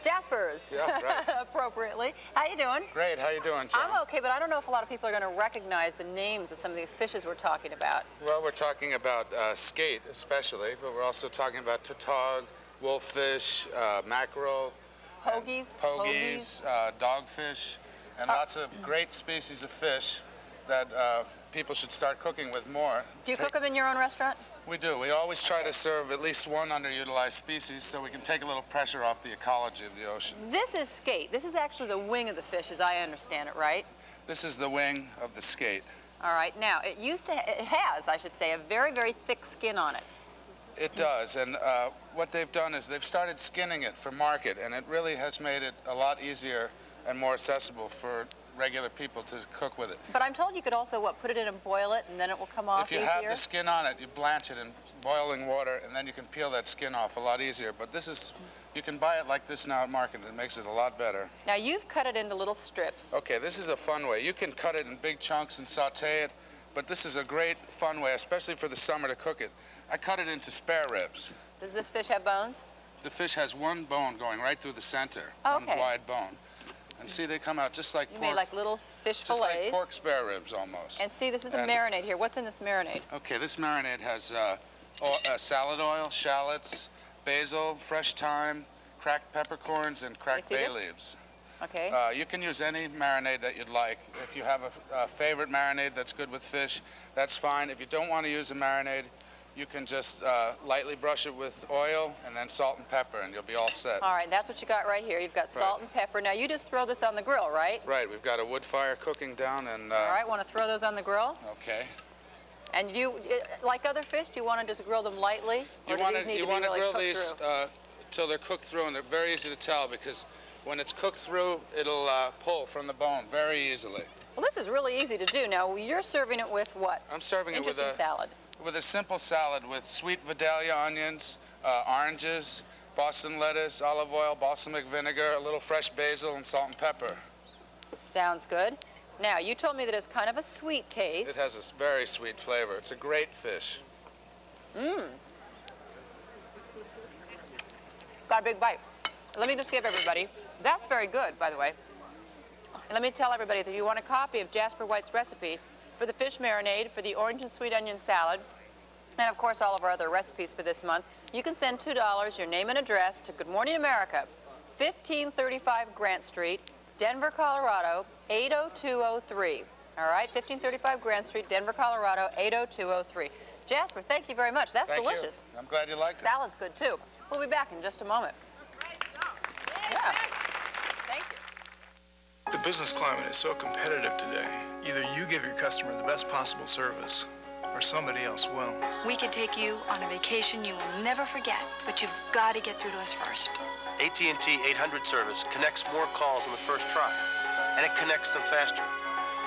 Jasper's, yeah, right. appropriately. How you doing? Great. How you doing, John? I'm okay, but I don't know if a lot of people are going to recognize the names of some of these fishes we're talking about. Well, we're talking about skate, especially, but we're also talking about tautog, wolffish, mackerel, pogies, dogfish, and lots of great species of fish that people should start cooking with more. Do you cook them in your own restaurant? We do. We always try to serve at least one underutilized species so we can take a little pressure off the ecology of the ocean. This is skate. This is actually the wing of the fish, as I understand it, right? This is the wing of the skate. All right. Now, it has, I should say, a very, very thick skin on it. It does, and what they've done is they've started skinning it for market, and it really has made it a lot easier and more accessible for regular people to cook with it. But I'm told you could also, put it in and boil it, and then it will come off easier? If you have the skin on it, you blanch it in boiling water, and then you can peel that skin off a lot easier. But this is, you can buy it like this now at market, and it makes it a lot better. Now, you've cut it into little strips. Okay, this is a fun way. You can cut it in big chunks and saute it, but this is a great fun way, especially for the summer, to cook it. I cut it into spare ribs. Does this fish have bones? The fish has one bone going right through the center, okay. One wide bone. And see, they come out just like pork. You made like little fish just fillets. Like pork spare ribs, almost. And see, this is a marinade here. What's in this marinade? Okay, this marinade has salad oil, shallots, basil, fresh thyme, cracked peppercorns, and cracked bay leaves. Okay. You can use any marinade that you'd like. If you have a favorite marinade that's good with fish, that's fine. If you don't want to use a marinade, you can just lightly brush it with oil and then salt and pepper, and you'll be all set. All right, that's what you got right here. You've got salt and pepper. Now, you just throw this on the grill, right? Right. We've got a wood fire cooking down, and... all right, want to throw those on the grill? Okay. And you, like other fish, do you want to just grill them lightly? Or do these need to be really grill cooked these till they're cooked through, and they're very easy to tell because when it's cooked through, it'll pull from the bone very easily. Well, this is really easy to do. Now, you're serving it with what? I'm serving it with a salad. With a simple salad with sweet Vidalia onions, oranges, Boston lettuce, olive oil, balsamic vinegar, a little fresh basil, and salt and pepper. Sounds good. Now, you told me that it's kind of a sweet taste. It has a very sweet flavor. It's a great fish. Mmm. Got a big bite. Let me just give everybody. That's very good, by the way. And let me tell everybody that if you want a copy of Jasper White's recipe for the fish marinade, for the orange and sweet onion salad, and of course all of our other recipes for this month, you can send $2, your name and address, to Good Morning America, 1535 Grant Street, Denver, Colorado, 80203. All right, 1535 Grant Street, Denver, Colorado, 80203. Jasper, thank you very much. That's delicious. I'm glad you liked it. Salad's good too. We'll be back in just a moment. Yeah. Thank you. The business climate is so competitive today. Either you give your customer the best possible service, or somebody else will. We could take you on a vacation you will never forget, but you've got to get through to us first. AT&T 800 service connects more calls on the first try, and it connects them faster,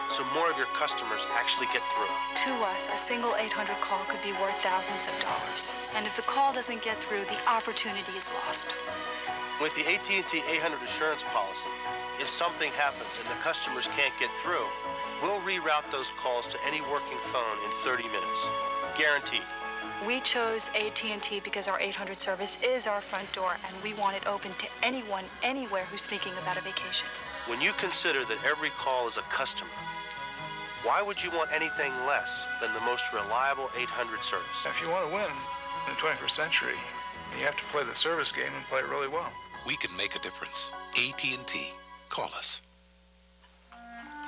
so more of your customers actually get through. To us, a single 800 call could be worth thousands of dollars. And if the call doesn't get through, the opportunity is lost. With the AT&T 800 insurance policy, if something happens and the customers can't get through, we'll reroute those calls to any working phone in 30 minutes. Guaranteed. We chose AT&T because our 800 service is our front door, and we want it open to anyone, anywhere who's thinking about a vacation. When you consider that every call is a customer, Why would you want anything less than the most reliable 800 service? If you want to win in the 21st century, you have to play the service game and play it really well. We can make a difference. AT&T. Call us.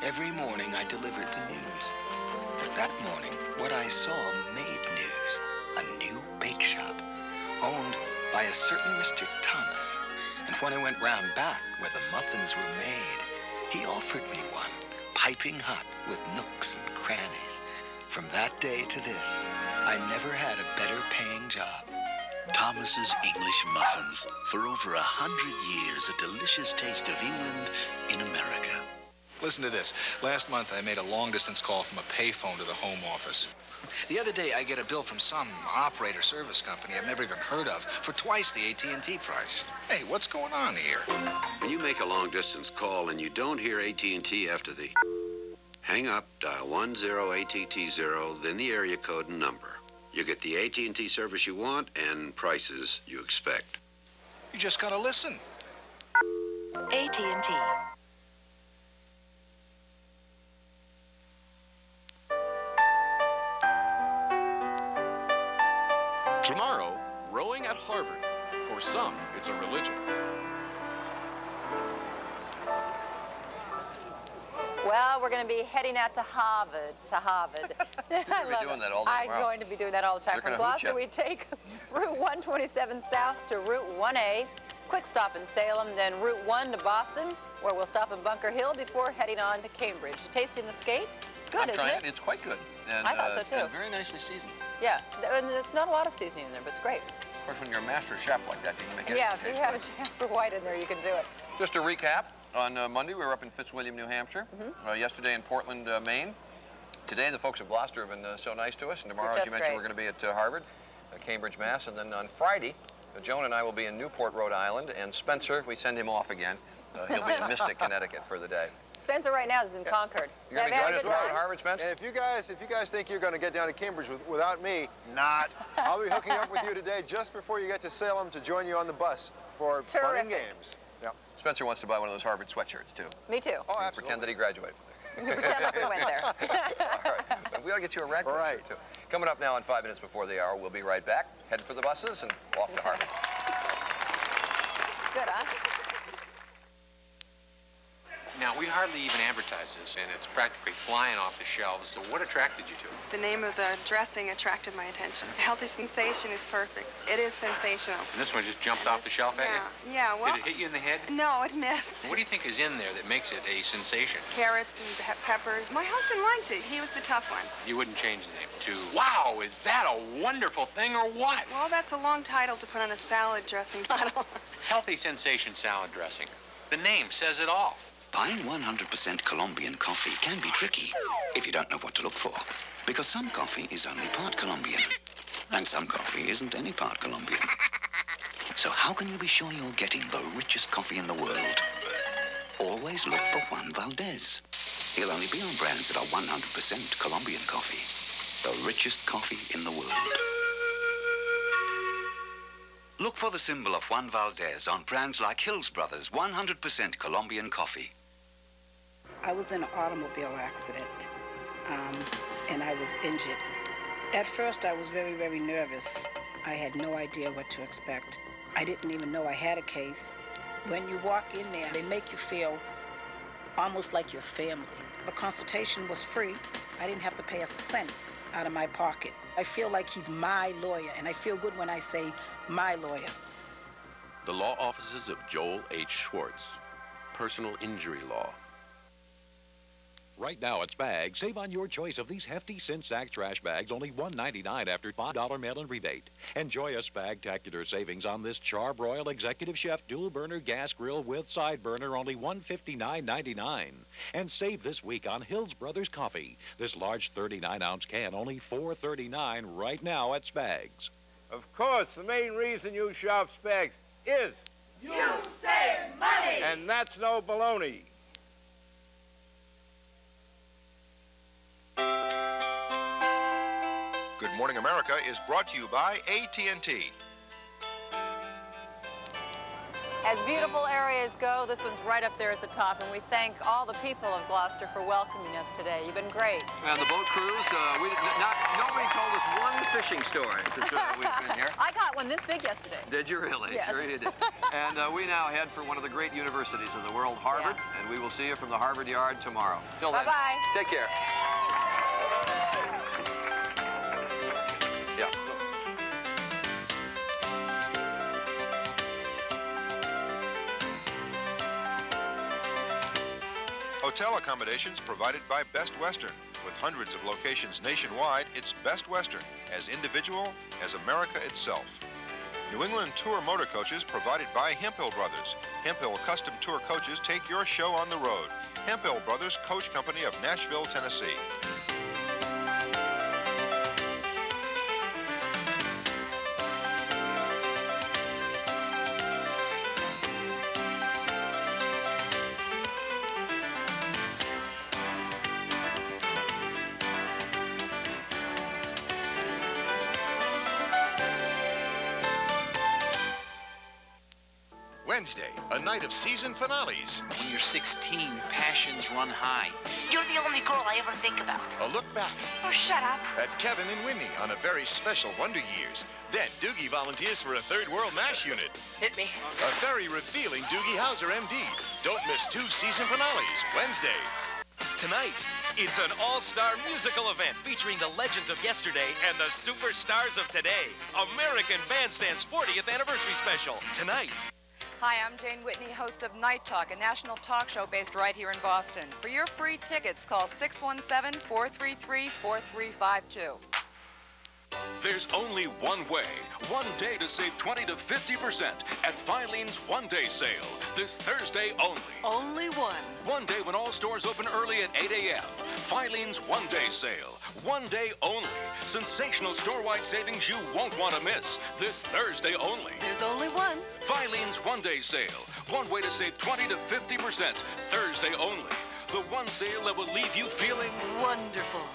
Every morning I delivered the news. But that morning, what I saw made news. A new bake shop, owned by a certain Mr. Thomas. And when I went round back where the muffins were made, he offered me one, piping hot with nooks and crannies. From that day to this, I never had a better paying job. Thomas's English Muffins. For over 100 years, a delicious taste of England in America. Listen to this. Last month, I made a long-distance call from a payphone to the home office. The other day, I get a bill from some operator service company I've never even heard of for twice the AT&T price. Hey, what's going on here? When you make a long-distance call and you don't hear AT&T after the... Hang up, dial 10-ATT-0, then the area code and number. You get the AT&T service you want and prices you expect. You just gotta listen. AT&T. Tomorrow, rowing at Harvard. For some, it's a religion. Well, we're going to be heading out to Harvard. You're going to be doing that all the time. I'm going to be doing that all the time. From Gloucester, we take Route 127 south to Route 1A. Quick stop in Salem, then Route 1 to Boston, where we'll stop in Bunker Hill before heading on to Cambridge. Tasting the skate? Good, isn't it? It's quite good. And, I thought so, too. And very nicely seasoned. Yeah, and there's not a lot of seasoning in there, but it's great. Of course, when you're a master chef like that, you can make it. Yeah, if you have a Jasper White in there, you can do it. Just to recap, on Monday, we were up in Fitzwilliam, New Hampshire. Yesterday in Portland, Maine. Today, the folks of Gloucester have been so nice to us. And tomorrow, as you mentioned, we're going to be at Harvard, Cambridge, Mass. And then on Friday, Joan and I will be in Newport, Rhode Island. And Spencer, we send him off again. He'll be in Mystic, Connecticut for the day. Spencer right now is in Concord. You're going to be joining us tomorrow at Harvard, Spencer? And if you guys think you're going to get down to Cambridge without me, not. I'll be hooking up with you today just before you get to Salem to join you on the bus for fun and games. Yep. Spencer wants to buy one of those Harvard sweatshirts, too. Me too. Oh, absolutely. Pretend that he graduated. Pretend like we went there. All right. But we ought to get you a rag shirt, too. Coming up now in 5 minutes before the hour, we'll be right back. Head for the buses and off to Harvard. Good, huh? Now, we hardly even advertise this, and it's practically flying off the shelves. So what attracted you to it? The name of the dressing attracted my attention. Healthy Sensation is perfect. It is sensational. And this one just jumped off the shelf at you? Yeah, well... Did it hit you in the head? No, it missed. What do you think is in there that makes it a sensation? Carrots and peppers. My husband liked it. He was the tough one. You wouldn't change the name to, wow, is that a wonderful thing or what? Well, that's a long title to put on a salad dressing bottle. Healthy Sensation salad dressing. The name says it all. Buying 100% Colombian coffee can be tricky if you don't know what to look for. Because some coffee is only part Colombian, and some coffee isn't any part Colombian. So how can you be sure you're getting the richest coffee in the world? Always look for Juan Valdez. He'll only be on brands that are 100% Colombian coffee. The richest coffee in the world. Look for the symbol of Juan Valdez on brands like Hills Brothers 100% Colombian coffee. I was in an automobile accident, and I was injured. At first, I was very, very nervous. I had no idea what to expect. I didn't even know I had a case. When you walk in there, they make you feel almost like your family. The consultation was free. I didn't have to pay a cent out of my pocket. I feel like he's my lawyer, and I feel good when I say my lawyer. The law offices of Joel H. Schwartz. Personal injury law. Right now at Spags, save on your choice of these hefty Sin-Sack trash bags, only $1.99 after $5 mail-in rebate. Enjoy a Spag-tacular savings on this Char-Broil Executive Chef dual-burner gas grill with side burner, only $159.99. And save this week on Hills Brothers Coffee. This large 39-ounce can, only $4.39 right now at Spags. Of course, the main reason you shop Spags is... You save money! And that's no baloney. Good Morning America is brought to you by AT&T. As beautiful areas go, this one's right up there at the top, and we thank all the people of Gloucester for welcoming us today. You've been great. And the boat cruise, nobody told us one fishing story since we've been here. I got one this big yesterday. Did you really? Yes. Sure you did. And we now head for one of the great universities in the world, Harvard, and we will see you from the Harvard Yard tomorrow. Till then, bye-bye. Take care. Yeah. Hotel accommodations provided by Best Western. With hundreds of locations nationwide, it's Best Western, as individual as America itself. New England Tour motor coaches provided by Hemphill Brothers. Hemphill Custom Tour coaches take your show on the road. Hemphill Brothers Coach Company of Nashville, Tennessee. Wednesday, a night of season finales. When you're 16, passions run high. You're the only girl I ever think about. A look back Oh, shut up. at Kevin and Whitney on a very special Wonder Years. Then Doogie volunteers for a Third World MASH unit. Hit me. A very revealing Doogie Howser, MD. Don't miss 2 season finales, Wednesday. Tonight, it's an all-star musical event featuring the legends of yesterday and the superstars of today. American Bandstand's 40th anniversary special. Tonight. Hi, I'm Jane Whitney, host of Night Talk, a national talk show based right here in Boston. For your free tickets, call 617-433-4352. There's only one way, one day to save 20 to 50% at Filene's one-day sale. This Thursday only. Only one. One day when all stores open early at 8 a.m. Filene's one-day sale. One day only. Sensational store-wide savings you won't want to miss. This Thursday only. There's only one. Filene's one-day sale. One way to save 20 to 50%. Thursday only. The one sale that will leave you feeling wonderful.